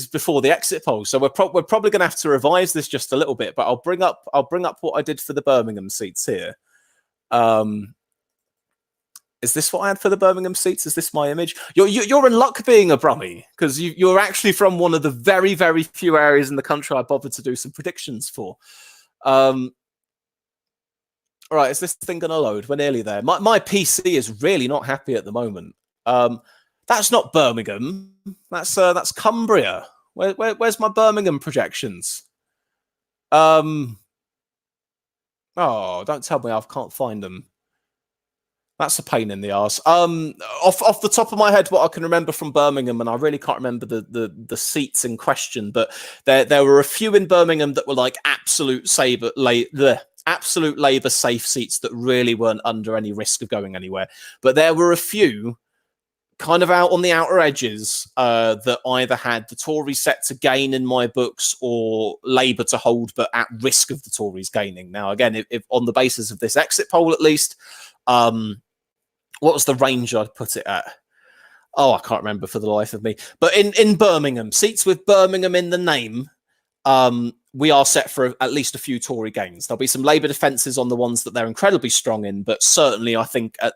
before the exit poll, so we're probably going to have to revise this just a little bit. But I'll bring up what I did for the Birmingham seats here. Is this what I had for the Birmingham seats? Is this my image? You're in luck being a Brummie, because you're actually from one of the very, very few areas in the country I bothered to do some predictions for. All right, is this thing going to load? We're nearly there. My PC is really not happy at the moment. That's not Birmingham. That's Cumbria. Where's my Birmingham projections? Oh, don't tell me I can't find them. That's a pain in the arse. Off the top of my head, what I can remember from Birmingham, and I really can't remember the seats in question, but there were a few in Birmingham that were like absolute Labour safe seats that really weren't under any risk of going anywhere. But there were a few kind of out on the outer edges that either had the Tories set to gain in my books or Labour to hold, but at risk of the Tories gaining. Now, again, if on the basis of this exit poll, at least, what was the range I'd put it at? Oh, I can't remember for the life of me. But in Birmingham, seats with Birmingham in the name, we are set for at least a few Tory gains. There'll be some Labour defences on the ones that they're incredibly strong in, but certainly I think at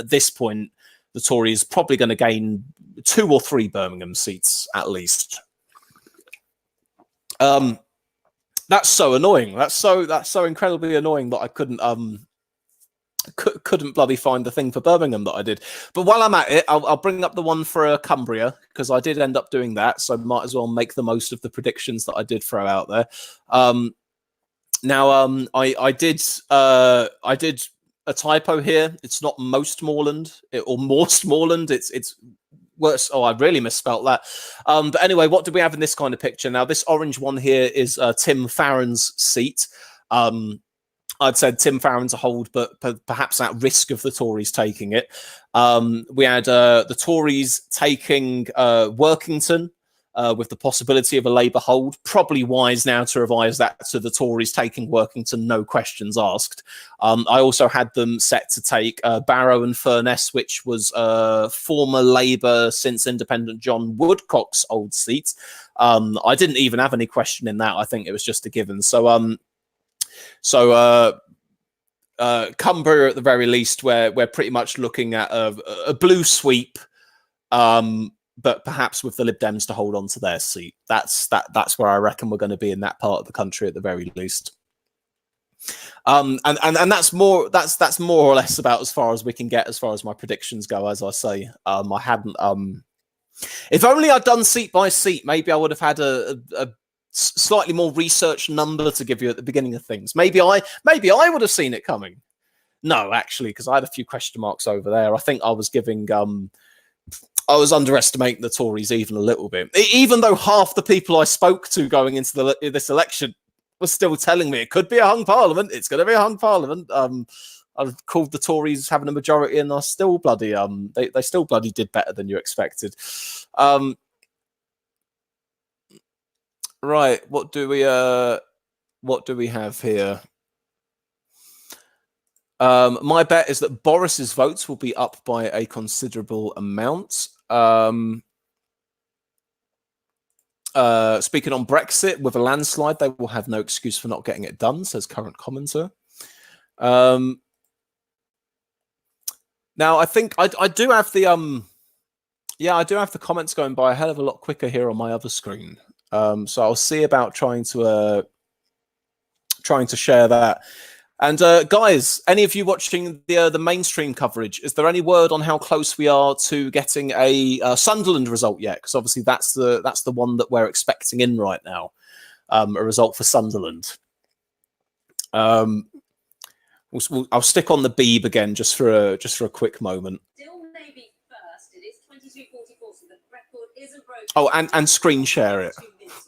this point, the Tories probably going to gain 2 or 3 Birmingham seats at least. That's so annoying. That's so incredibly annoying that I couldn't bloody find the thing for Birmingham that I did. But while I'm at it, I'll bring up the one for Cumbria, because I did end up doing that, so I might as well make the most of the predictions that I did throw out there. Now, I did a typo here. It's not Mostmoreland or Morstmoreland. It's worse. Oh, I really misspelt that. But anyway, what do we have in this kind of picture? Now, this orange one here is Tim Farron's seat. I'd said Tim Farron to hold, but perhaps at risk of the Tories taking it. We had the Tories taking Workington with the possibility of a Labour hold. Probably wise now to revise that to the Tories taking Workington, no questions asked. I also had them set to take Barrow and Furness, which was former Labour since independent John Woodcock's old seat. I didn't even have any question in that. I think it was just a given. So Cumbria at the very least, we're pretty much looking at a blue sweep, but perhaps with the Lib Dems to hold on to their seat. That's where I reckon we're going to be in that part of the country at the very least. And that's more or less about as far as we can get as far as my predictions go. As I say, I hadn't. If only I'd done seat by seat, maybe I would have had a slightly more research number to give you at the beginning of things. Maybe I would have seen it coming. No, actually, because I had a few question marks over there. I think I was giving I was underestimating the Tories even a little bit, even though half the people I spoke to going into this election were still telling me it could be a hung parliament. It's going to be a hung parliament. I've called the Tories having a majority, and I still bloody they still bloody did better than you expected. Right. What do we have here? My bet is that Boris's votes will be up by a considerable amount. Speaking on Brexit, with a landslide, they will have no excuse for not getting it done, says current commenter. Now, I think I do have the yeah, I do have the comments going by a hell of a lot quicker here on my other screen. So I'll see about trying to share that. And guys, any of you watching the mainstream coverage, is there any word on how close we are to getting a Sunderland result yet? Because obviously that's the one that we're expecting in right now, a result for Sunderland. I'll stick on the Beeb again just for a quick moment. Still maybe first. It is 22:44, so the record isn't broken. Oh, and screen share it.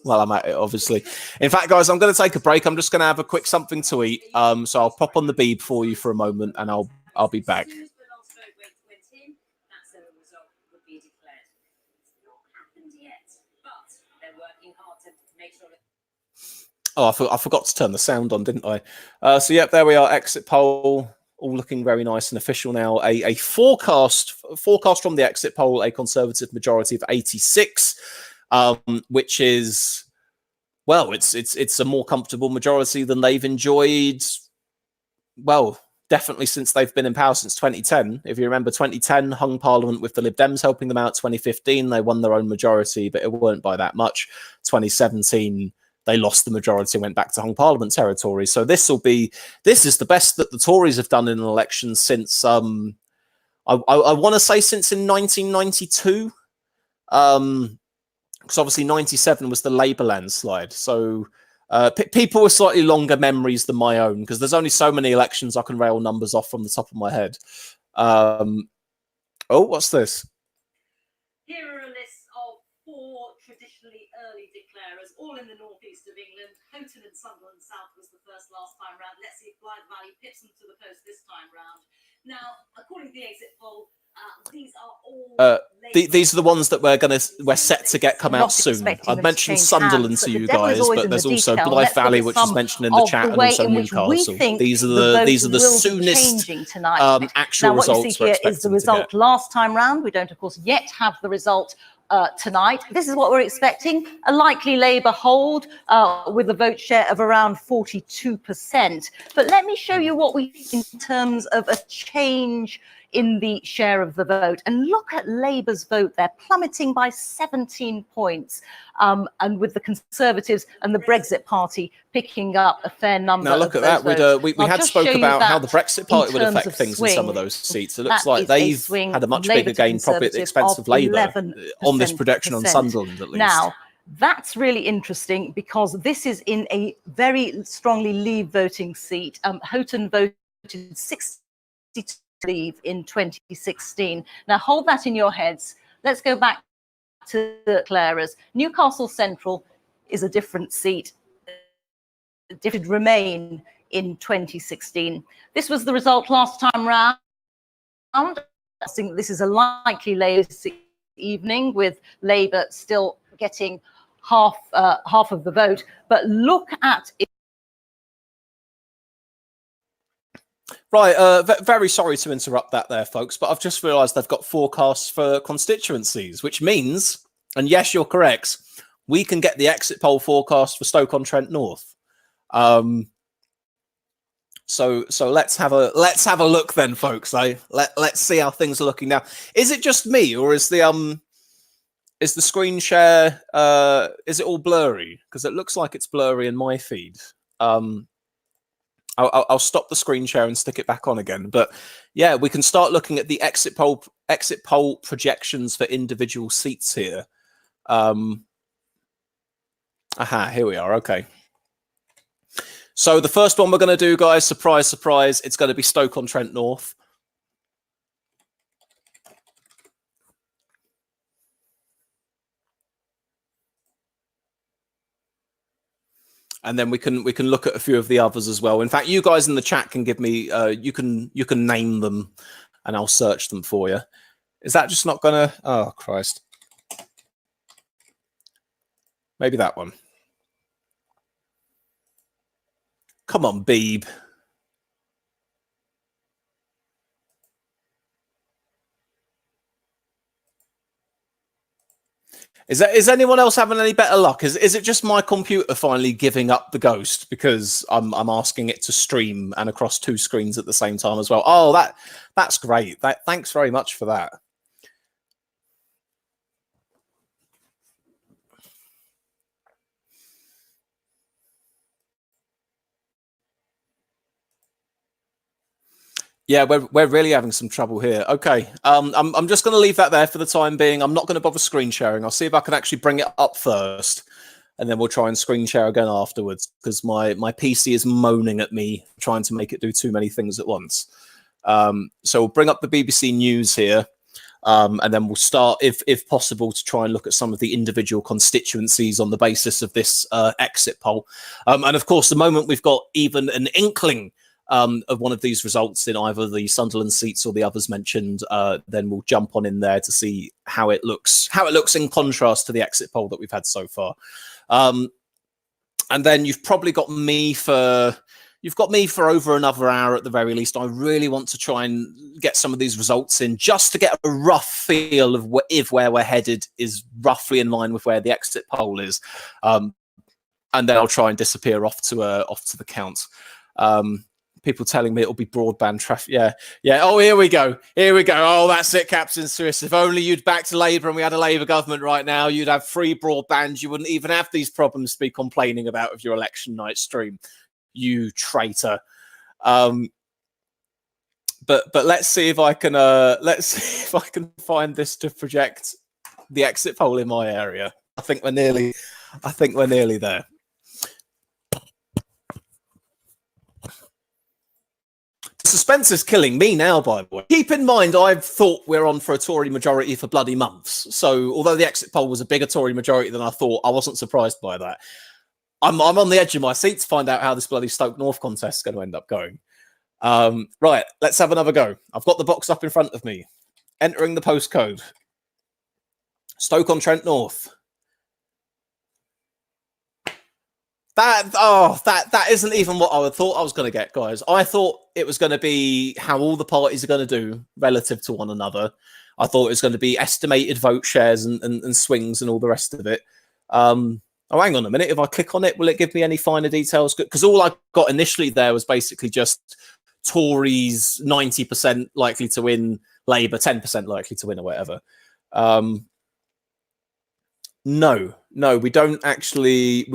Well, I'm at it, obviously. In fact, guys, I'm going to take a break. I'm just going to have a quick something to eat. So I'll pop on the Beeb for you for a moment, and I'll be back. Oh, I forgot to turn the sound on, didn't I? So, yep, there we are. Exit poll, all looking very nice and official now. A forecast from the exit poll, a Conservative majority of 86. Which is, well, it's a more comfortable majority than they've enjoyed, well, definitely since they've been in power since 2010. If you remember, 2010 hung Parliament with the Lib Dems helping them out. 2015 they won their own majority, but it weren't by that much. 2017 they lost the majority and went back to hung Parliament territory. So this is the best that the Tories have done in an election since I want to say since in 1992. Because obviously 97 was the Labour landslide. So people with slightly longer memories than my own, because there's only so many elections I can rail numbers off from the top of my head. Oh, what's this? Here are a list of 4 traditionally early declarers, all in the northeast of England. Houghton and Sunderland South was the first last time round. Let's see if Blythe Valley pips them to the post this time round. Now, according to the exit poll, these are all these are the ones that we're set to come out soon. I've mentioned Sunderland to you guys, but there's also Blythe Valley, which is mentioned in the chat, and also Newcastle. These are the soonest actual results. Now, what you see here is the result last time round. We don't, of course, yet have the result tonight. This is what we're expecting: a likely Labour hold with a vote share of around 42%. But let me show you what we think in terms of a change in the share of the vote. And look at Labour's vote. They're plummeting by 17 points. And with the Conservatives and the Brexit Party picking up a fair number now, look of at those that. votes. We had spoke about how the Brexit Party would affect things in some of those seats. It looks like they've had a much bigger gain, probably at the expense of Labour, on this projection on Sunderland, at least. Now, that's really interesting because this is in a very strongly Leave voting seat. Houghton voted 62 Leave in 2016. Now hold that in your heads. Let's go back to the declarers. Newcastle Central is a different seat. It did remain in 2016. This was the result last time round. I think this is a likely Labour evening, with Labour still getting half of the vote. But look at it. Right, very sorry to interrupt that there, folks, but I've just realised they've got forecasts for constituencies, which means, and yes, you're correct, we can get the exit poll forecast for Stoke-on-Trent North. So let's have a look then, folks. Let's see how things are looking now. Is it just me, or is the screen share is it all blurry? Because it looks like it's blurry in my feed. I'll stop the screen share and stick it back on again. But yeah, we can start looking at the exit poll projections for individual seats here. Here we are. Okay. So the first one we're going to do, guys, surprise, surprise, it's going to be Stoke-on-Trent North. And then we can look at a few of the others as well. In fact, you guys in the chat can give me you can name them, and I'll search them for you. Is that just not gonna? Oh Christ! Maybe that one. Come on, Beeb. Is anyone else having any better luck? Is it just my computer finally giving up the ghost because I'm asking it to stream and across 2 screens at the same time as well? Oh, that's great. Thanks very much for that. Yeah, we're really having some trouble here. Okay, I'm just going to leave that there for the time being. I'm not going to bother screen sharing. I'll see if I can actually bring it up first, and then we'll try and screen share again afterwards because my PC is moaning at me trying to make it do too many things at once. So we'll bring up the BBC News here, and then we'll start, if possible, to try and look at some of the individual constituencies on the basis of this exit poll. And of course, the moment we've got even an inkling of one of these results in either the Sunderland seats or the others mentioned, then we'll jump on in there to see how it looks in contrast to the exit poll that we've had so far. And then you've probably got me for over another hour at the very least. I really want to try and get some of these results in just to get a rough feel of if where we're headed is roughly in line with where the exit poll is. And then I'll try and disappear off to the count. People telling me it'll be broadband traffic. Yeah. Oh, here we go. Oh, that's it, Captain Swiss. If only you'd backed Labour and we had a Labour government right now, you'd have free broadband. You wouldn't even have these problems to be complaining about of your election night stream. You traitor. But let's see if I can find this to project the exit poll in my area. I think we're nearly there. Suspense is killing me now, by the way. Keep in mind, I've thought we're on for a Tory majority for bloody months. So although the exit poll was a bigger Tory majority than I thought, I wasn't surprised by that. I'm on the edge of my seat to find out how this bloody Stoke North contest is going to end up going. Right, let's have another go. I've got the box up in front of me. Entering the postcode. Stoke-on-Trent North. That isn't even what I thought I was going to get, guys. I thought it was going to be how all the parties are going to do relative to one another. I thought it was going to be estimated vote shares and swings and all the rest of it. Oh, hang on a minute. If I click on it, will it give me any finer details? Because all I got initially there was basically just Tories 90% likely to win, Labour 10% likely to win, or whatever. No, we don't actually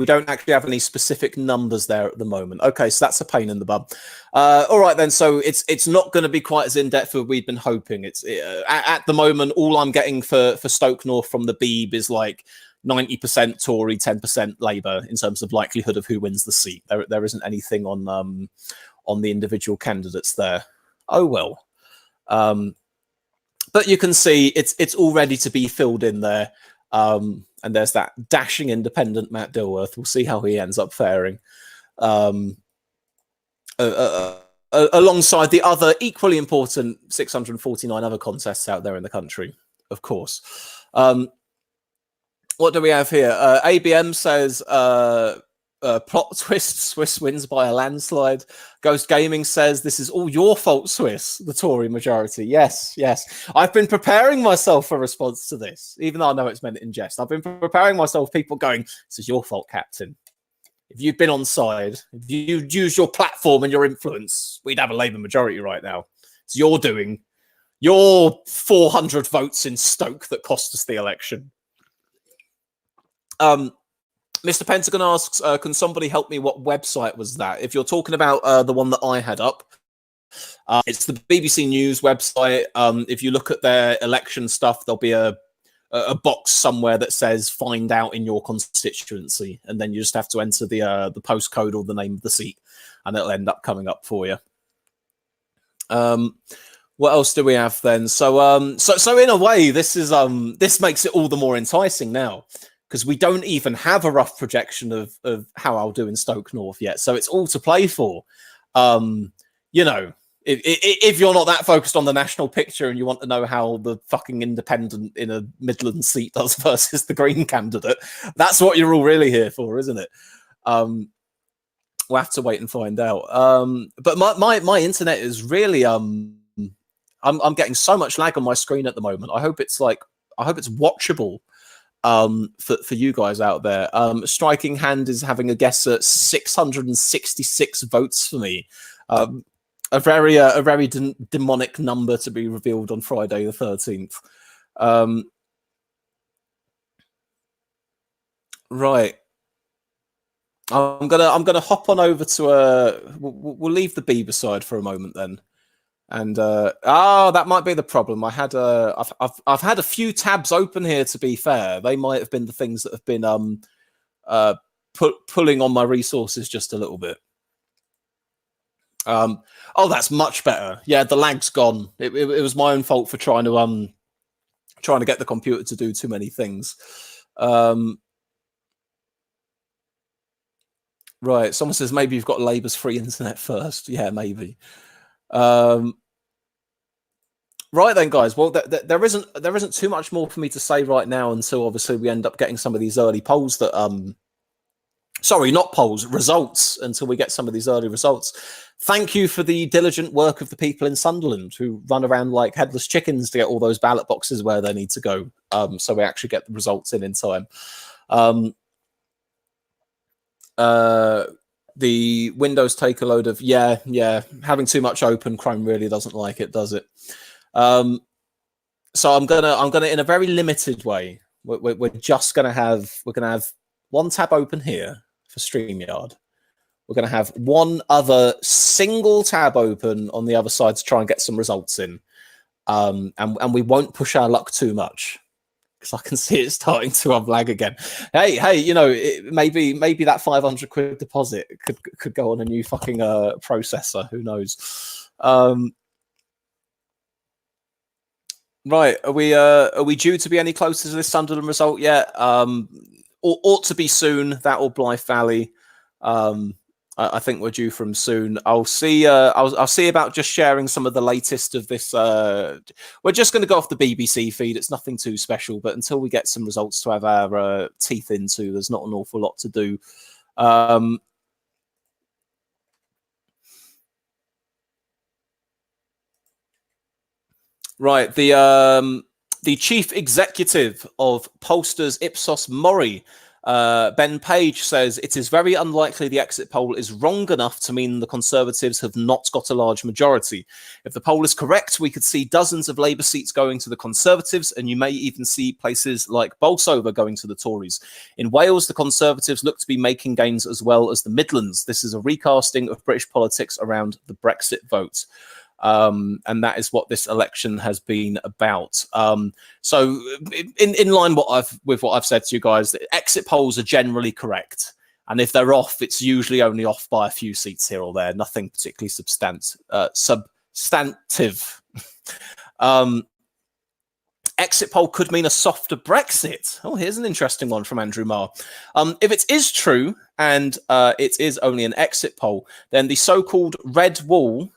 have any specific numbers there at the moment. Okay, so that's a pain in the bum. All right then, so it's not going to be quite as in depth as we'd been hoping. At the moment, all I'm getting for Stoke North from the Beeb is like 90% Tory, 10% Labour in terms of likelihood of who wins the seat. There isn't anything on the individual candidates there. Oh well. But you can see it's all ready to be filled in there. And there's that dashing independent Matt Dilworth. We'll see how he ends up faring. Alongside the other equally important 649 other contests out there in the country, of course. What do we have here? ABM says plot twist, Swiss wins by a landslide. Ghost Gaming says this is all your fault, Swiss, the Tory majority. Yes. I've been preparing myself for a response to this, even though I know it's meant in jest. I've been preparing myself, people going, this is your fault, Captain. If you'd been on side, if you'd used your platform and your influence, we'd have a Labour majority right now. It's your doing. Your 400 votes in Stoke that cost us the election. Mr. Pentagon asks, can somebody help me? What website was that? If you're talking about the one that I had up, it's the BBC News website. If you look at their election stuff, there'll be a box somewhere that says find out in your constituency. And then you just have to enter the postcode or the name of the seat, and it'll end up coming up for you. What else do we have then? So in a way, this makes it all the more enticing now, because we don't even have a rough projection of how I'll do in Stoke North yet. So it's all to play for. You know, if you're not that focused on the national picture and you want to know how the fucking independent in a Midland seat does versus the Green candidate, that's what you're all really here for, isn't it? We'll have to wait and find out. But my internet is really I'm getting so much lag on my screen at the moment. I hope it's watchable for you guys out there. Striking Hand is having a guess at 666 votes for me. A very demonic number to be revealed on Friday the 13th. Right. I'm gonna hop on over to we'll leave the Bieber side for a moment then, and that might be the problem. I've had a few tabs open here. To be fair, they might have been the things that have been pulling on my resources just a little bit. Oh, that's much better. Yeah, the lag's gone. It was my own fault for trying to get the computer to do too many things. Right, someone says maybe you've got Labour's free internet first. Yeah, maybe. Right then, guys. Well, there isn't too much more for me to say right now until obviously we end up getting some of these early polls that sorry, not polls, results, until we get some of these early results. Thank you for the diligent work of the people in Sunderland who run around like headless chickens to get all those ballot boxes where they need to go, so we actually get the results in time. The Windows take a load of having too much open. Chrome really doesn't like it, does it? So I'm gonna in a very limited way. We're just gonna have one tab open here for StreamYard. We're gonna have one other single tab open on the other side to try and get some results in, and we won't push our luck too much, because I can see it starting to lag again. Hey, you know, maybe that 500 quid deposit could go on a new fucking processor. Who knows? Right, are we due to be any closer to this Sunderland result yet? Ought to be soon. That or Blythe Valley. I think we're due from soon. I'll see. I'll see about just sharing some of the latest of this. We're just going to go off the BBC feed. It's nothing too special, but until we get some results to have our teeth into, there's not an awful lot to do. Right, the chief executive of pollsters Ipsos Mori, Ben Page, says it is very unlikely the exit poll is wrong enough to mean the Conservatives have not got a large majority. If the poll is correct, we could see dozens of Labour seats going to the Conservatives, and you may even see places like Bolsover going to the Tories. In Wales, the Conservatives look to be making gains as well as the Midlands. This is a recasting of British politics around the Brexit vote. And that is what this election has been about. So in line with what I've said to you guys, exit polls are generally correct. And if they're off, it's usually only off by a few seats here or there, nothing particularly substantive. Exit poll could mean a softer Brexit. Oh, here's an interesting one from Andrew Marr. If it is true, and it is only an exit poll, then the so-called red wall,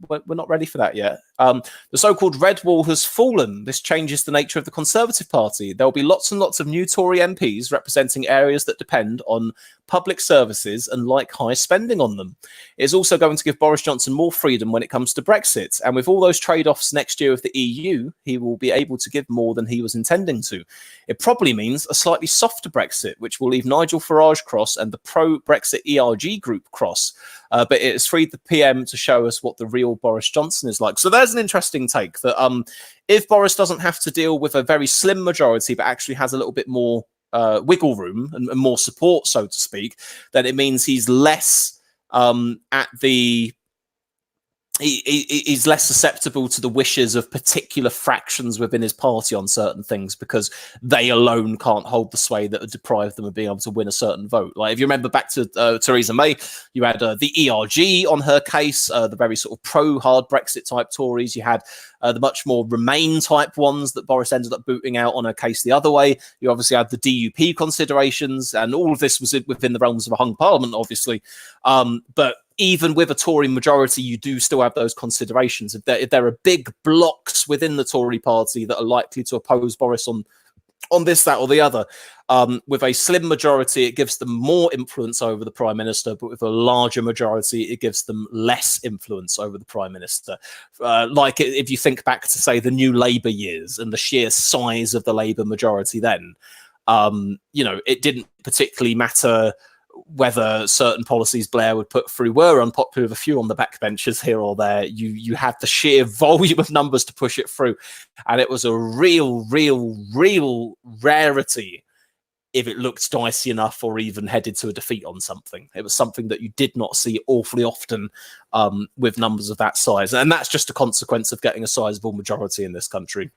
we're not ready for that yet. The so-called red wall has fallen. This changes the nature of the Conservative Party. There will be lots and lots of new Tory MPs representing areas that depend on public services and like high spending on them. It is also going to give Boris Johnson more freedom when it comes to Brexit. And with all those trade-offs next year with the EU, he will be able to give more than he was intending to. It probably means a slightly softer Brexit, which will leave Nigel Farage cross and the pro-Brexit ERG group cross. But it has freed the PM to show us what the real Boris Johnson is like. So there's an interesting take that if Boris doesn't have to deal with a very slim majority, but actually has a little bit more wiggle room and more support, so to speak, then it means he's less he's less susceptible to the wishes of particular fractions within his party on certain things, because they alone can't hold the sway that would deprive them of being able to win a certain vote. Like if you remember back to Theresa May, you had the ERG on her case, the very sort of pro-hard Brexit type Tories. You had the much more Remain type ones that Boris ended up booting out on her case the other way. You obviously had the DUP considerations, and all of this was within the realms of a hung parliament, obviously. But even with a Tory majority, you do still have those considerations. If there are big blocks within the Tory party that are likely to oppose Boris on on this, that, or the other. With a slim majority, it gives them more influence over the Prime Minister, but with a larger majority, it gives them less influence over the Prime Minister. Like if you think back to, say, the New Labour years and the sheer size of the Labour majority then, it didn't particularly matter whether certain policies Blair would put through were unpopular with a few on the backbenches here or there. You had the sheer volume of numbers to push it through, and it was a real rarity if it looked dicey enough or even headed to a defeat on something. It was something that you did not see awfully often with numbers of that size, and that's just a consequence of getting a sizable majority in this country.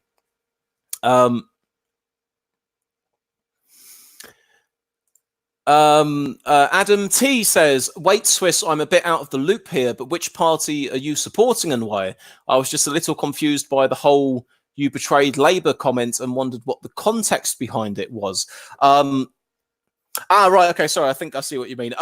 Adam T says, wait, Swiss, I'm a bit out of the loop here, but which party are you supporting and why? I was just a little confused by the whole "you betrayed Labour" comment and wondered what the context behind it was. Right, okay, sorry, I think I see what you mean.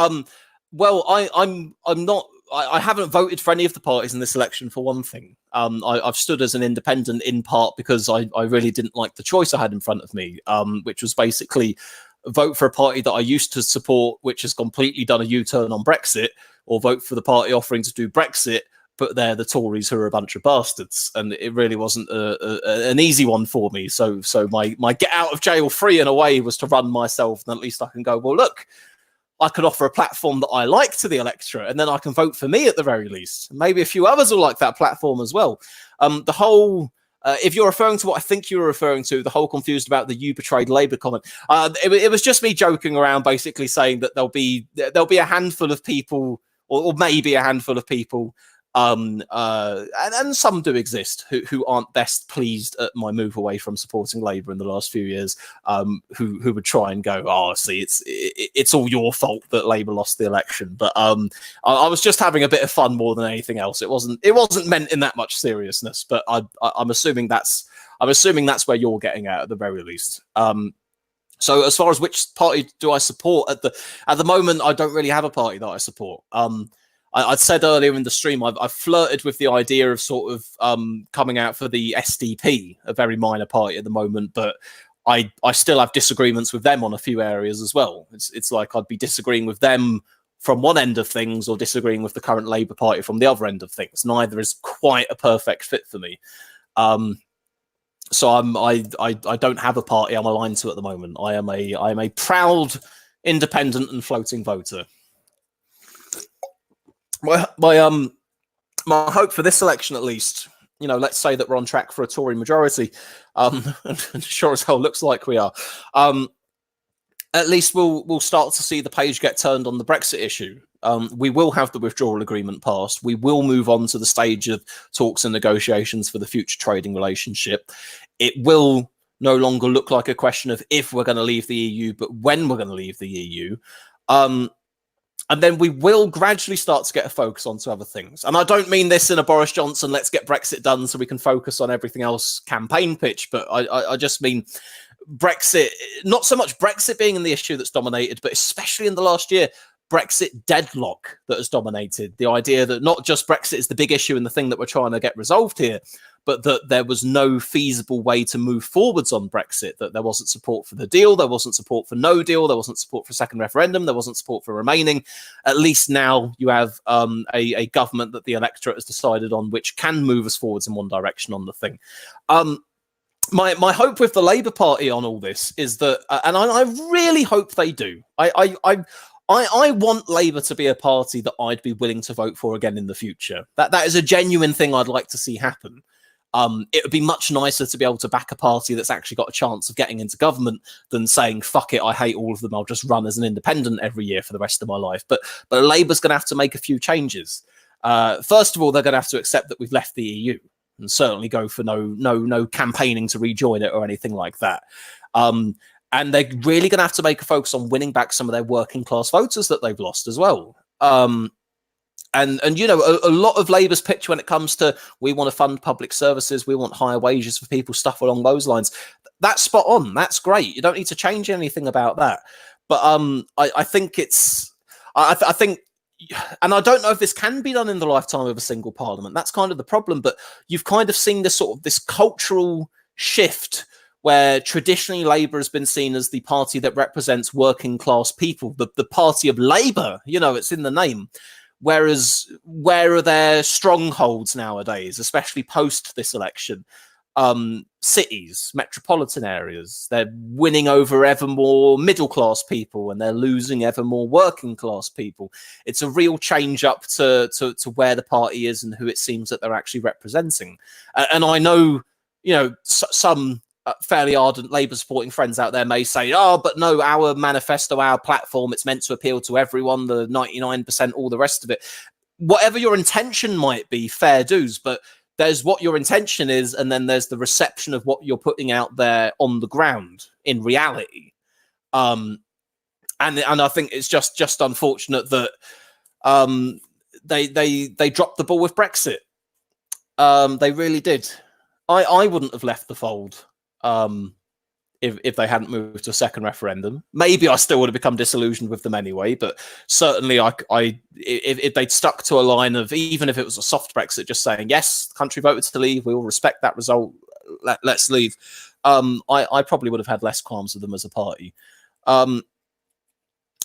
Well, I'm not. I haven't voted for any of the parties in this election, for one thing. I've stood as an independent in part because I really didn't like the choice I had in front of me, which was basically vote for a party that I used to support, which has completely done a U-turn on Brexit, or vote for the party offering to do Brexit, but they're the Tories who are a bunch of bastards. And it really wasn't an easy one for me. So my get out of jail free in a way was to run myself, and at least I can go, well, look, I could offer a platform that I like to the electorate, and then I can vote for me at the very least. Maybe a few others will like that platform as well. The whole... if you're referring to what I think you were referring to, the whole confused about the "you betrayed Labour" comment, it was just me joking around, basically saying that there'll be a handful of people, or maybe a handful of people, and some do exist who aren't best pleased at my move away from supporting Labour in the last few years, who would try and go, oh, see, it's all your fault that Labour lost the election. But I was just having a bit of fun more than anything else. It wasn't meant in that much seriousness, but I'm assuming that's where you're getting at the very least. So as far as which party do I support at the moment, I don't really have a party that I support. I'd said earlier in the stream, I've flirted with the idea of sort of coming out for the SDP, a very minor party at the moment, but I still have disagreements with them on a few areas as well. It's like I'd be disagreeing with them from one end of things or disagreeing with the current Labour Party from the other end of things. Neither is quite a perfect fit for me. So I don't have a party I'm aligned to at the moment. I am a proud independent and floating voter. My hope for this election, at least, let's say that we're on track for a Tory majority, and sure as hell looks like we are. At least we'll start to see the page get turned on the Brexit issue. We will have the withdrawal agreement passed. We will move on to the stage of talks and negotiations for the future trading relationship. It will no longer look like a question of if we're going to leave the EU, but when we're going to leave the EU. And then we will gradually start to get a focus onto other things. And I don't mean this in a Boris Johnson, let's get Brexit done so we can focus on everything else campaign pitch, but I just mean Brexit, not so much Brexit being in the issue that's dominated, but especially in the last year, Brexit deadlock that has dominated. The idea that not just Brexit is the big issue and the thing that we're trying to get resolved here, but that there was no feasible way to move forwards on Brexit, that there wasn't support for the deal, there wasn't support for no deal, there wasn't support for a second referendum, there wasn't support for remaining. At least now you have a government that the electorate has decided on, which can move us forwards in one direction on the thing. My hope with the Labour Party on all this is that, and I really hope they do, I want Labour to be a party that I'd be willing to vote for again in the future. That is a genuine thing I'd like to see happen. It would be much nicer to be able to back a party that's actually got a chance of getting into government than saying, fuck it, I hate all of them, I'll just run as an independent every year for the rest of my life. But Labour's going to have to make a few changes. First of all, they're going to have to accept that we've left the EU and certainly go for no campaigning to rejoin it or anything like that. And they're really going to have to make a focus on winning back some of their working class voters that they've lost as well. And a lot of Labour's pitch when it comes to we want to fund public services, we want higher wages for people, stuff along those lines. That's spot on. That's great. You don't need to change anything about that. But I think I think, and I don't know if this can be done in the lifetime of a single parliament. That's kind of the problem. But you've kind of seen this cultural shift where traditionally Labour has been seen as the party that represents working class people, the party of Labour, you know, it's in the name. Whereas, where are their strongholds nowadays, especially post this election? Cities, metropolitan areas, they're winning over ever more middle class people and they're losing ever more working class people. It's a real change up to where the party is and who it seems that they're actually representing. And I know, you know, some fairly ardent Labour supporting friends out there may say, oh, but no, our manifesto, our platform, it's meant to appeal to everyone, the 99%, all the rest of it. Whatever your intention might be, fair dues, but there's what your intention is, and then there's the reception of what you're putting out there on the ground in reality. And I think it's just unfortunate that they dropped the ball with Brexit. They really did. I wouldn't have left the fold if they hadn't moved to a second referendum. Maybe I still would have become disillusioned with them anyway, but certainly if they'd stuck to a line of, even if it was a soft Brexit, just saying, yes, the country voted to leave, we will respect that result, let's leave, I probably would have had less qualms with them as a party. And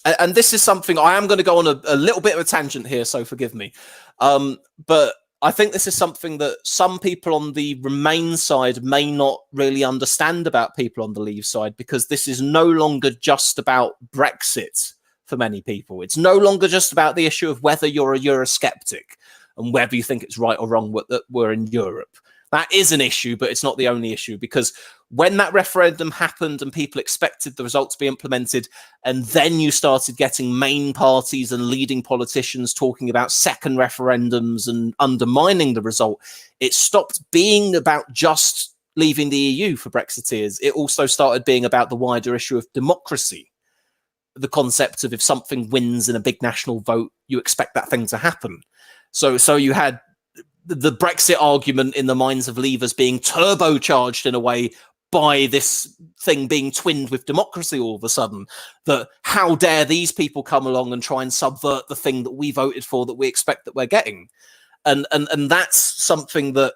this is something, I am going to go on a little bit of a tangent here, so forgive me. But I think this is something that some people on the Remain side may not really understand about people on the Leave side, because this is no longer just about Brexit for many people. It's no longer just about the issue of whether you're a Eurosceptic and whether you think it's right or wrong that we're in Europe. That is an issue, but it's not the only issue, because when that referendum happened and people expected the result to be implemented, and then you started getting main parties and leading politicians talking about second referendums and undermining the result, it stopped being about just leaving the EU for Brexiteers. It also started being about the wider issue of democracy. The concept of if something wins in a big national vote, you expect that thing to happen. So you had the Brexit argument in the minds of Leavers being turbocharged in a way by this thing being twinned with democracy all of a sudden, that how dare these people come along and try and subvert the thing that we voted for, that we expect that we're getting. And that's something that,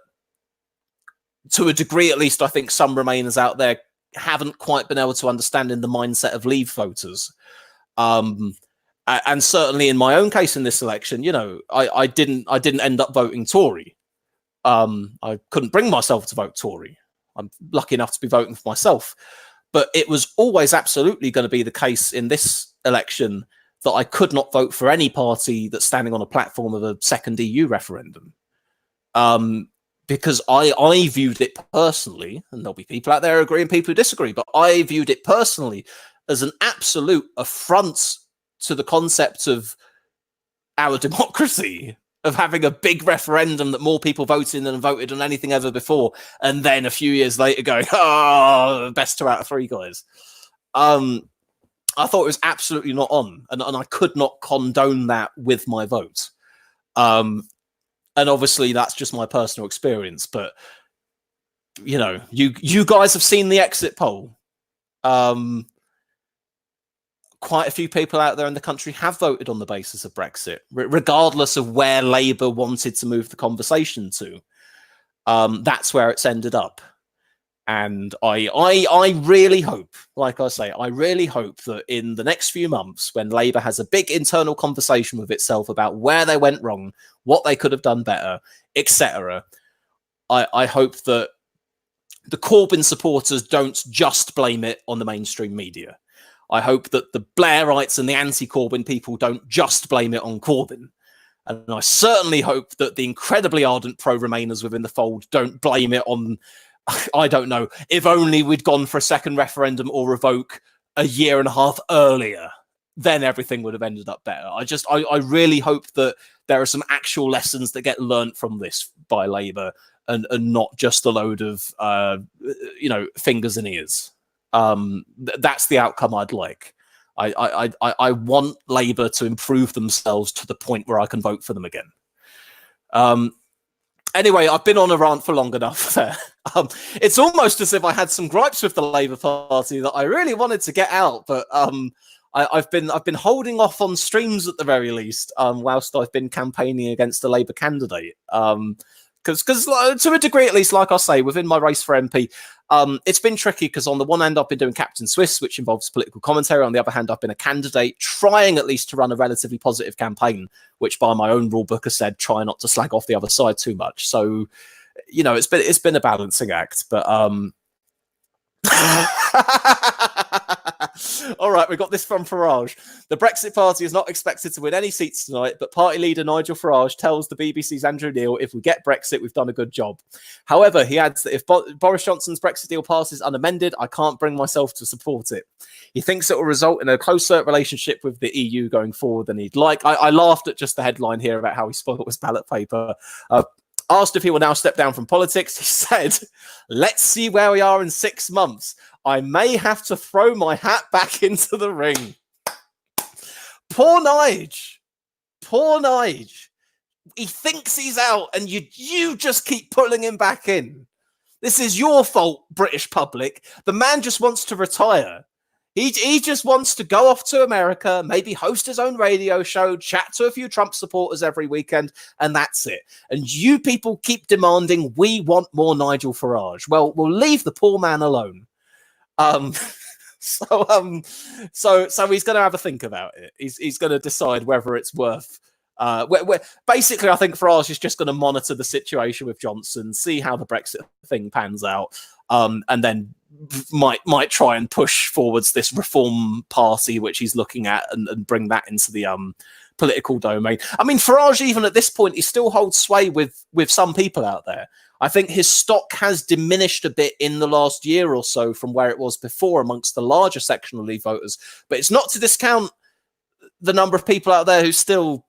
to a degree at least, I think some Remainers out there haven't quite been able to understand in the mindset of Leave voters. And certainly in my own case in this election, you know, I didn't end up voting Tory. I couldn't bring myself to vote Tory. I'm lucky enough to be voting for myself. But it was always absolutely going to be the case in this election that I could not vote for any party that's standing on a platform of a second EU referendum. Because I viewed it personally, and there'll be people out there who agree and people who disagree, but I viewed it personally as an absolute affront to the concept of our democracy, of having a big referendum that more people voted in than voted on anything ever before, and then a few years later going, oh, best 2 out of 3 guys. I thought it was absolutely not on, and I could not condone that with my vote. And obviously that's just my personal experience, but you know, you guys have seen the exit poll. Quite a few people out there in the country have voted on the basis of Brexit, regardless of where Labour wanted to move the conversation to. That's where it's ended up. And I really hope, like I say, I really hope that in the next few months, when Labour has a big internal conversation with itself about where they went wrong, what they could have done better, etc., I hope that the Corbyn supporters don't just blame it on the mainstream media. I hope that the Blairites and the anti-Corbyn people don't just blame it on Corbyn. And I certainly hope that the incredibly ardent pro-Remainers within the fold don't blame it on, I don't know, if only we'd gone for a second referendum or revoke a year and a half earlier, then everything would have ended up better. I really hope that there are some actual lessons that get learnt from this by Labour, and not just a load of, you know, fingers and ears. That's the outcome I'd like. I want Labour to improve themselves to the point where I can vote for them again. Anyway, I've been on a rant for long enough there. It's almost as if I had some gripes with the Labour Party that I really wanted to get out, but I've been holding off on streams at the very least, whilst I've been campaigning against a Labour candidate. Because to a degree, at least, like I say, within my race for MP, It's been tricky because on the one hand, I've been doing Captain Swiss, which involves political commentary. On the other hand, I've been a candidate trying at least to run a relatively positive campaign, which by my own rule book has said try not to slag off the other side too much. So, you know, it's been a balancing act, but all right, we got this from Farage. The Brexit Party is not expected to win any seats tonight, but party leader Nigel Farage tells the BBC's Andrew Neil, if we get Brexit, we've done a good job. However, he adds that if Boris Johnson's Brexit deal passes unamended, I can't bring myself to support it. He thinks it will result in a closer relationship with the EU going forward than he'd like. I laughed at just the headline here about how he spoiled his ballot paper. Asked if he will now step down from politics, he said, let's see where we are in 6 months. I may have to throw my hat back into the ring. Poor Nige. Poor Nige. He thinks he's out and you just keep pulling him back in. This is your fault, British public. The man just wants to retire. He just wants to go off to America, maybe host his own radio show, chat to a few Trump supporters every weekend, and that's it. And you people keep demanding we want more Nigel Farage. Well, we'll leave the poor man alone. So he's going to have a think about it. He's going to decide whether it's worth. Basically, I think Farage is just going to monitor the situation with Johnson, see how the Brexit thing pans out, and then might try and push forwards this reform party which he's looking at and bring that into the political domain. I mean, Farage, even at this point, he still holds sway with some people out there. I think his stock has diminished a bit in the last year or so from where it was before amongst the larger section of Leave voters, but it's not to discount the number of people out there who still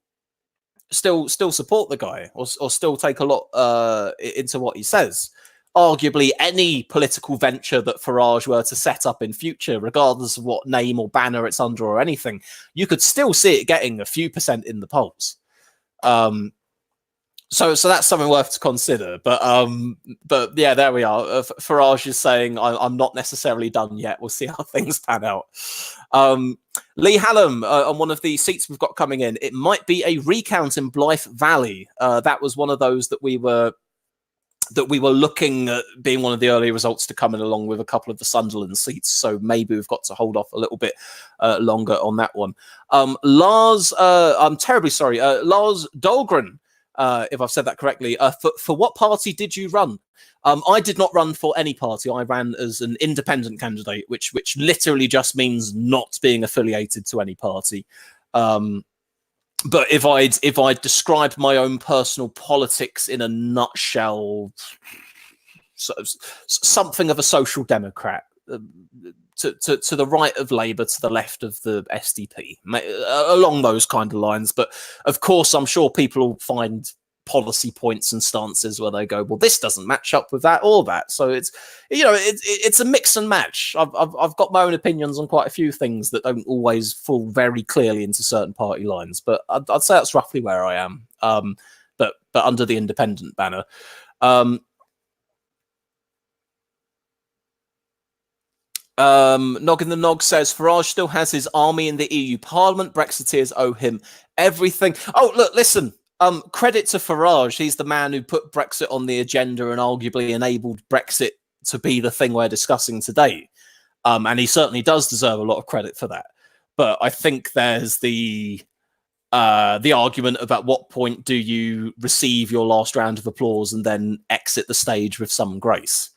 support the guy or still take a lot into what he says. Arguably, any political venture that Farage were to set up in future, regardless of what name or banner it's under or anything, you could still see it getting a few percent in the polls. So that's something worth to consider. But yeah, there we are. Farage is saying, I'm not necessarily done yet. We'll see how things pan out. Lee Hallam, on one of the seats we've got coming in, it might be a recount in Blythe Valley. That was one of those that we were looking at being one of the early results to come in, along with a couple of the Sunderland seats. So maybe we've got to hold off a little bit longer on that one. Lars, I'm terribly sorry. Lars Dahlgren, if I've said that correctly. For what party did you run? I did not run for any party. I ran as an independent candidate, which literally just means not being affiliated to any party. But if I'd described my own personal politics in a nutshell, something of a social democrat, to the right of Labour, to the left of the SDP, along those kind of lines. But of course, I'm sure people will find policy points and stances where they go, well, this doesn't match up with that or that. So it's a mix and match. I've got my own opinions on quite a few things that don't always fall very clearly into certain party lines, but I'd say that's roughly where I am. But under the independent banner. Noggin the Nog says Farage still has his army in the EU Parliament. Brexiteers owe him everything. Oh, look, listen. Credit to Farage. He's the man who put Brexit on the agenda and arguably enabled Brexit to be the thing we're discussing today. And he certainly does deserve a lot of credit for that. But I think there's the argument about what point do you receive your last round of applause and then exit the stage with some grace.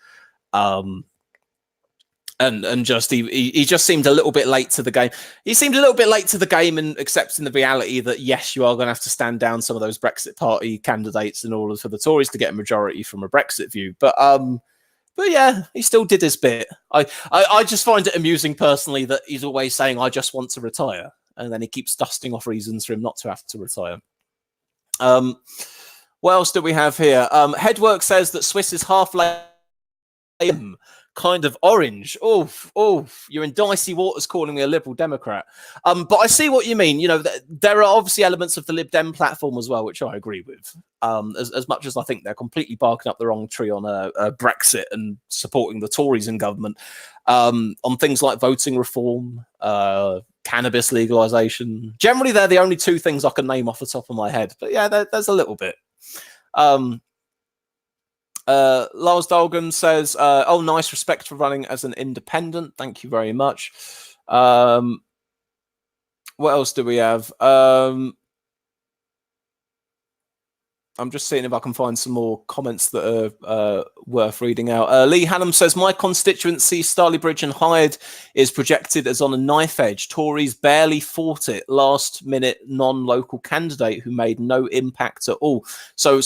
And just he just seemed a little bit late to the game. He seemed a little bit late to the game in accepting the reality that, yes, you are going to have to stand down some of those Brexit Party candidates in order for the Tories to get a majority from a Brexit view. But yeah, he still did his bit. I just find it amusing personally that he's always saying, I just want to retire. And then he keeps dusting off reasons for him not to have to retire. What else do we have here? Headwork says that Swiss is half lame. Kind of orange. You're in dicey waters calling me a Liberal Democrat. But I see what you mean. You know, there are obviously elements of the Lib Dem platform as well, which I agree with. As much as I think they're completely barking up the wrong tree on a Brexit and supporting the Tories in government, on things like voting reform, cannabis legalization. Generally, they're the only two things I can name off the top of my head. But yeah, there's a little bit. Lars Dolgan says, "Oh, nice, respect for running as an independent. Thank you very much." What else do we have? I'm just seeing if I can find some more comments that are worth reading out. Lee Hannum says, my constituency, Starleybridge and Hyde, is projected as on a knife edge. Tories barely fought it. Last minute non-local candidate who made no impact at all. So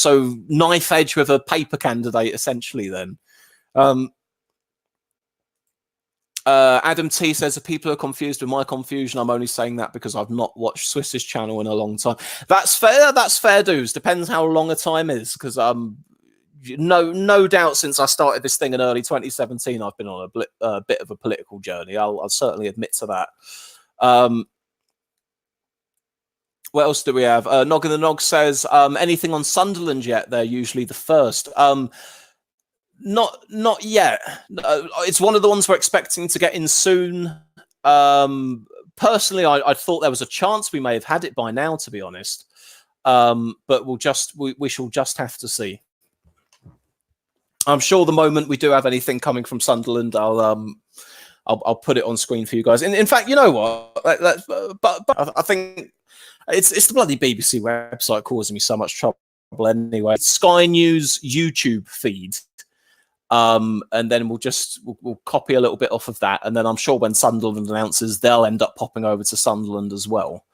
knife edge with a paper candidate, essentially, then. Adam T says, if people are confused with my confusion, I'm only saying that because I've not watched Swiss's channel in a long time. That's fair. That's fair dues. Depends how long a time is, because no doubt since I started this thing in early 2017, I've been on a bit of a political journey. I'll certainly admit to that. What else do we have? Noggin the Nog says, anything on Sunderland yet? They're usually the first. Not yet. It's one of the ones we're expecting to get in soon. Personally, I thought there was a chance we may have had it by now, to be honest. But we shall just have to see. I'm sure the moment we do have anything coming from Sunderland, I'll put it on screen for you guys. In fact, you know what? But I think it's the bloody BBC website causing me so much trouble anyway. Sky News YouTube feed. And then we'll copy a little bit off of that, and then I'm sure when Sunderland announces, they'll end up popping over to Sunderland as well.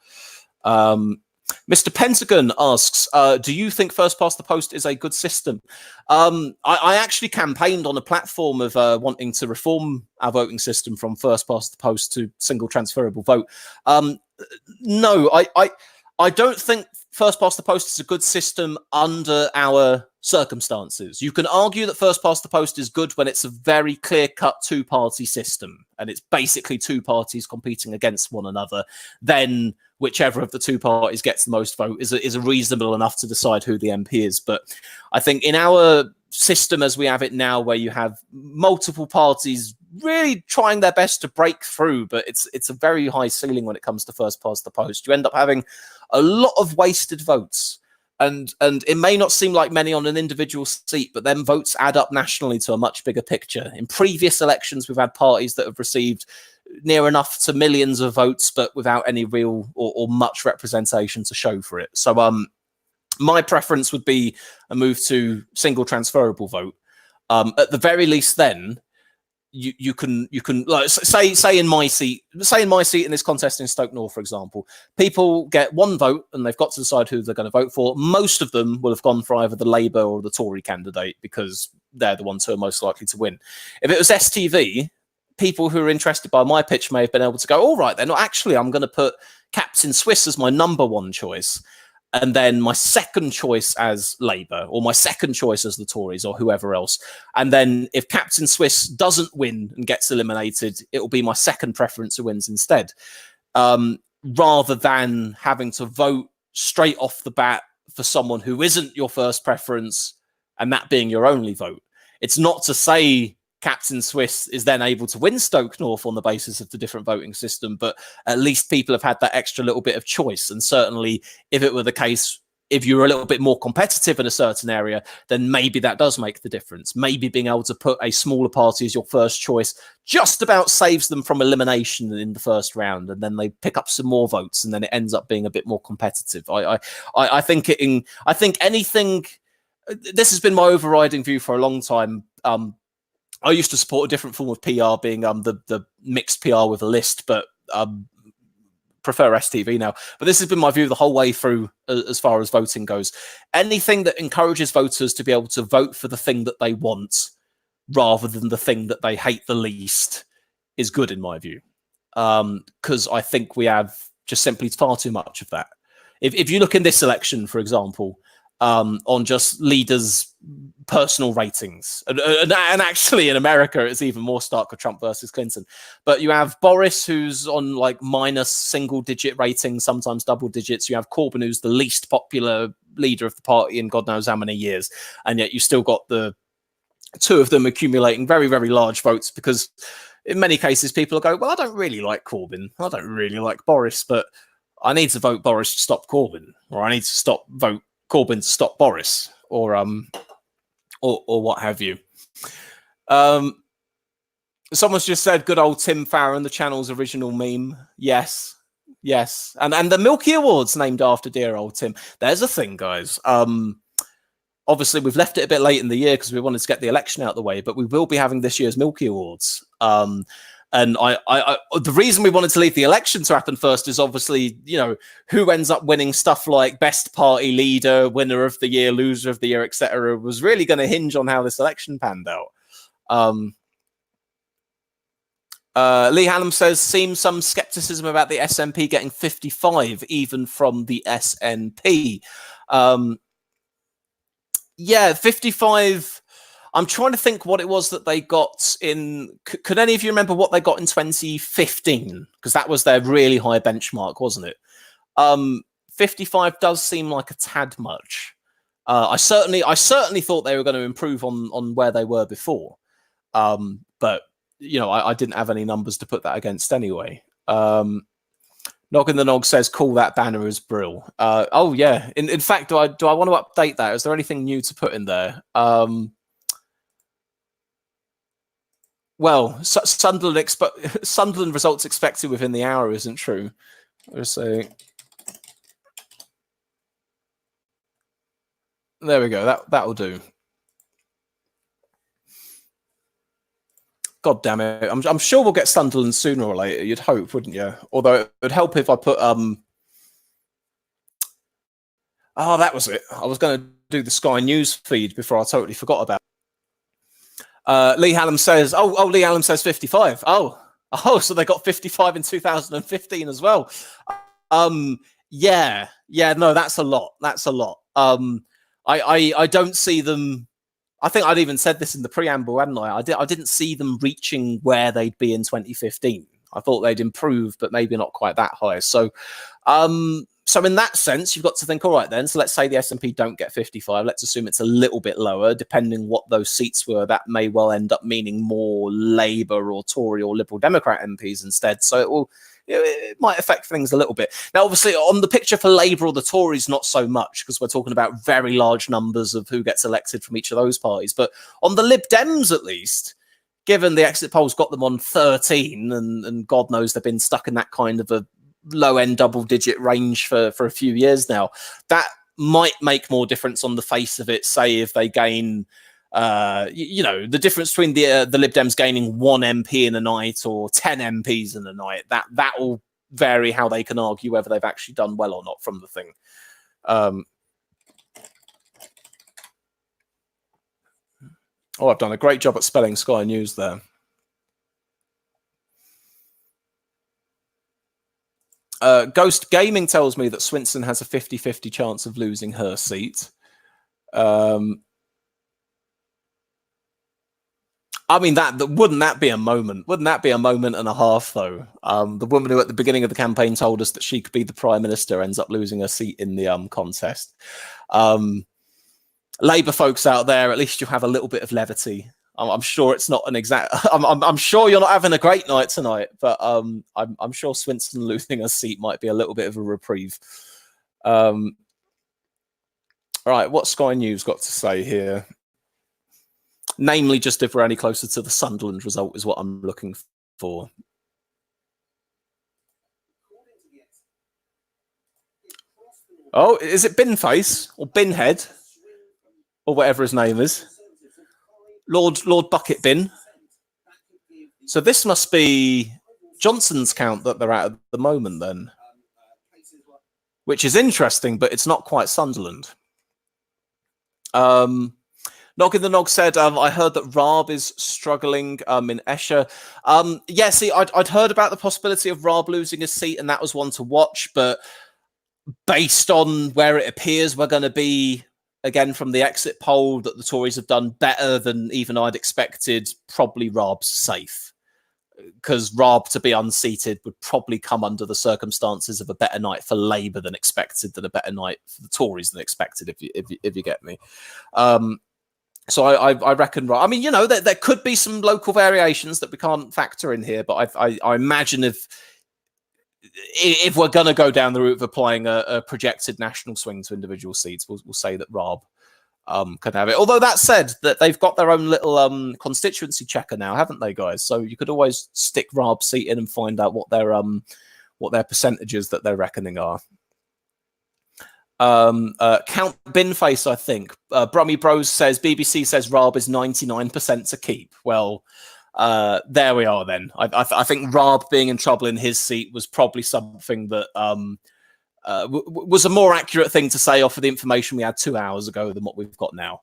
Mr. Pentagon asks, do you think first past the post is a good system? I actually campaigned on a platform of wanting to reform our voting system from first past the post to single transferable vote. No, I don't think first past the post is a good system under our circumstances. You can argue that first past the post is good when it's a very clear-cut two-party system, and it's basically two parties competing against one another. Then whichever of the two parties gets the most vote is reasonable enough to decide who the MP is. But I think in our system as we have it now, where you have multiple parties really trying their best to break through, but it's a very high ceiling when it comes to first past the post. You end up having a lot of wasted votes. And it may not seem like many on an individual seat, but then votes add up nationally to a much bigger picture. In previous elections, we've had parties that have received near enough to millions of votes, but without any real or much representation to show for it. So my preference would be a move to single transferable vote. At the very least, then you can like, say in my seat in this contest in Stoke North, for example, people get one vote and they've got to decide who they're going to vote for. Most of them will have gone for either the Labour or the Tory candidate because they're the ones who are most likely to win. If it was STV, people who are interested by my pitch may have been able to go, all right, then actually I'm going to put Captain Swiss as my number one choice, and then my second choice as Labour, or my second choice as the Tories, or whoever else. And then if Captain Swiss doesn't win and gets eliminated, it will be my second preference who wins instead. Rather than having to vote straight off the bat for someone who isn't your first preference, and that being your only vote. It's not to say Captain Swiss is then able to win Stoke North on the basis of the different voting system, but at least people have had that extra little bit of choice. And certainly if it were the case, if you're a little bit more competitive in a certain area, then maybe that does make the difference. Maybe being able to put a smaller party as your first choice just about saves them from elimination in the first round, and then they pick up some more votes, and then it ends up being a bit more competitive. I think anything. This has been my overriding view for a long time. I used to support a different form of PR, being the mixed PR with a list, but prefer STV now. But this has been my view the whole way through as far as voting goes. Anything that encourages voters to be able to vote for the thing that they want rather than the thing that they hate the least is good in my view. Because I think we have just simply far too much of that. If you look in this election, for example, on just leaders' personal ratings. And actually in America, it's even more stark with Trump versus Clinton. But you have Boris, who's on like minus single-digit ratings, sometimes double digits. You have Corbyn, who's the least popular leader of the party in God knows how many years. And yet you still got the two of them accumulating very, very large votes, because in many cases people go, well, I don't really like Corbyn. I don't really like Boris, but I need to vote Boris to stop Corbyn, or I need to vote Corbyn to stop Boris, or or what have you. Someone's just said, good old Tim Farron, the channel's original meme. Yes. Yes. And the Milky Awards named after dear old Tim. There's a thing, guys. Obviously, we've left it a bit late in the year because we wanted to get the election out of the way, but we will be having this year's Milky Awards. And the reason we wanted to leave the election to happen first is obviously, you know, who ends up winning stuff like best party leader, winner of the year, loser of the year, etc., was really going to hinge on how this election panned out. Lee Hannum says, seems some skepticism about the SNP getting 55, even from the SNP. Yeah, 55. I'm trying to think what it was that they got in. Could any of you remember what they got in 2015? Because that was their really high benchmark, wasn't it? 55 does seem like a tad much. I certainly thought they were going to improve on where they were before. But you know, I didn't have any numbers to put that against anyway. Noggin the Nog says, call that banner as Brill. Oh, yeah. In fact, do I want to update that? Is there anything new to put in there? Well, Sunderland results expected within the hour isn't true. So there we go. That'll do. God damn it! I'm sure we'll get Sunderland sooner or later. You'd hope, wouldn't you? Although it would help if I put Oh, that was it. I was going to do the Sky News feed before I totally forgot about it. Lee Hallam says, Lee Hallam says 55. Oh, so they got 55 in 2015 as well. Yeah, no, that's a lot. That's a lot. I don't see them. I think I'd even said this in the preamble, hadn't I? I didn't see them reaching where they'd be in 2015. I thought they'd improve, but maybe not quite that high. So, so in that sense, you've got to think, all right, then. So let's say the SNP don't get 55. Let's assume it's a little bit lower, depending what those seats were. That may well end up meaning more Labour or Tory or Liberal Democrat MPs instead. So it might affect things a little bit. Now, obviously, on the picture for Labour or the Tories, not so much, because we're talking about very large numbers of who gets elected from each of those parties. But on the Lib Dems, at least, given the exit polls got them on 13, and God knows they've been stuck in that kind of a low-end double-digit range for a few years now, that might make more difference on the face of it, say, if they gain... you know, the difference between the Lib Dems gaining 1 MP in a night or 10 MPs in a night, that will vary how they can argue whether they've actually done well or not from the thing. I've done a great job at spelling Sky News there. Ghost Gaming tells me that Swinson has a 50-50 chance of losing her seat. I mean, wouldn't that be a moment? Wouldn't that be a moment and a half, though? The woman who at the beginning of the campaign told us that she could be the Prime Minister ends up losing her seat in the contest. Labour folks out there, at least you have a little bit of levity. I'm sure it's not an exact... I'm sure you're not having a great night tonight, but I'm sure Swinson losing her seat might be a little bit of a reprieve. All right, what's Sky News got to say here? Namely, just if we're any closer to the Sunderland result is what I'm looking for. Oh, is it Binface or Binhead or whatever his name is? Lord Bucket Bin. So this must be Johnson's count that they're at the moment then, which is interesting, but it's not quite Sunderland. Noggin the Nog said, I heard that Raab is struggling in Esher. Yeah, see, I'd heard about the possibility of Raab losing his seat, and that was one to watch. But based on where it appears we're going to be, again, from the exit poll, that the Tories have done better than even I'd expected, probably Raab's safe. Because Raab to be unseated would probably come under the circumstances of a better night for Labour than expected, than a better night for the Tories than expected, if you get me. So I reckon, I mean, you know, there could be some local variations that we can't factor in here, but I imagine if we're going to go down the route of applying a projected national swing to individual seats, we'll say that Raab can have it. Although that said, that they've got their own little constituency checker now, haven't they, guys? So you could always stick Raab's seat in and find out what their percentages that they're reckoning are. Count Binface, I think. Brummy Bros says BBC says Raab is 99% to keep. Well, there we are then. I think Raab being in trouble in his seat was probably something that was a more accurate thing to say off of the information we had 2 hours ago than what we've got now.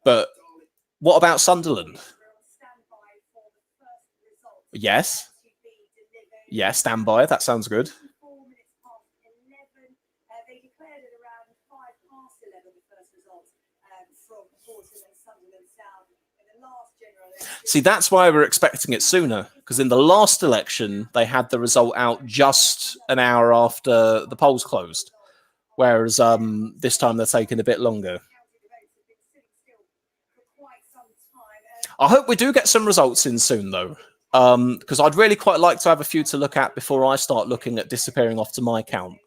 But what about Sunderland? Yes. Yes, stand by. That sounds good. See, that's why we're expecting it sooner, because in the last election, they had the result out just an hour after the polls closed, whereas this time they're taking a bit longer. I hope we do get some results in soon, though, because I'd really quite like to have a few to look at before I start looking at disappearing off to my count.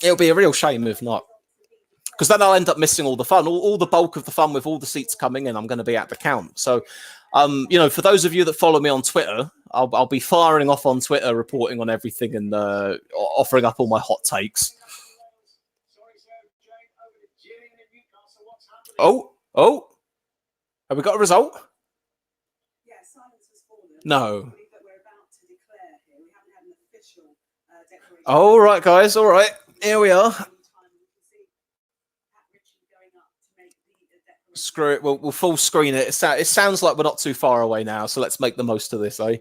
It'll be a real shame if not. Because then I'll end up missing all the fun, all the bulk of the fun with all the seats coming in. I'm going to be at the count. So, you know, for those of you that follow me on Twitter, I'll be firing off on Twitter, reporting on everything and offering up all my hot takes. Oh, have we got a result? No. All right, guys. All right, here we are. Screw it. We'll full screen it. It sounds like we're not too far away now, so let's make the most of this, eh?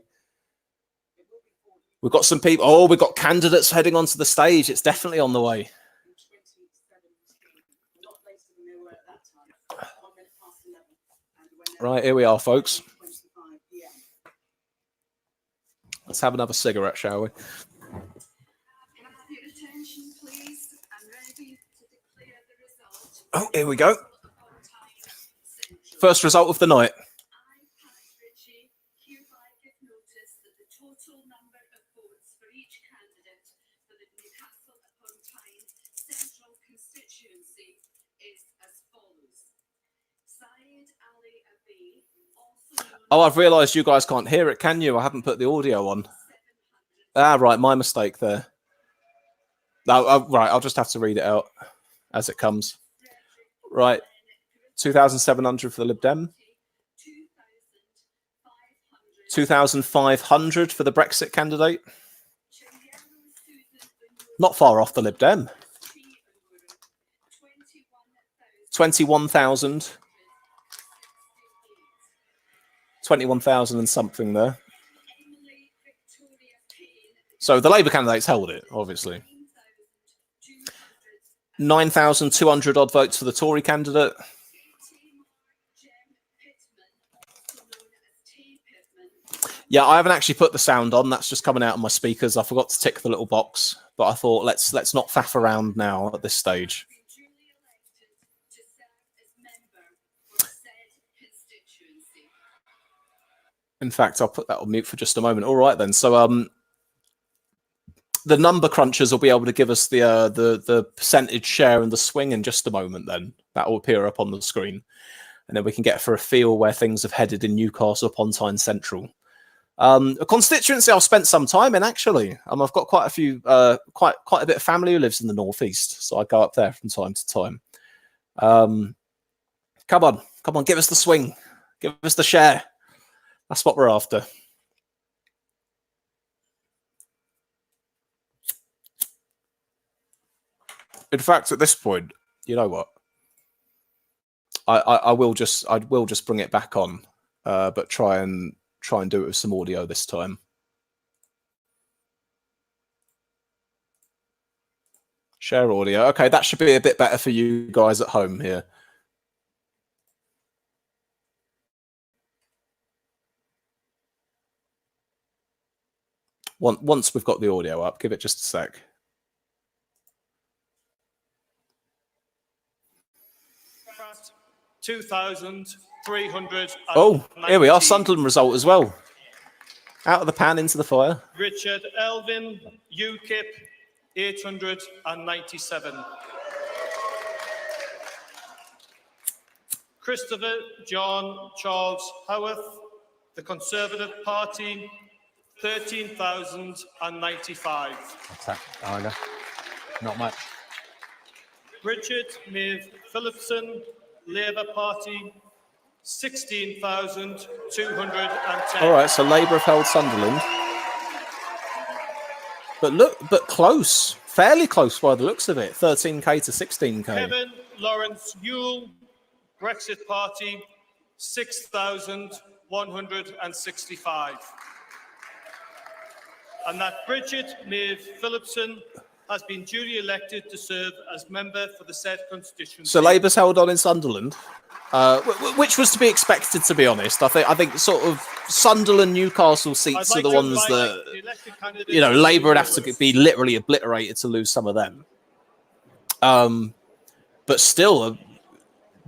We've got some people. Oh, we've got candidates heading onto the stage. It's definitely on the way. Right, here we are, folks. Let's have another cigarette, shall we? Oh, here we go. First result of the night. Oh, I've realised you guys can't hear it, can you? I haven't put the audio on. Ah, right, my mistake there. No, right, I'll just have to read it out as it comes. Right. 2,700 for the Lib Dem. 2,500 for the Brexit candidate. Not far off the Lib Dem. 21,000. 21,000 and something there. So the Labour candidates held it, obviously. 9,200 odd votes for the Tory candidate. Yeah, I haven't actually put the sound on. That's just coming out of my speakers. I forgot to tick the little box, but I thought let's not faff around now at this stage. In fact, I'll put that on mute for just a moment. All right, then. So the number crunchers will be able to give us the percentage share and the swing in just a moment. Then that will appear up on the screen, and then we can get for a feel where things have headed in Newcastle upon Tyne Central. A constituency I've spent some time in, actually. I've got quite a few, quite a bit of family who lives in the northeast, so I go up there from time to time. Come on, give us the swing, give us the share. That's what we're after. In fact, at this point, you know what? I will just bring it back on, but try and do it with some audio this time. Share audio. Okay, that should be a bit better for you guys at home here. Once we've got the audio up, give it just a sec. $2,300. Oh, here we are. Sunderland result as well. Out of the pan, into the fire. Richard Elvin, UKIP, 897. Christopher John Charles Howarth, the Conservative Party, 13,095. What's that, Arla? Not much. Richard Maeve Phillipson, Labour Party, 16,210. All right, so Labour have held Sunderland. But close, fairly close by the looks of it. 13k to 16k. Kevin Lawrence Yule, Brexit Party, 6,165. And that Bridget Maeve Phillipson has been duly elected to serve as member for the said constituency. So Labour's held on in Sunderland, which was to be expected, to be honest. I think sort of Sunderland, Newcastle seats are the ones that, you know, Labour would have to be literally obliterated to lose some of them. But still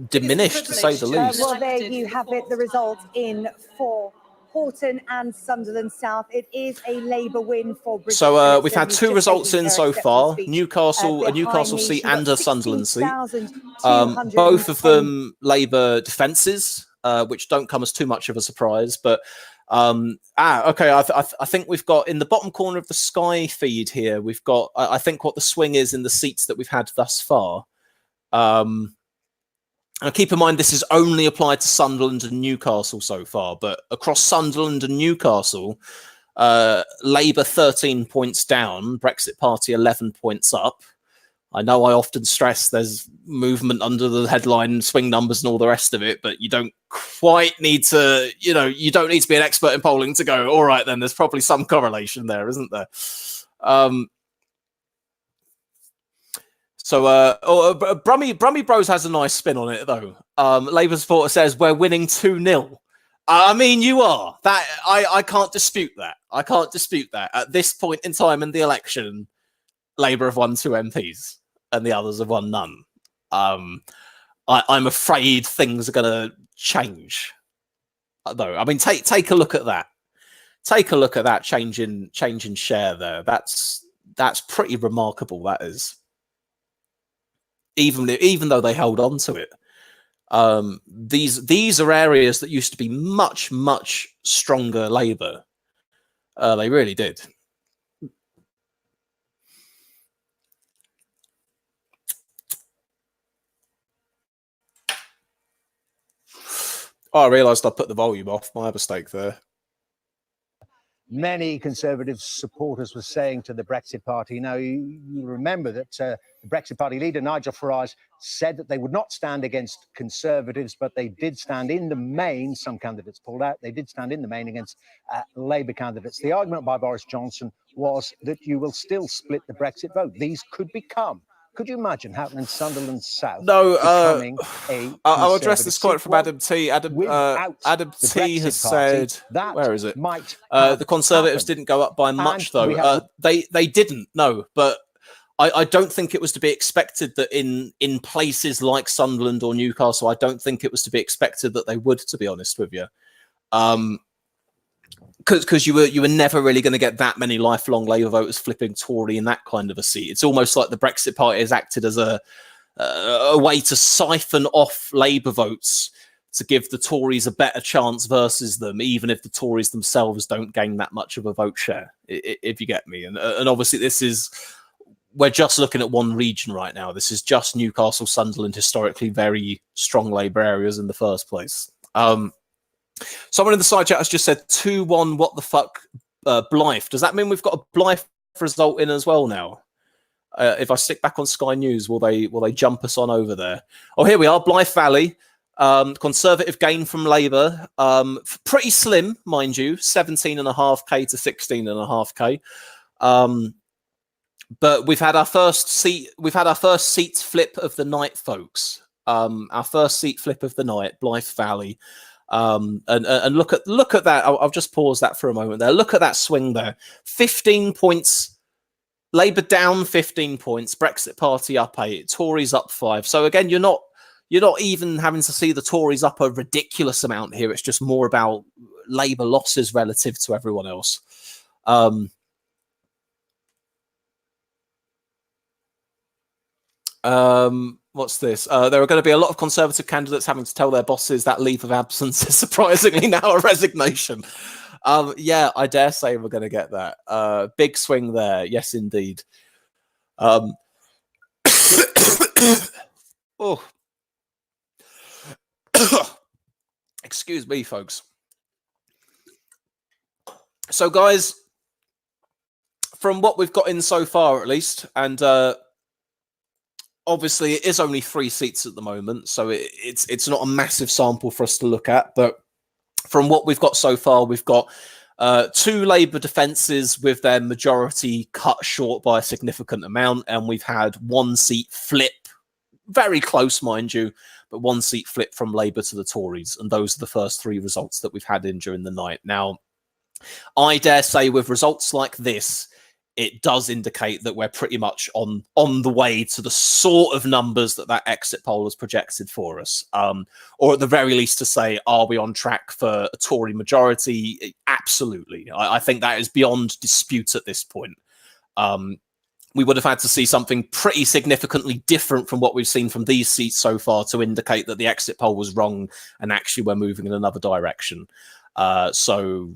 diminished, to say the least. Well, there you have it, the result in for Horton and Sunderland South. It is a Labour win for Bridget. So we've had two results in so far: Newcastle, a Newcastle seat and a Sunderland seat. Both of them Labour defences, which don't come as too much of a surprise. But okay, I think we've got in the bottom corner of the Sky feed here. We've got I think what the swing is in the seats that we've had thus far. And keep in mind, this is only applied to Sunderland and Newcastle so far, but across Sunderland and Newcastle, Labour 13 points down, Brexit Party 11 points up. I know I often stress there's movement under the headline, swing numbers and all the rest of it, but you don't quite need to, you know, you don't need to be an expert in polling to go, all right, then there's probably some correlation there, isn't there? So, Brummy Bros has a nice spin on it, though. Labour supporter says, we're winning 2-0. I mean, you are. That I can't dispute that. I can't dispute that. At this point in time in the election, Labour have won 2 MPs and the others have won none. I'm afraid things are going to change, though. I mean, take a look at that. Take a look at that change in share there. That's pretty remarkable, that is. Even though they held on to it, these are areas that used to be much stronger Labour. They really did. Oh, I realised I put the volume off. My mistake there. Many Conservative supporters were saying to the Brexit Party, now you remember that the Brexit Party leader, Nigel Farage, said that they would not stand against Conservatives, but they did stand in the main, some candidates pulled out, they did stand in the main against Labour candidates. The argument by Boris Johnson was that you will still split the Brexit vote. These could become, could you imagine happening Sunderland South? No, I'll address this quote from Adam T. Adam T has said, where is it? The Conservatives didn't go up by much, though. They didn't, no, but I don't think it was to be expected that in places like Sunderland or Newcastle, I don't think it was to be expected that they would, to be honest with you. Because you were never really going to get that many lifelong Labour voters flipping Tory in that kind of a seat. It's almost like the Brexit Party has acted as a way to siphon off Labour votes to give the Tories a better chance versus them, even if the Tories themselves don't gain that much of a vote share, if you get me. And obviously we're just looking at one region right now. This is just Newcastle, Sunderland, historically very strong Labour areas in the first place. Someone in the side chat has just said 2-1. What the fuck, Blythe? Does that mean we've got a Blythe result in as well now? If I stick back on Sky News, will they jump us on over there? Oh, here we are, Blythe Valley. Conservative gain from Labour, pretty slim, mind you, 17.5k to 16.5k. But we've had our first seat. We've had our first seat flip of the night, folks. Our first seat flip of the night, Blythe Valley. And look at that. I'll just pause that for a moment there. Look at that swing there. 15 points. Labour down 15 points. Brexit Party up 8. Tories up 5. So again, you're not even having to see the Tories up a ridiculous amount here. It's just more about Labour losses relative to everyone else. What's this? There are going to be a lot of Conservative candidates having to tell their bosses that leave of absence is surprisingly now a resignation. Yeah, I dare say we're going to get that. Big swing there. Yes, indeed. Oh. Excuse me, folks. So, guys, from what we've got in so far, at least, and obviously it is only 3 seats at the moment, so it's not a massive sample for us to look at, but from what we've got so far, we've got 2 Labour defences with their majority cut short by a significant amount, and we've had 1 seat flip, very close, mind you, but 1 seat flip from Labour to the Tories, and those are the first 3 results that we've had in during the night. Now, I dare say with results like this, it does indicate that we're pretty much on the way to the sort of numbers that exit poll has projected for us. Or at the very least to say, are we on track for a Tory majority? Absolutely. I think that is beyond dispute at this point. We would have had to see something pretty significantly different from what we've seen from these seats so far to indicate that the exit poll was wrong and actually we're moving in another direction. So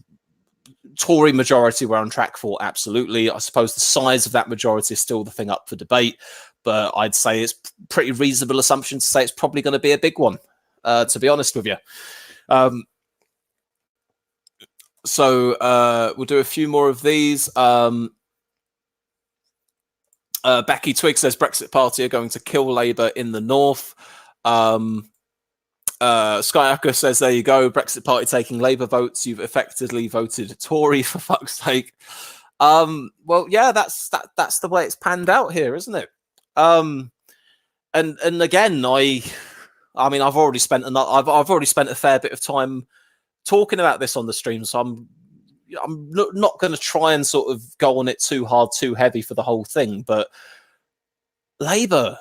Tory majority we're on track for, absolutely. I suppose the size of that majority is still the thing up for debate, but I'd say it's pretty reasonable assumption to say it's probably going to be a big one, to be honest with you. So we'll do a few more of these. Becky Twig says Brexit Party are going to kill Labour in the north. Skyaka says, there you go, Brexit Party taking Labour votes. You've effectively voted Tory, for fuck's sake. Well, yeah, that's the way it's panned out here, isn't it? And again, I mean, I've already spent a fair bit of time talking about this on the stream, so I'm not going to try and sort of go on it too hard, too heavy for the whole thing. But Labour,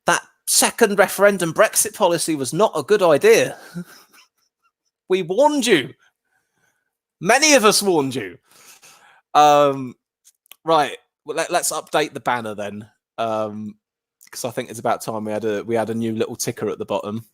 that second referendum Brexit policy was not a good idea. We warned you. Many of us warned you. Right. Well, let's update the banner then, because I think it's about time we had a new little ticker at the bottom.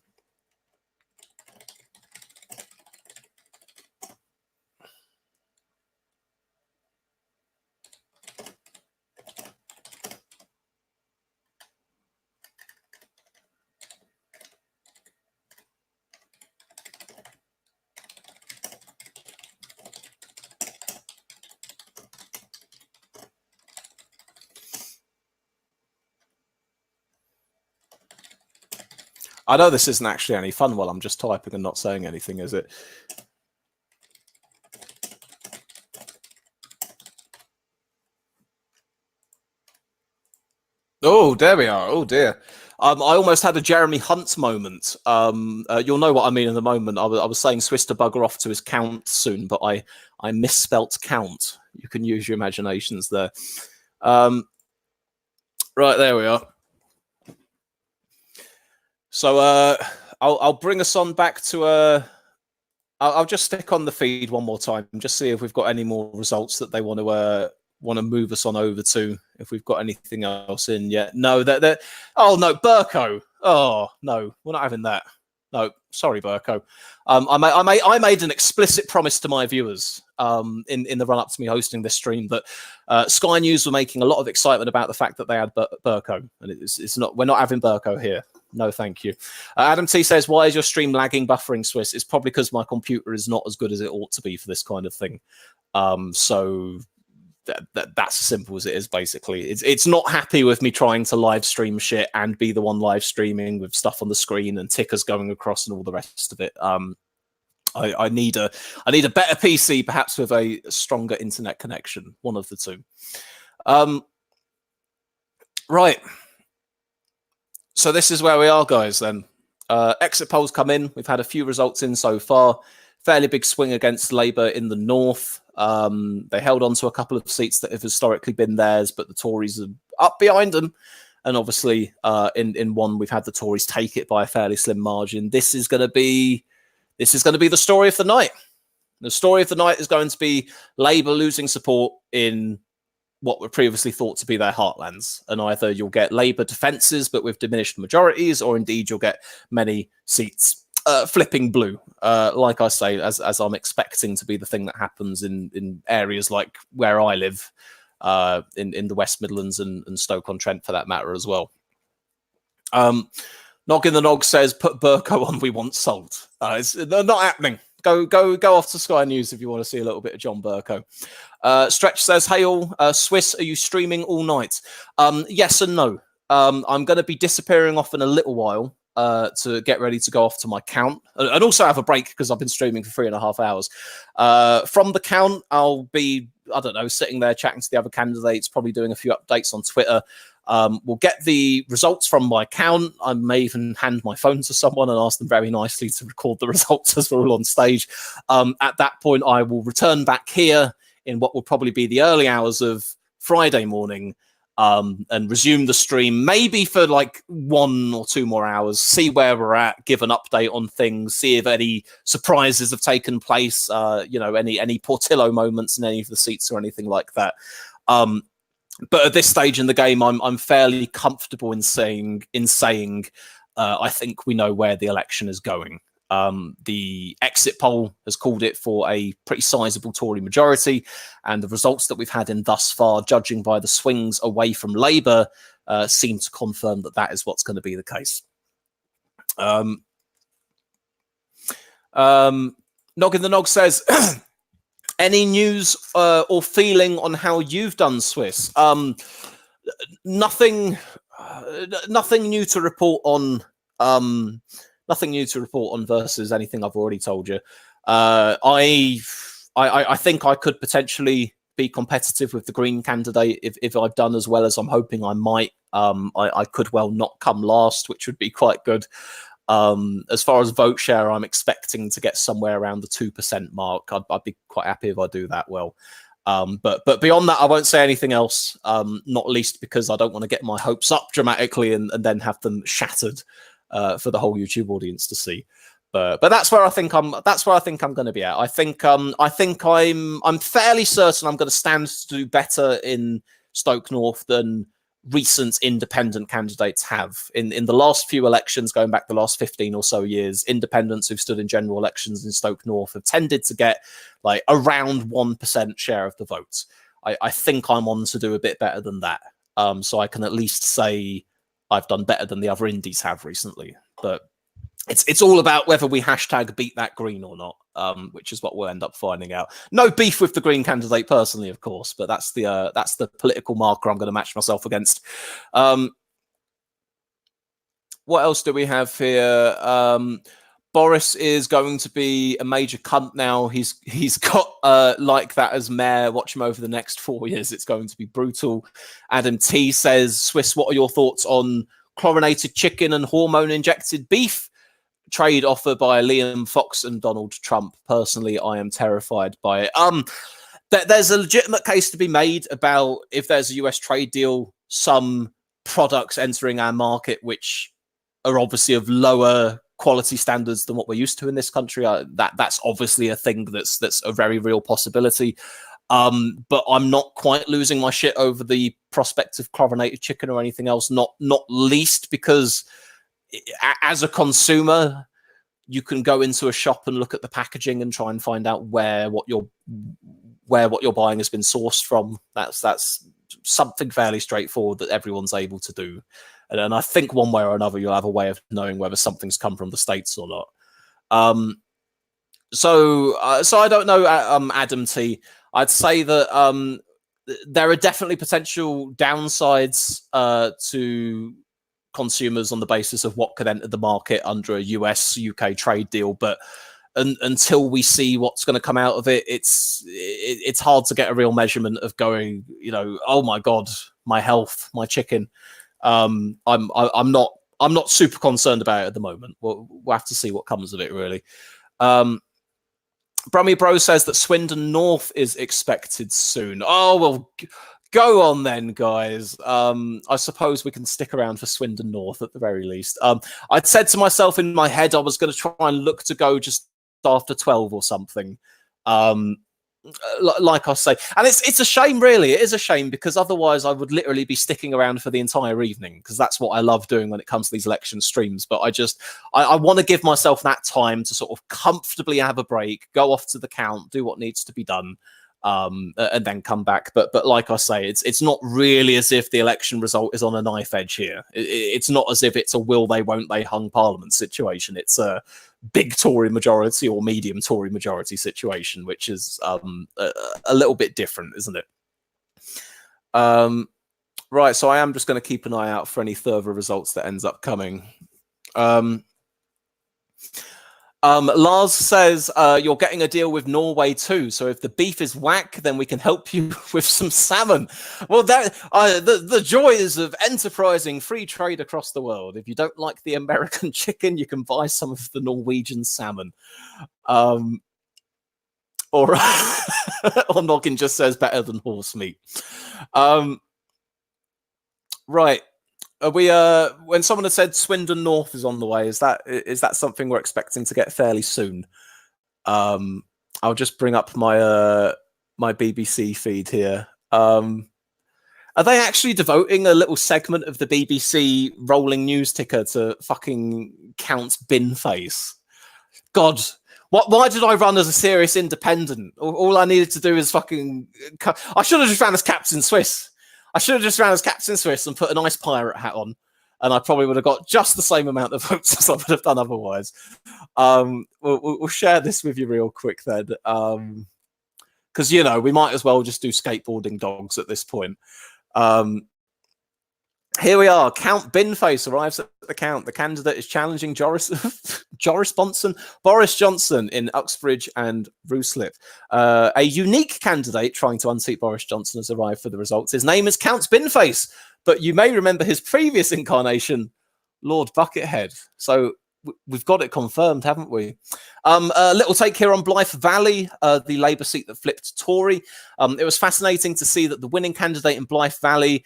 I know this isn't actually any fun while I'm just typing and not saying anything, is it? Oh, there we are. Oh, dear. I almost had a Jeremy Hunt moment. You'll know what I mean in a moment. I was saying Swiss to bugger off to his count soon, but I misspelt count. You can use your imaginations there. Right, there we are. So I'll bring us on back to I'll just stick on the feed one more time and just see if we've got any more results that they want to move us on over to. If we've got anything else in yet. No, oh no, Burko. Oh no, we're not having that. No, sorry, Burko. I made an explicit promise to my viewers in the run up to me hosting this stream that Sky News were making a lot of excitement about the fact that they had Burko, and it's not. We're not having Burko here. No, thank you. Adam T says, why is your stream lagging, buffering, Swiss? It's probably because my computer is not as good as it ought to be for this kind of thing. So that's as simple as it is, basically. It's not happy with me trying to live stream shit and be the one live streaming with stuff on the screen and tickers going across and all the rest of it. I need a better PC, perhaps with a stronger internet connection. One of the two. Right. So this is where we are, guys, then. Exit polls come in. We've had a few results in so far. Fairly big swing against Labour in the north. They held on to a couple of seats that have historically been theirs, but the Tories are up behind them. And obviously, in one, we've had the Tories take it by a fairly slim margin. This is going to be the story of the night. The story of the night is going to be Labour losing support in what were previously thought to be their heartlands. And either you'll get Labour defences, but with diminished majorities, or indeed you'll get many seats flipping blue. Like I say, as I'm expecting to be the thing that happens in areas like where I live, in the West Midlands and Stoke-on-Trent for that matter as well. Nog in the Nog says, put Burko on We Want Salt. It's not happening. Go off to Sky News if you want to see a little bit of John Burko. Stretch says, hey all, Swiss, are you streaming all night? Yes and no. I'm going to be disappearing off in a little while to get ready to go off to my count. And also have a break because I've been streaming for 3.5 hours. From the count, I'll be, I don't know, sitting there chatting to the other candidates, probably doing a few updates on Twitter. We'll get the results from my count. I may even hand my phone to someone and ask them very nicely to record the results as we're all on stage. At that point, I will return back here in what will probably be the early hours of Friday morning and resume the stream, maybe for like 1 or 2 more hours, see where we're at, give an update on things, see if any surprises have taken place, any Portillo moments in any of the seats or anything like that. But at this stage in the game, I'm fairly comfortable in saying I think we know where the election is going. The exit poll has called it for a pretty sizable Tory majority, and the results that we've had in thus far, judging by the swings away from Labour, seem to confirm that that is what's going to be the case. Nog in the Nog says, any news or feeling on how you've done, Swiss? Nothing new to report on. Nothing new to report on versus anything I've already told you. I think I could potentially be competitive with the Green candidate if I've done as well as I'm hoping I might. I could well not come last, which would be quite good. As far as vote share, I'm expecting to get somewhere around the 2% mark. I'd be quite happy if I do that well. But beyond that, I won't say anything else. Not least because I don't want to get my hopes up dramatically and then have them shattered for the whole YouTube audience to see. But that's where I think I'm. That's where I think I'm going to be at. I think I'm fairly certain I'm going to stand to do better in Stoke North than recent independent candidates have. In the last few elections, going back the last 15 or so years, independents who've stood in general elections in Stoke North have tended to get like around 1% share of the votes. I think I'm on to do a bit better than that. So I can at least say I've done better than the other indies have recently. But it's all about whether we hashtag beat that Green or not, which is what we'll end up finding out. No beef with the Green candidate personally, of course, but that's the political marker I'm going to match myself against. What else do we have here? Boris is going to be a major cunt now. He's got like that as mayor. Watch him over the next 4 years. It's going to be brutal. Adam T says, Swiss, what are your thoughts on chlorinated chicken and hormone-injected beef? Trade offer by Liam Fox and Donald Trump. Personally, I am terrified by it. There's a legitimate case to be made about if there's a US trade deal, some products entering our market which are obviously of lower quality standards than what we're used to in this country. That's obviously a thing that's a very real possibility. But I'm not quite losing my shit over the prospect of chlorinated chicken or anything else. Not least because as a consumer, you can go into a shop and look at the packaging and try and find out where what you're buying has been sourced from. That's something fairly straightforward that everyone's able to do. And I think one way or another, you'll have a way of knowing whether something's come from the States or not. So I don't know, Adam T. I'd say that there are definitely potential downsides to consumers on the basis of what could enter the market under a US-UK trade deal, but until we see what's going to come out of it, it's hard to get a real measurement of going, oh my god, my health, my chicken. I'm not super concerned about it at the moment. We'll have to see what comes of it, really. Brummy Bro says that Swindon North is expected soon. Oh well. Go on then, guys. I suppose we can stick around for Swindon North at the very least. I'd said to myself in my head I was going to try and look to go just after 12 or something. like I say, and it's a shame, really. It is a shame because otherwise I would literally be sticking around for the entire evening because that's what I love doing when it comes to these election streams. But I want to give myself that time to sort of comfortably have a break, go off to the count, do what needs to be done, and then come back. But like I say, it's not really as if the election result is on a knife edge here. It's not as if it's a will they, won't they hung parliament situation. It's a big Tory majority or medium Tory majority situation, which is a little bit different, isn't it? Right, so I am just going to keep an eye out for any further results that ends up coming. Lars says you're getting a deal with Norway too, so if the beef is whack, then we can help you with some salmon. Well, that the joys of enterprising free trade across the world. If you don't like the American chicken, you can buy some of the Norwegian salmon. Or Noggin just says better than horse meat. Right. Are we when someone had said Swindon North is on the way, is that something we're expecting to get fairly soon? I'll just bring up my my BBC feed here. Are they actually devoting a little segment of the BBC rolling news ticker to fucking Count Binface? God, why did I run as a serious independent? All I needed to do is fucking I should have just ran as Captain Swiss. I should have just ran as Captain Swiss and put a nice pirate hat on, and I probably would have got just the same amount of votes as I would have done otherwise. We'll share this with you real quick then, because you know we might as well just do skateboarding dogs at this point. Here we are. Count Binface arrives at the count. The candidate is challenging Boris Johnson in Uxbridge and Ruislip. A unique candidate trying to unseat Boris Johnson has arrived for the results. His name is Count Binface, but you may remember his previous incarnation, Lord Buckethead. So we've got it confirmed, haven't we? A little take here on Blythe Valley, the Labour seat that flipped Tory. It was fascinating to see that the winning candidate in Blythe Valley,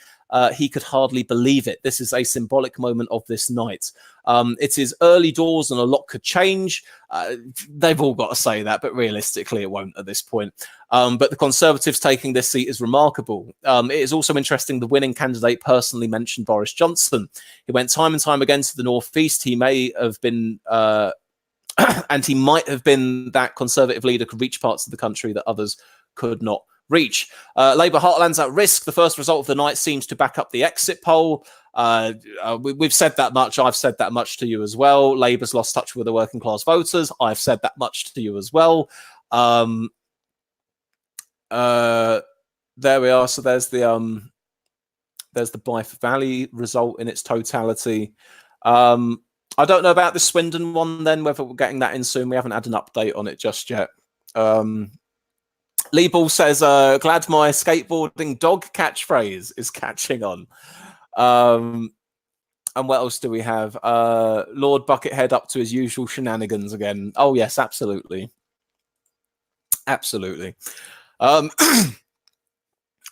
he could hardly believe it. This is a symbolic moment of this night. It is early doors and a lot could change. They've all got to say that, but realistically it won't at this point. But the Conservatives taking this seat is remarkable. It is also interesting the winning candidate personally mentioned Boris Johnson. He went time and time again to the northeast. He may have been... and he might have been that Conservative leader could reach parts of the country that others could not reach. Labour heartland's at risk. The first result of the night seems to back up the exit poll. We've said that much. I've said that much to you as well. Labour's lost touch with the working class voters. I've said that much to you as well. There we are. So there's the Blythe Valley result in its totality. I don't know about the Swindon one then, whether we're getting that in soon. We haven't had an update on it just yet. Lee Ball says, glad my skateboarding dog catchphrase is catching on. And what else do we have? Lord Buckethead up to his usual shenanigans again. Oh, yes, absolutely. Absolutely.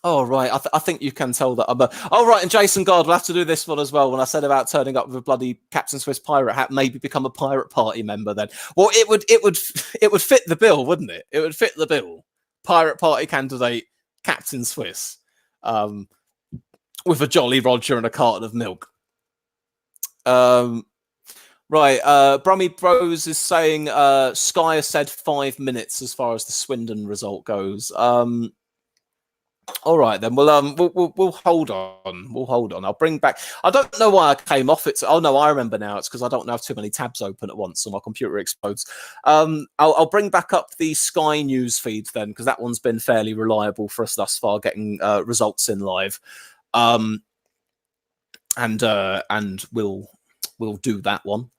Oh, right. I think you can tell that I'm a... Oh, right. And Jason Guard, we'll have to do this one as well. When I said about turning up with a bloody Captain Swiss pirate hat, maybe become a Pirate Party member then. Well, it would fit the bill, wouldn't it? It would fit the bill. Pirate Party candidate, Captain Swiss, with a Jolly Roger and a carton of milk. Right. Brummy Bros is saying Sky has said 5 minutes as far as the Swindon result goes. All right, then we'll hold on. We'll hold on. I'll bring back. I don't know why I came off it. Oh no, I remember now. It's because I don't have too many tabs open at once, so my computer explodes. I'll bring back up the Sky News feed then, because that one's been fairly reliable for us thus far, getting results in live. And we'll do that one.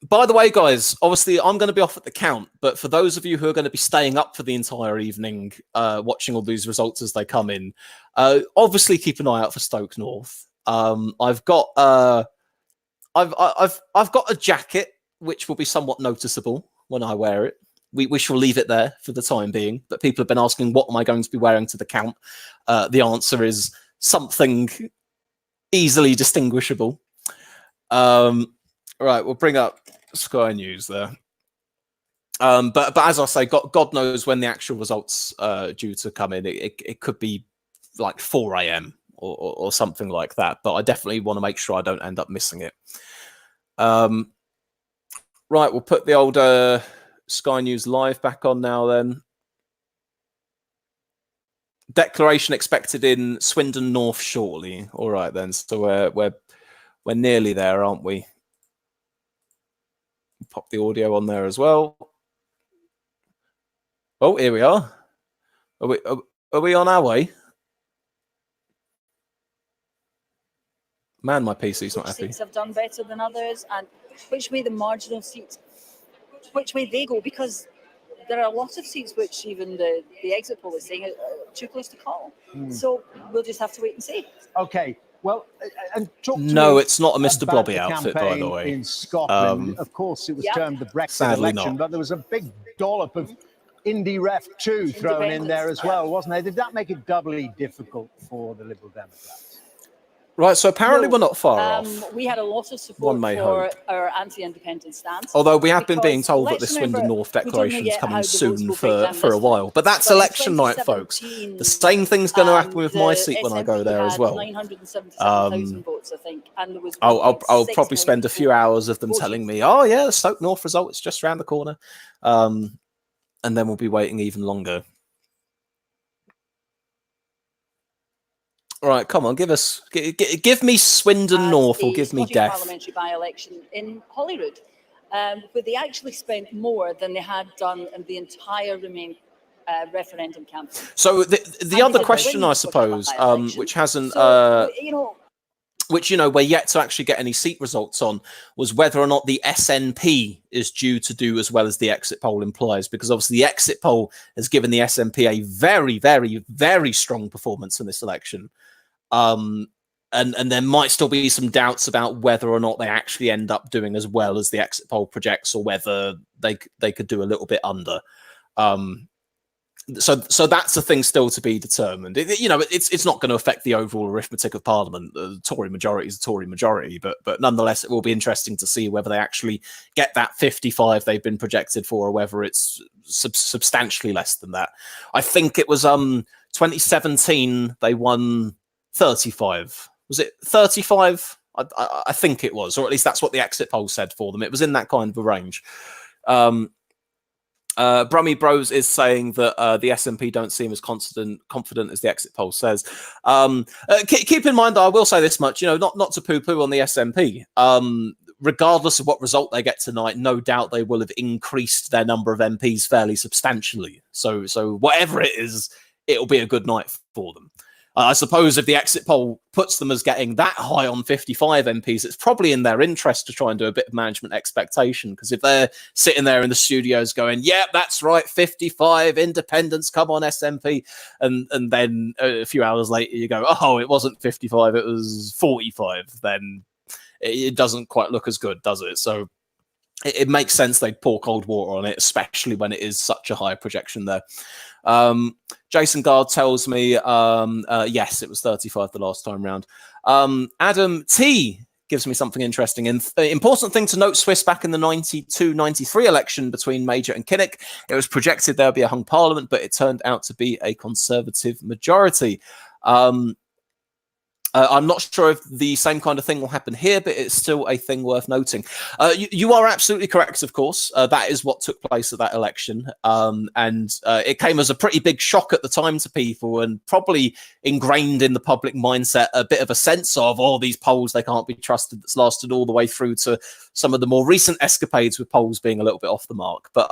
By the way, guys, obviously I'm going to be off at the count, but for those of you who are going to be staying up for the entire evening, watching all these results as they come in, obviously keep an eye out for Stoke North. I've got a jacket which will be somewhat noticeable when I wear it. We shall leave it there for the time being. But people have been asking, what am I going to be wearing to the count? The answer is something easily distinguishable. Right, we'll bring up Sky News there. But as I say, God knows when the actual results due to come in. It could be like 4 a.m. or something like that. But I definitely want to make sure I don't end up missing it. Right, we'll put the old Sky News Live back on now then. Declaration expected in Swindon North shortly. All right then, so we're nearly there, aren't we? Pop the audio on there as well. Oh, here we are. Are we on our way? Man, my PC's not happy. Seats have done better than others, and which way the marginal seats, which way they go, because there are a lot of seats which even the exit poll is saying are too close to call. So we'll just have to wait and see. Okay. Well, and talk to No, me it's not a Mr. about Blobby the outfit, by the campaign way. in Scotland. Of course, it was termed the Brexit Sadly election, not. but there was a big dollop of Indie Ref 2 thrown in there as well, wasn't there? Did that make it doubly difficult for the Liberal Democrats? Right, so apparently we're not far off. We had a lot of support One may for hope. our anti-independent stance. Although we have been being because told that let's the Swindon remember, North we don't know declaration is yet how coming the votes soon will break for down a this time. while. But that's But in election night, folks. 2017, The same thing's going to happen with my the seat when I SNP go there as had well. 977,000 votes, I think, and there was I'll 1.6 probably spend a few hours of them voting. telling me, oh yeah, the Stoke North result is just around the corner. And then we'll be waiting even longer. All right, come on, give me Swindon North or give me Scottish death. parliamentary by-election in Holyrood, where they actually spent more than they had done in the entire Remain referendum campaign. So the other question, I suppose, which hasn't, which we're yet to actually get any seat results on, was whether or not the SNP is due to do as well as the exit poll implies, because obviously the exit poll has given the SNP a very, very, very strong performance in this election. And there might still be some doubts about whether or not they actually end up doing as well as the exit poll projects, or whether they could do a little bit under. So that's a thing still to be determined. It's not going to affect the overall arithmetic of Parliament. The Tory majority is a Tory majority, but nonetheless, it will be interesting to see whether they actually get that 55 they've been projected for, or whether it's substantially less than that. I think it was 2017 they won 35. Was it 35? I think it was, or at least that's what the exit poll said for them. It was in that kind of a range. Brummy Bros is saying that the SNP don't seem as confident as the exit poll says. Keep in mind, I will say this much, not to poo-poo on the SNP. Regardless of what result they get tonight, no doubt they will have increased their number of MPs fairly substantially. So whatever it is, it'll be a good night for them. I suppose if the exit poll puts them as getting that high on 55 MPs, it's probably in their interest to try and do a bit of management expectation. Because if they're sitting there in the studios going, yeah, that's right, 55 independents, come on SNP. And then a few hours later you go, oh, it wasn't 55, it was 45. Then it doesn't quite look as good, does it? So it makes sense they'd pour cold water on it, especially when it is such a high projection there. Jason Gard tells me, yes, it was 35 the last time round. Adam T gives me something interesting. And important thing to note, Swiss back in the 92-93 election between Major and Kinnock, it was projected there would be a hung parliament, but it turned out to be a Conservative majority. I'm not sure if the same kind of thing will happen here, but it's still a thing worth noting. You are absolutely correct, of course. That is what took place at that election. And it came as a pretty big shock at the time to people, and probably ingrained in the public mindset a bit of a sense of, oh, these polls, they can't be trusted. That's lasted all the way through to some of the more recent escapades with polls being a little bit off the mark. But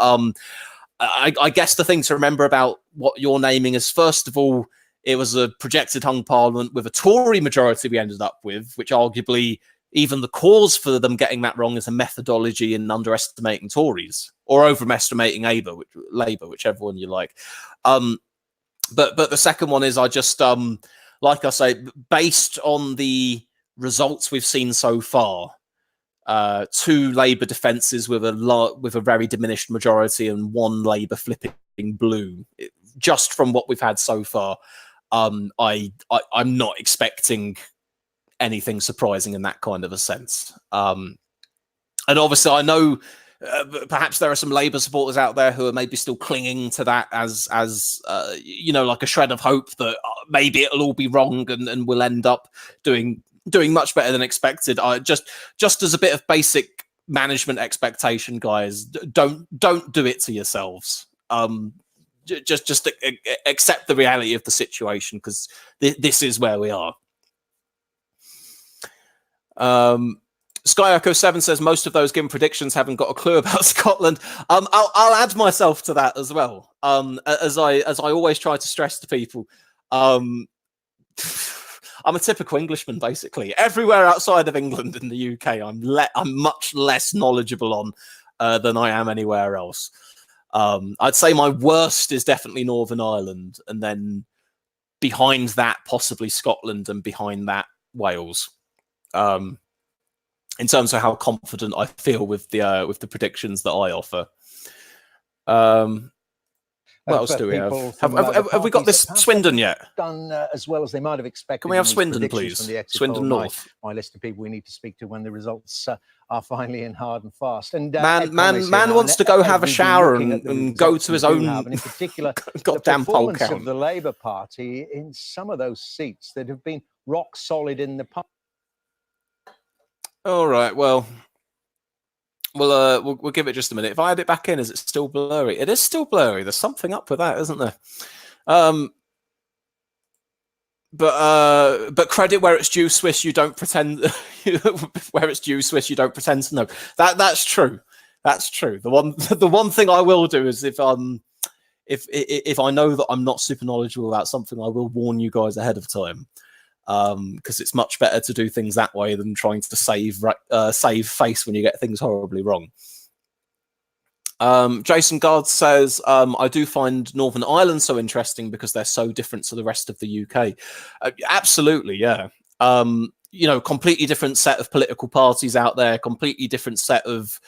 I guess the thing to remember about what you're naming is, first of all, it was a projected hung parliament with a Tory majority we ended up with, which arguably even the cause for them getting that wrong is a methodology in underestimating Tories or overestimating Labour, whichever one you like. But the second one is, I just, like I say, based on the results we've seen so far, 2 Labour defences with a very diminished majority and 1 Labour flipping blue, just from what we've had so far. I'm not expecting anything surprising in that kind of a sense. And obviously, I know perhaps there are some Labour supporters out there who are maybe still clinging to that as you know, like a shred of hope that maybe it'll all be wrong and we'll end up doing much better than expected. Just as a bit of basic management expectation, guys, don't do it to yourselves. Just accept the reality of the situation, because this is where we are. Sky Echo 7 says most of those given predictions haven't got a clue about Scotland. I'll add myself to that as well. As I always try to stress to people, I'm a typical Englishman, basically. Everywhere outside of England and the UK, I'm much less knowledgeable on than I am anywhere else. I'd say my worst is definitely Northern Ireland, and then behind that, possibly Scotland, and behind that, Wales. In terms of how confident I feel with the predictions that I offer. What else do we have? Have we got this Swindon yet? Done as well as they might have expected. Can we have Swindon, please? Swindon North. My list of people we need to speak to when the results are finally in hard and fast. And man wants to go have a shower and go to his own and in particular goddamn poll count of the Labour Party in some of those seats that have been rock solid in the past. All right, well, we'll give it just a minute. If I add it back in, is it still blurry? It is still blurry. There's something up with that, isn't there? But credit where it's due, Swiss. You don't pretend where it's due, Swiss. You don't pretend to know. That's true. That's true. The one thing I will do is if I know that I'm not super knowledgeable about something, I will warn you guys ahead of time. Because it's much better to do things that way than trying to save face when you get things horribly wrong. Jason Guard says, I do find Northern Ireland so interesting because they're so different to the rest of the UK. Absolutely, yeah. You know, completely different set of political parties out there, completely different set of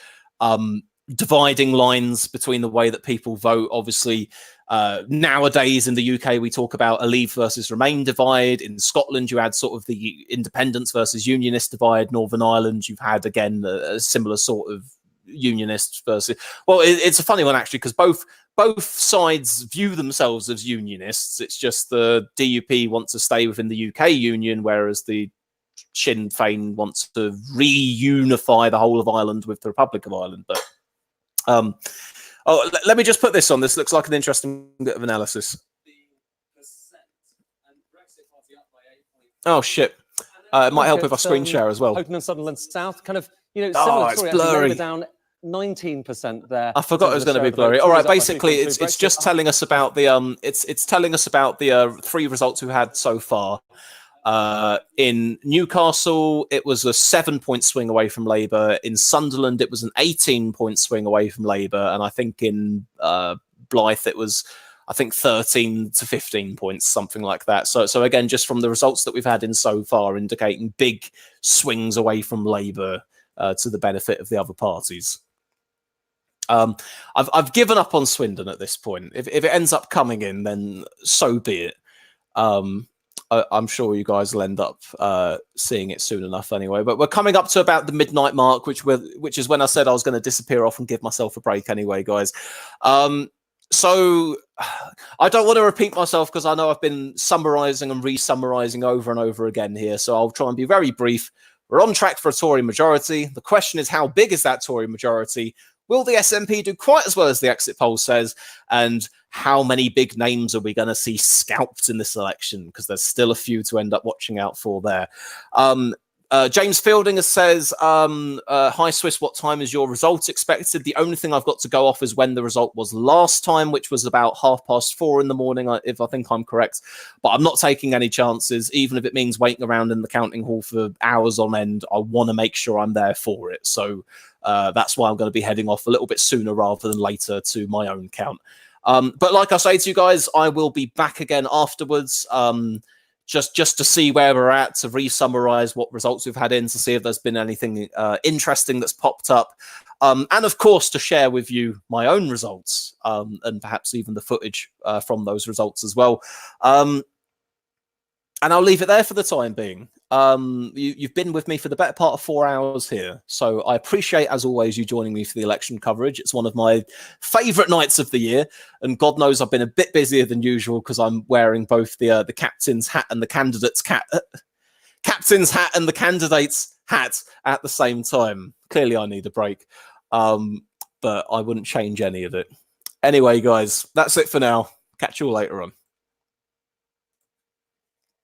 dividing lines between the way that people vote. Obviously, nowadays in the UK, we talk about a Leave versus Remain divide. In Scotland, you had sort of the Independents versus Unionist divide. Northern Ireland, you've had, again, a similar sort of Unionists versus... Well, it's a funny one, actually, because both sides view themselves as Unionists. It's just the DUP want to stay within the UK Union, whereas the Sinn Féin wants to reunify the whole of Ireland with the Republic of Ireland. But let me just put this on. This looks like an interesting bit of analysis. Oh shit! It might help if I screen share as well. Houghton and Sunderland South, kind of, you know, similar it's story. blurry. We're down 19% there. I forgot it was going to be blurry. All right, basically, it's just telling us about the it's telling us about the 3 results we've had so far. In Newcastle, it was a 7-point swing away from Labour. In Sunderland, it was an 18-point swing away from Labour, and I think in Blyth, it was 13 to 15 points, something like that. So again, just from the results that we've had in so far, indicating big swings away from Labour to the benefit of the other parties. I've given up on Swindon at this point. If it ends up coming in, then so be it. I'm sure you guys will end up seeing it soon enough anyway. But we're coming up to about the midnight mark, which is when I said I was going to disappear off and give myself a break anyway, guys. So I don't want to repeat myself because I know I've been summarising and re-summarising over and over again here. So I'll try and be very brief. We're on track for a Tory majority. The question is, how big is that Tory majority? Will the SNP do quite as well as the exit poll says? And how many big names are we going to see scalped in this election? Because there's still a few to end up watching out for there. James Fielding says, hi Swiss, what time is your result expected? The only thing I've got to go off is when the result was last time, which was about 4:30 in the morning, if I think I'm correct. But I'm not taking any chances, even if it means waiting around in the counting hall for hours on end. I want to make sure I'm there for it. So that's why I'm going to be heading off a little bit sooner rather than later to my own count. But like I say to you guys, I will be back again afterwards. Just to see where we're at, to re-summarize what results we've had in, to see if there's been anything interesting that's popped up. And of course, to share with you my own results and perhaps even the footage from those results as well. And I'll leave it there for the time being. You've been with me for the better part of 4 hours here. So I appreciate, as always, you joining me for the election coverage. It's one of my favourite nights of the year. And God knows I've been a bit busier than usual because I'm wearing both the captain's hat and the candidate's captain's hat and the candidate's hat at the same time. Clearly, I need a break. But I wouldn't change any of it. Anyway, guys, that's it for now. Catch you all later on.